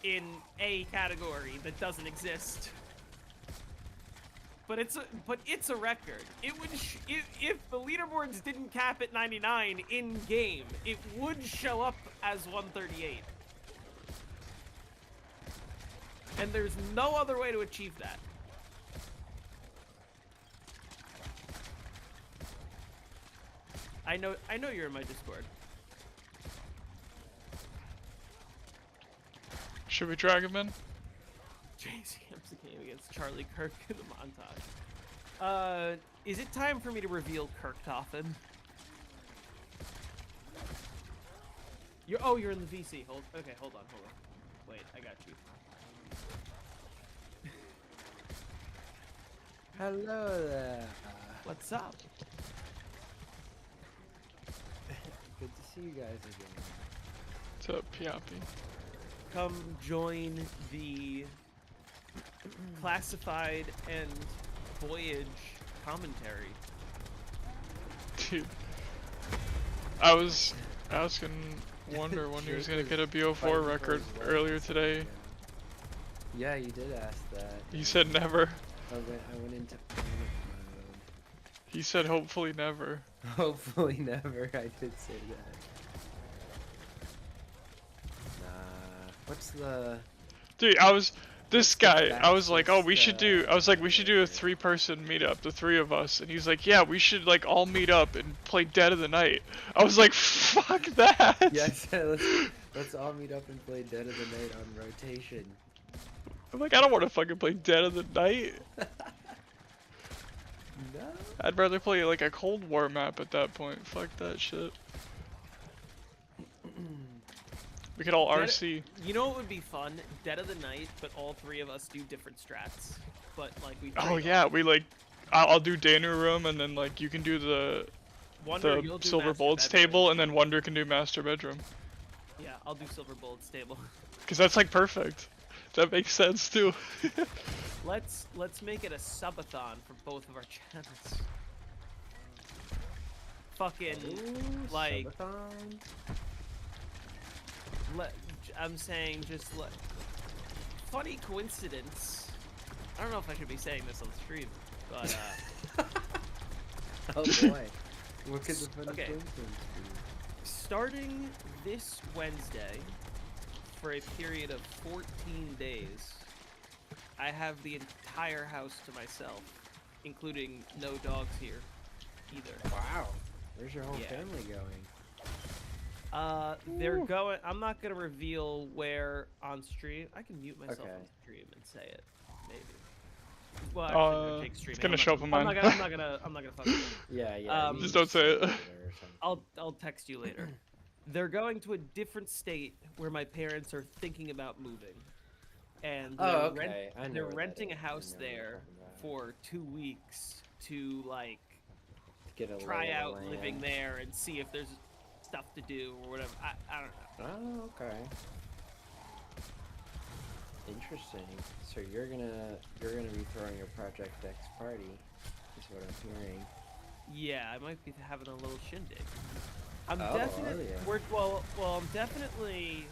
in a category that doesn't exist. But it's a record. It would if the leaderboards didn't cap at 99 in game, it would show up as 138. And there's no other way to achieve that. I know you're in my Discord. Should we drag him in? JC Ham's the game against Charlie Kirk in the montage. Is it time for me to reveal Kirktoffen? You're in the VC. Hold on. Wait, I got you. Hello there. What's up? Good to see you guys again. What's up, Piapi? Come join the classified and Voyage commentary. Dude. I was asking Wonder when he was gonna get a BO4 record earlier today. Yeah, you did ask that. He said never. I went into panic mode. He said hopefully never. Hopefully never, I did say that. Nah, what's the... Dude, this guy, I was like, oh, we should do a fastest, 3-person meetup, the 3 of us, and he's like, yeah, we should like all meet up and play Dead of the Night. I was like, fuck that. Yeah, I said let's all meet up and play Dead of the Night on rotation. I'm like, I don't want to fucking play Dead of the Night. No? I'd rather play like a Cold War map at that point. Fuck that shit. We could all RC. You know what would be fun? Dead of the Night, but all 3 of us do different strats. But like we. Oh yeah, we like, I'll do Danu room, and then like you can do the Wonder, you'll do Silver Master Bullets Bedroom. table, and then Wonder can do Master Bedroom. Yeah, I'll do Silver Bullets table. Cause that's like perfect. That makes sense too. Let's make it a subathon for both of our channels. Fucking Ooh, like. subathon? I'm saying just like funny coincidence. I don't know if I should be saying this on stream, but Oh boy. What could the funny Okay. coincidence be? starting this Wednesday for a period of 14 days, I have the entire house to myself, including no dogs here either. Wow. Where's your whole Yeah. family going? They're going. I'm not gonna reveal where on stream. I can mute myself Okay. on stream and say it, maybe. Well, actually, no, Jake's It's streaming. gonna I'm show not- up on I'm mine. not gonna. I'm not gonna fuck with it. Yeah, yeah. Um, you Just don't say it. or something. I'll text you later. They're going to a different state where my parents are thinking about moving, and Oh, okay. I know they're where that renting a is. I house know what you're there talking about. for 2 weeks to like Get a try lay of the out land. living there and see if there's stuff to do or whatever. I don't know. Oh, okay. Interesting. So you're gonna be throwing your Project X party, is what I'm hearing. Yeah, I might be having a little shindig. I'm Oh, definitely yeah. I'm definitely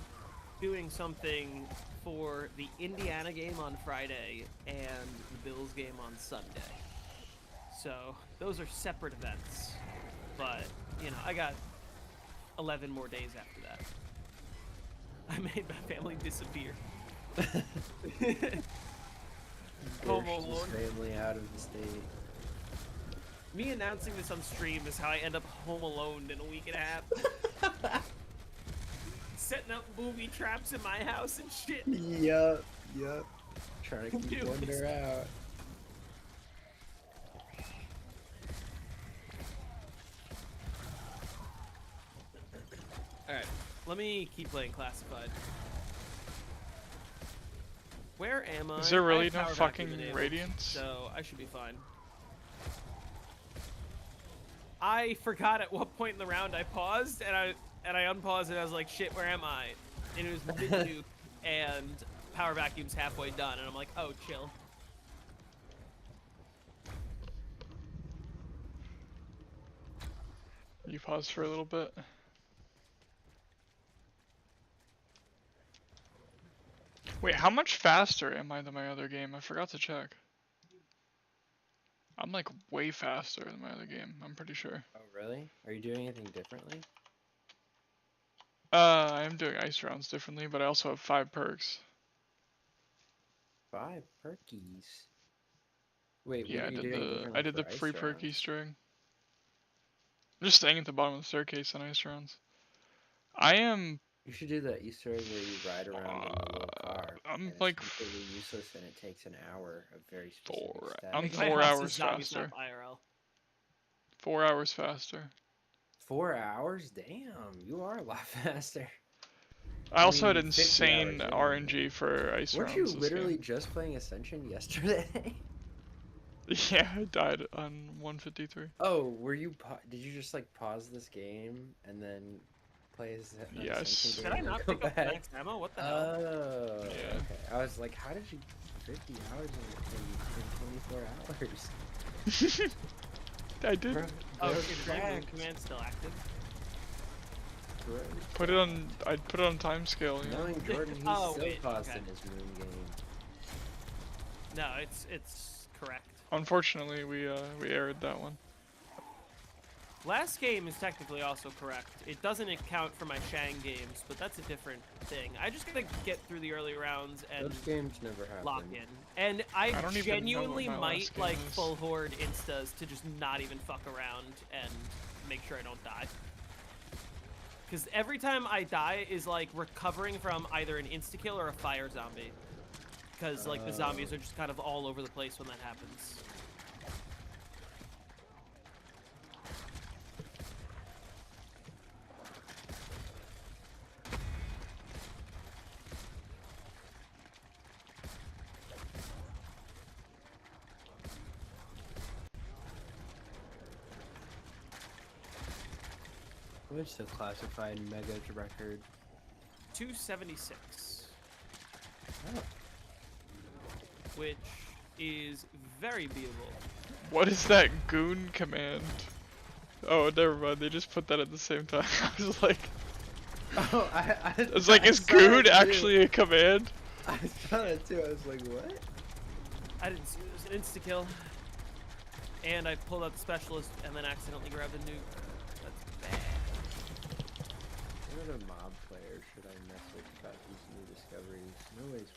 doing something for the Indiana game on Friday and the Bills game on Sunday. So those are separate events, but you know I got 11 more days after that. I made my family disappear. Home Gersh's Alone. family out of the state. Me announcing this on stream is how I end up home alone in a week and a half. Setting up booby traps in my house and shit. Yup. Trying to keep Dude, Wonder out. Alright, let me keep playing Classified. Where am I? Is there I really have no power fucking vacuum enabled, radiance? So I should be fine. I forgot at what point in the round I paused, and I unpaused and I was like, shit, where am I? And it was mid-nuke, and power vacuum's halfway done, and I'm like, oh, chill. You paused for a little bit. Wait, how much faster am I than my other game? I forgot to check. I'm like way faster than my other game, I'm pretty sure. Oh, really? Are you doing anything differently? I am doing ice rounds differently, but I also have 5 perks. 5 perkies. Wait, Yeah, what are you doing differently I did for the ice free perk rounds? Easter egg. I'm just staying at the bottom of the staircase on ice rounds. I am. You should do that Easter egg where you ride around in the little car. I'm and it's like completely useless and it takes an hour of very specific steps. I'm Make my 4 house a hours zombie faster. map IRL. 4 hours faster. 4 hours? Damn, you are a lot faster. I also had mean, 50 insane hours anyway. RNG for ice Weren't rounds. you this literally game. just playing Ascension yesterday? Yeah, I died on 153. Oh, were you? Did you just like pause this game and then play as an Yes. Ascension Did game I and not go pick up back? max ammo? What the hell? Oh, Yeah. okay. I was like, how did you 50 hours in 24 hours? I did. Bro, Oh, bro, shit, is my room command still active? bro. Put it on. I put it on time scale. You know? Knowing Jordan, he's Oh, still wait, paused okay. in his moon game. No, it's correct. Unfortunately, we aired that one. Last game is technically also correct. It doesn't account for my Shang games, but that's a different thing. I just gotta get through the early rounds and Those games never happen. lock in. And I don't even know what genuinely my might last game like is. full horde instas to just not even fuck around and make sure I don't die. Because every time I die is like recovering from either an insta-kill or a fire zombie. Because like the zombies are just kind of all over the place when that happens. What's the classified mega record? 276. Oh. Which is very beatable. What is that goon command? Oh, never mind. They just put that at the same time. I was like, Oh, I was like, is goon actually a command? I saw that too. I was like, what? I didn't see it. It was an insta-kill. And I pulled out the specialist and then accidentally grabbed a nuke. That's bad. What other mob players should I message about these new discoveries?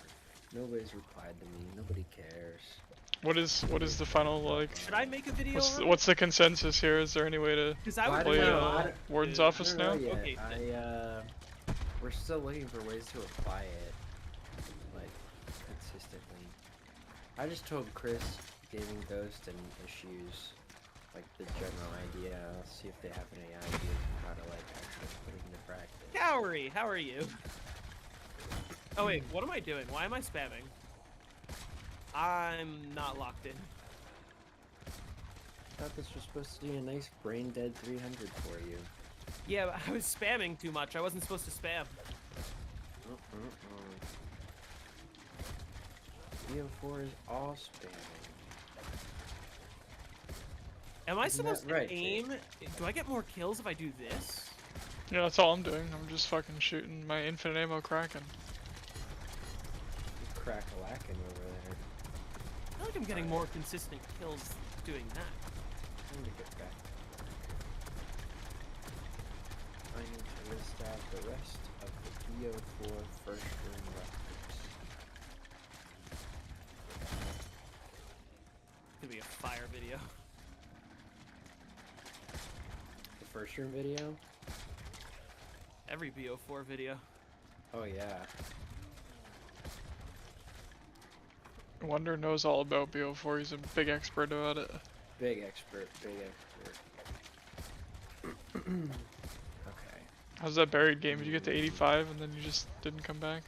Nobody's replied to me. Nobody cares. What is the final like? Should I make a video? What's the consensus here? Is there any way to Because I Well, would I don't play know. I don't- Warden's Dude, office I don't now? know yet. Okay. We're still looking for ways to apply it, like, consistently. I just told Chris, Gaming Ghost, and Issues, like, the general idea. I'll see if they have any ideas on how to, like, actually put it into practice. Cowrie, how are you? Oh wait, what am I doing? Why am I spamming? I'm not locked in. I thought this was supposed to be a nice brain dead 300 for you. Yeah, but I was spamming too much. I wasn't supposed to spam. BO4 is all spamming. Am I Isn't that supposed to right, aim? Do I get more kills if I do this? Yeah, that's all I'm doing. I'm just fucking shooting my infinite ammo Kraken. Crack-a-lackin' over there. I feel like I'm getting more consistent kills doing that. I need to get back. I need to list out the rest of the BO4 first room records. Could be a fire video. The first room video? Every BO4 video. Oh yeah. Wonder knows all about BO4. He's a big expert about it. Big expert, big expert. Okay. How's that buried game? Did you get to 85 and then you just didn't come back?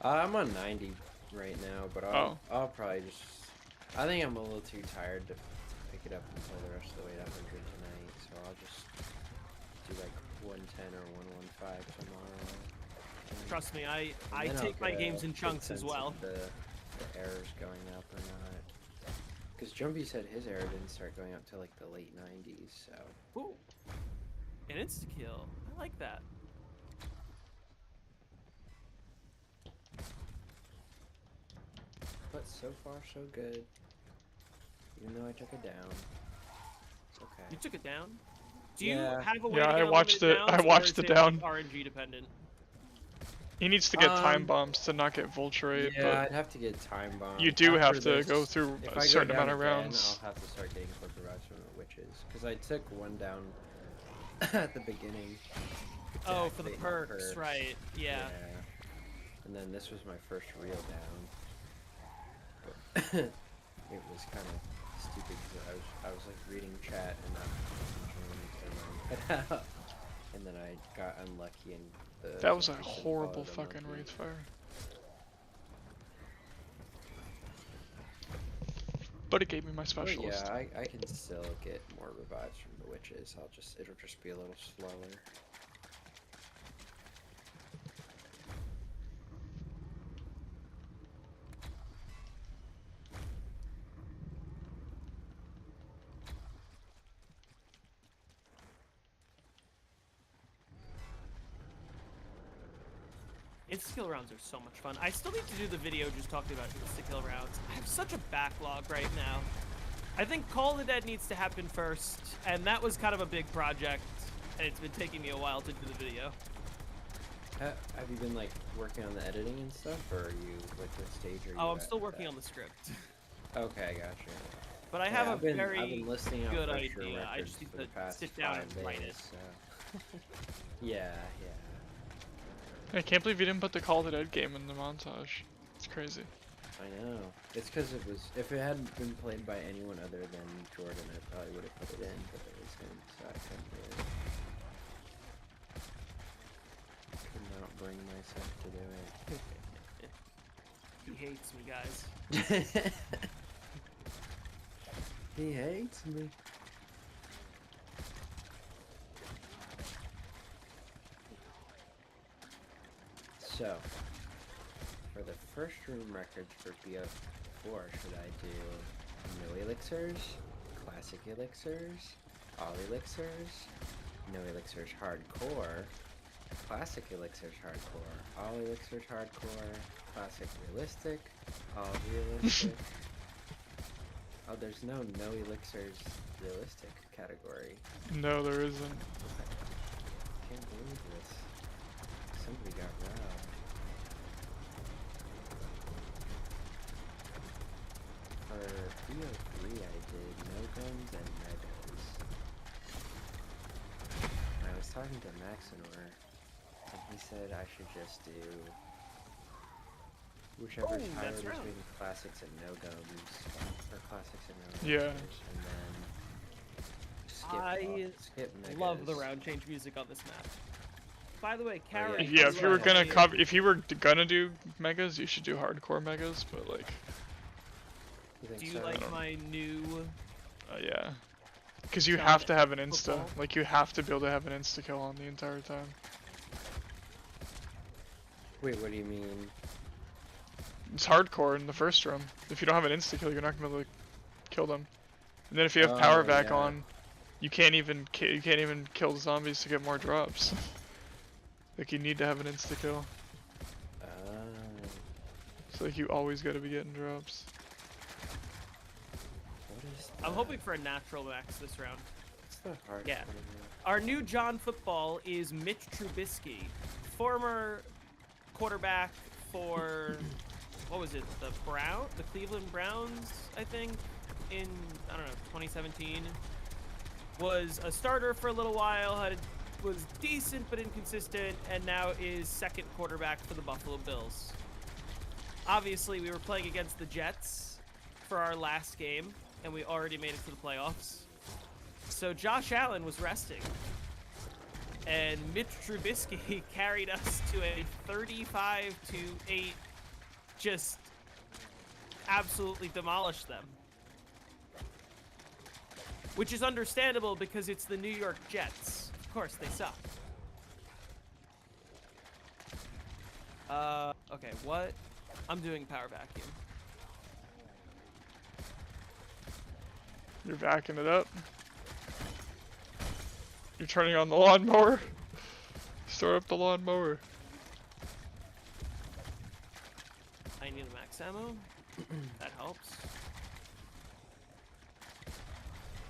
I'm on 90 right now, but I'll probably just... I think I'm a little too tired to pick it up and play the rest of the way to 100 tonight, so I'll just do like 110 or 115 tomorrow. Trust me, I then I'll take my get games a in good chunks as sense well. of the errors going up or not. Because Jumpy said his error didn't start going up till like the late 90s, so... Ooh. An insta-kill. I like that. But so far, so good. Even though I took it down. It's okay. You took it down? Do you Yeah. have a way Yeah, to get I watched unlimited it. I downs, or watched is the it, down. like, RNG dependent? He needs to get time Um, bombs to not get vulturate, Yeah, I'd have to get time bomb. but you do have After to go this, through if a I go certain down amount of again, rounds. I'll have to start getting clipper routes from the witches. Because I took one down at the beginning. to Oh, for the activate my perks, right. Yeah. And then this was my first real down. But it was kind of stupid because I was like reading chat and not and then I got unlucky and the That was a person horrible followed fucking him up. wraith fire. But it gave me my But specialist. yeah, I can still get more revives from the witches. It'll just be a little slower. Insta-kill rounds are so much fun. I still need to do the video just talking about insta-kill rounds. I have such a backlog right now. I think Call of the Dead needs to happen first, and that was kind of a big project, and it's been taking me a while to do the video. Have you been like working on the editing and stuff, or are you like what stage are you Oh, I'm at still with working that? on the script. Okay, gotcha. But I Yeah, have I've a been very listing out good Fresh Room idea. I records just need for the to past sit down 5 and write it. days, so. Yeah. I can't believe you didn't put the Call of the Dead game in the montage. It's crazy. I know. It's because it was. If it hadn't been played by anyone other than Jordan, I probably would have put it in, but it was him, so I couldn't do it. Could not bring myself to do it. He hates me, guys. He hates me. So, for the first room records for BF4, should I do no elixirs, classic elixirs, all elixirs, no elixirs hardcore, classic elixirs hardcore, all elixirs hardcore, classic realistic, all realistic. Oh, there's no elixirs realistic category. No, there isn't. Can't believe this. Somebody got robbed. For BO3 I did no guns and megas. And I was talking to Maxinor, and he said I should just do whichever's Oh, higher that's right. between classics and no guns, or classics and no Yeah. elixirs, and then skip megas. Love the round change music on this map. By the way, Karen. Yeah, if you were gonna cover. if you were gonna do megas, you should do hardcore megas. But like, You think Do you so? like my new? yeah, because you Shot have at to have an insta. football? Like, you have to be able to have an insta kill on the entire time. Wait, what do you mean? It's hardcore in the first room. If you don't have an insta kill, you're not gonna be able to kill them. And then if you have power Oh, back yeah. on, you can't even kill the zombies to get more drops. Like you need to have an insta kill. So like you always gotta be getting drops. What is I'm that? hoping for a natural max this round. What's the hard Yeah. part of it? Our new John Football is Mitch Trubisky, former quarterback for what was it? The Cleveland Browns, I think, in I don't know 2017. Was a starter for a little while, was decent but inconsistent, and now is second quarterback for the Buffalo Bills. Obviously, we were playing against the Jets for our last game, and we already made it to the playoffs. So Josh Allen was resting, and Mitch Trubisky carried us to a 35-8, just absolutely demolished them. Which is understandable because it's the New York Jets. Of course, they suck. Okay, what? I'm doing power vacuum. You're backing it up. You're turning on the lawnmower. Start up the lawnmower. I need a max ammo. That helps.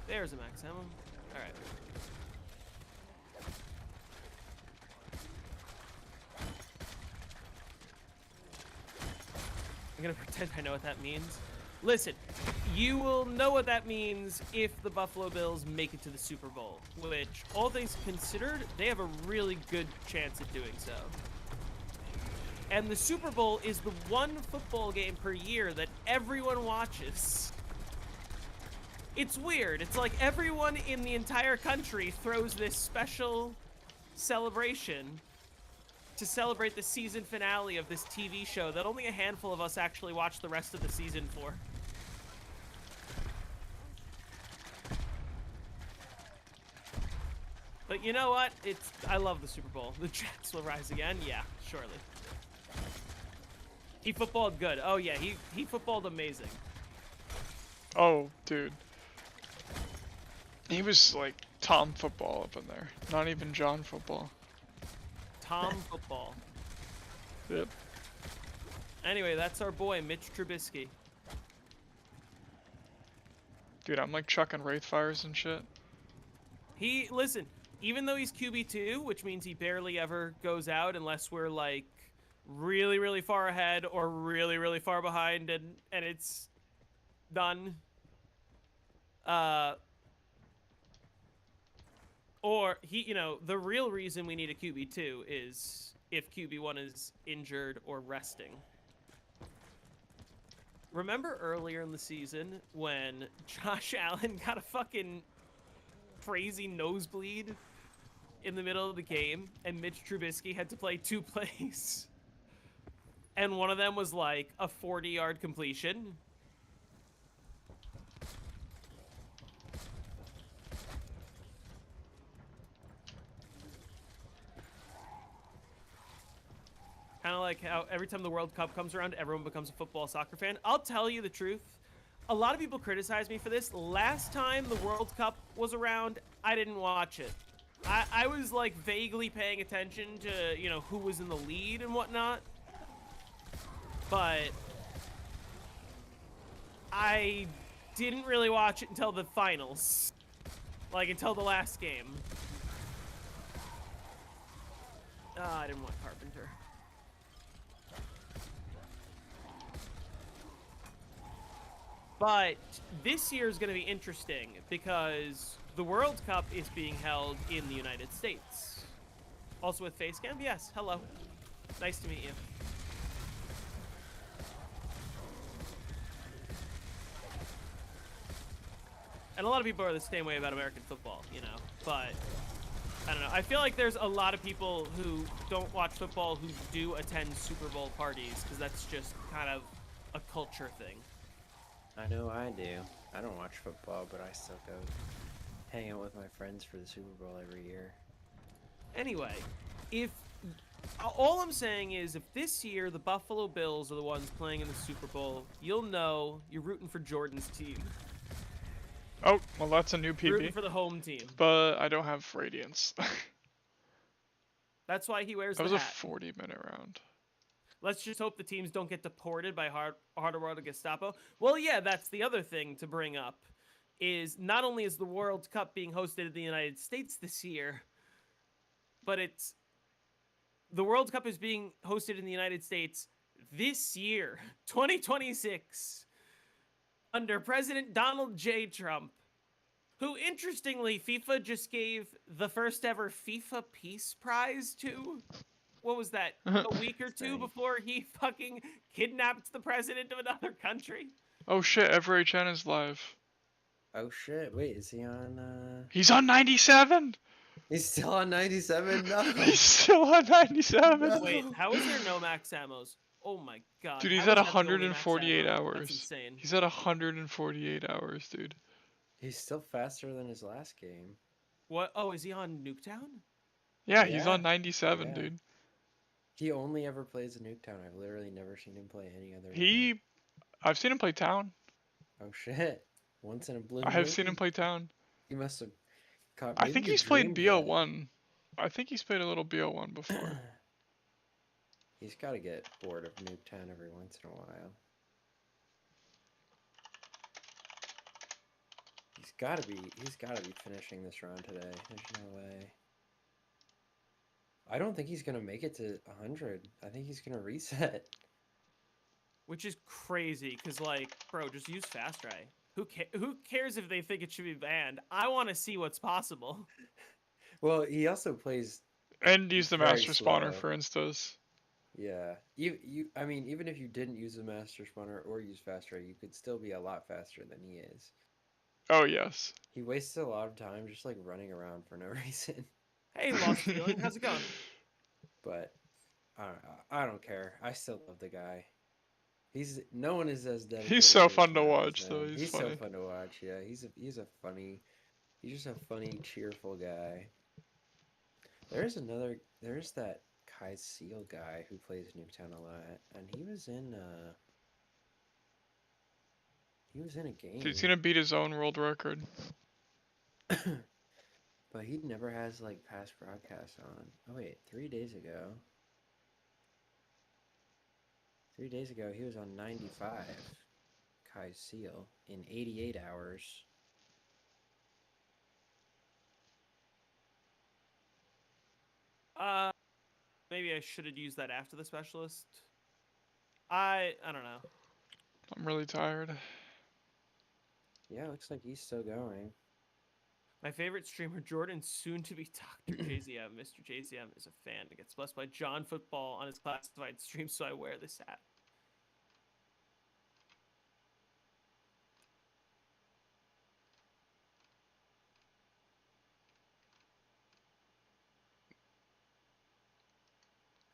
There's a max ammo. Alright. I'm gonna pretend I know what that means. Listen, you will know what that means if the Buffalo Bills make it to the Super Bowl, which, all things considered, they have a really good chance at doing so. And the Super Bowl is the one football game per year that everyone watches. It's weird. It's like everyone in the entire country throws this special celebration to celebrate the season finale of this TV show that only a handful of us actually watch the rest of the season for. But you know what? I love the Super Bowl. The Jets will rise again. Yeah, surely. He footballed good. Oh yeah, he footballed amazing. Oh, dude. He was like Tom Football up in there. Not even John Football. Tom Football. Yep. Anyway, that's our boy, Mitch Trubisky. Dude, I'm like chucking Wraith Fires and shit. Listen, even though he's QB2, which means he barely ever goes out unless we're like really, really far ahead or really, really far behind and it's done. Or the real reason we need a QB2 is if QB1 is injured or resting. Remember earlier in the season when Josh Allen got a fucking crazy nosebleed in the middle of the game and Mitch Trubisky had to play 2 plays? And one of them was like a 40-yard completion. Kind of like how every time the World Cup comes around, everyone becomes a football soccer fan. I'll tell you the truth. A lot of people criticize me for this. Last time the World Cup was around, I didn't watch it. I was like vaguely paying attention to, who was in the lead and whatnot. But I didn't really watch it until the finals. Like, until the last game. I didn't want Carpenter. But this year is going to be interesting because the World Cup is being held in the United States. Also with Facecam? Yes, hello. Nice to meet you. And a lot of people are the same way about American football, but I don't know. I feel like there's a lot of people who don't watch football who do attend Super Bowl parties because that's just kind of a culture thing. I know I do. I don't watch football, but I still go hang out with my friends for the Super Bowl every year. Anyway, if All I'm saying is, if this year the Buffalo Bills are the ones playing in the Super Bowl, you'll know you're rooting for Jordan's team. Oh, well that's a new Rooting PB. for the home team. But I don't have Radiance. That's why he wears That the was a hat. 40-minute round. Let's just hope the teams don't get deported by Harder Gestapo. Well, yeah, that's the other thing to bring up. Is not only is the World Cup being hosted in the United States this year, but the World Cup is being hosted in the United States this year, 2026, under President Donald J. Trump, who, interestingly, FIFA just gave the first ever FIFA Peace Prize to. What was that? A week or two before he fucking kidnapped the president of another country? Oh shit, EverHN is live. Oh shit, wait, is he on, He's on 97! He's still on 97? No! He's still on 97! No. Wait, how is there no max ammos? Oh my god. Dude, he's how at is that the only max 148 ammo? hours. That's insane. He's at 148 hours, dude. He's still faster than his last game. What? Oh, is he on Nuketown? Yeah, he's Yeah. on 97, Yeah. dude. He only ever plays in Nuketown. I've literally never seen him play any other map. I've seen him play Town. Oh shit. Once in a blue I have moon? seen him play Town. He must have caught I think maybe you he's played dreamed BO1. I think he's played a little BO1 before. that. He's gotta get bored of Nuketown every once in a while. He's gotta be finishing this round today. There's no way. I don't think he's gonna make it to 100. I think he's gonna reset. Which is crazy, because, like, bro, just use Fast Try. Who cares if they think it should be banned? I want to see what's possible. Well, he also plays. And use the Very master spawner slow. for instas. Yeah, I mean, even if you didn't use the master spawner or use fast tray, you could still be a lot faster than he is. Oh, yes. He wastes a lot of time just like running around for no reason. Hey, Lost Feeling, how's it going? But I don't care. I still love the guy. No one is as dedicated. He's so to fun his to craft watch, as though. him. He's so funny. fun to watch. Yeah, he's just a funny, cheerful guy. There's that Kai Seal guy who plays Nuketown a lot, and he was in a game. Dude, he's gonna beat his own world record. But he never has like past broadcasts on. Oh wait, 3 days ago. 3 days ago he was on 95. Kai Seal in 88 hours. Maybe I should have used that after the specialist. I don't know. I'm really tired. Yeah, looks like he's still going. My favorite streamer, Jordan, soon to be Dr. JZM. Mr. JZM is a fan and gets blessed by John Football on his classified stream, so I wear this hat.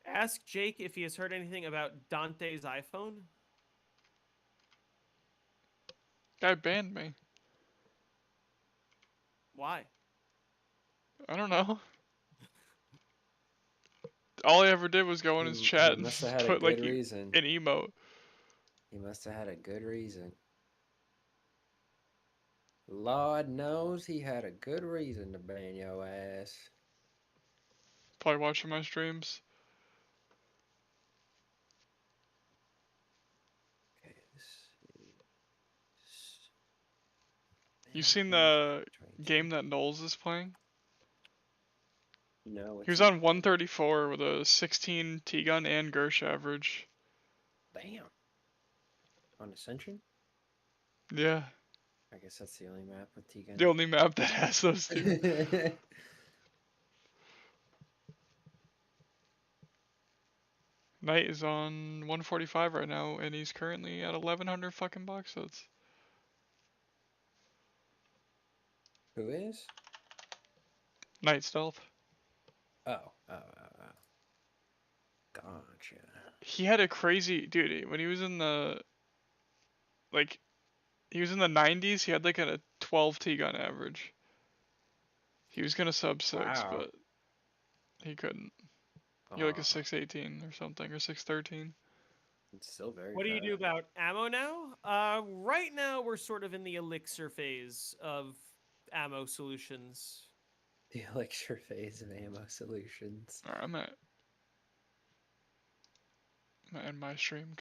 Ask Jake if he has heard anything about Dante's iPhone. Guy banned me. Why? I don't know. All I ever did was go in his chat and must have had a put like good reason. an emote. He must have had a good reason. Lord knows he had a good reason to ban your ass. Probably watching my streams. Okay, let's see. You seen the game that Knowles is playing? No. He was on 134 with a 16 T-gun and Gersh average. Damn. On Ascension? Yeah, I guess that's the only map with T-gun. the only map that has those two. Knight is on 145 right now, and he's currently at 1100 fucking bucks. So it's Who is? Knight Stealth. Oh. Gotcha. He had a crazy dude when he was in the he was in the 90s. He had like a 12 T-gun average. He was gonna sub 6, Wow. but he couldn't. You're like a Uh, 618 or something, or 613. it's still very What do you fast. do about ammo now? Right now we're sort of in the elixir phase of ammo solutions. The elixir phase of ammo solutions. Alright, I'm at end my stream.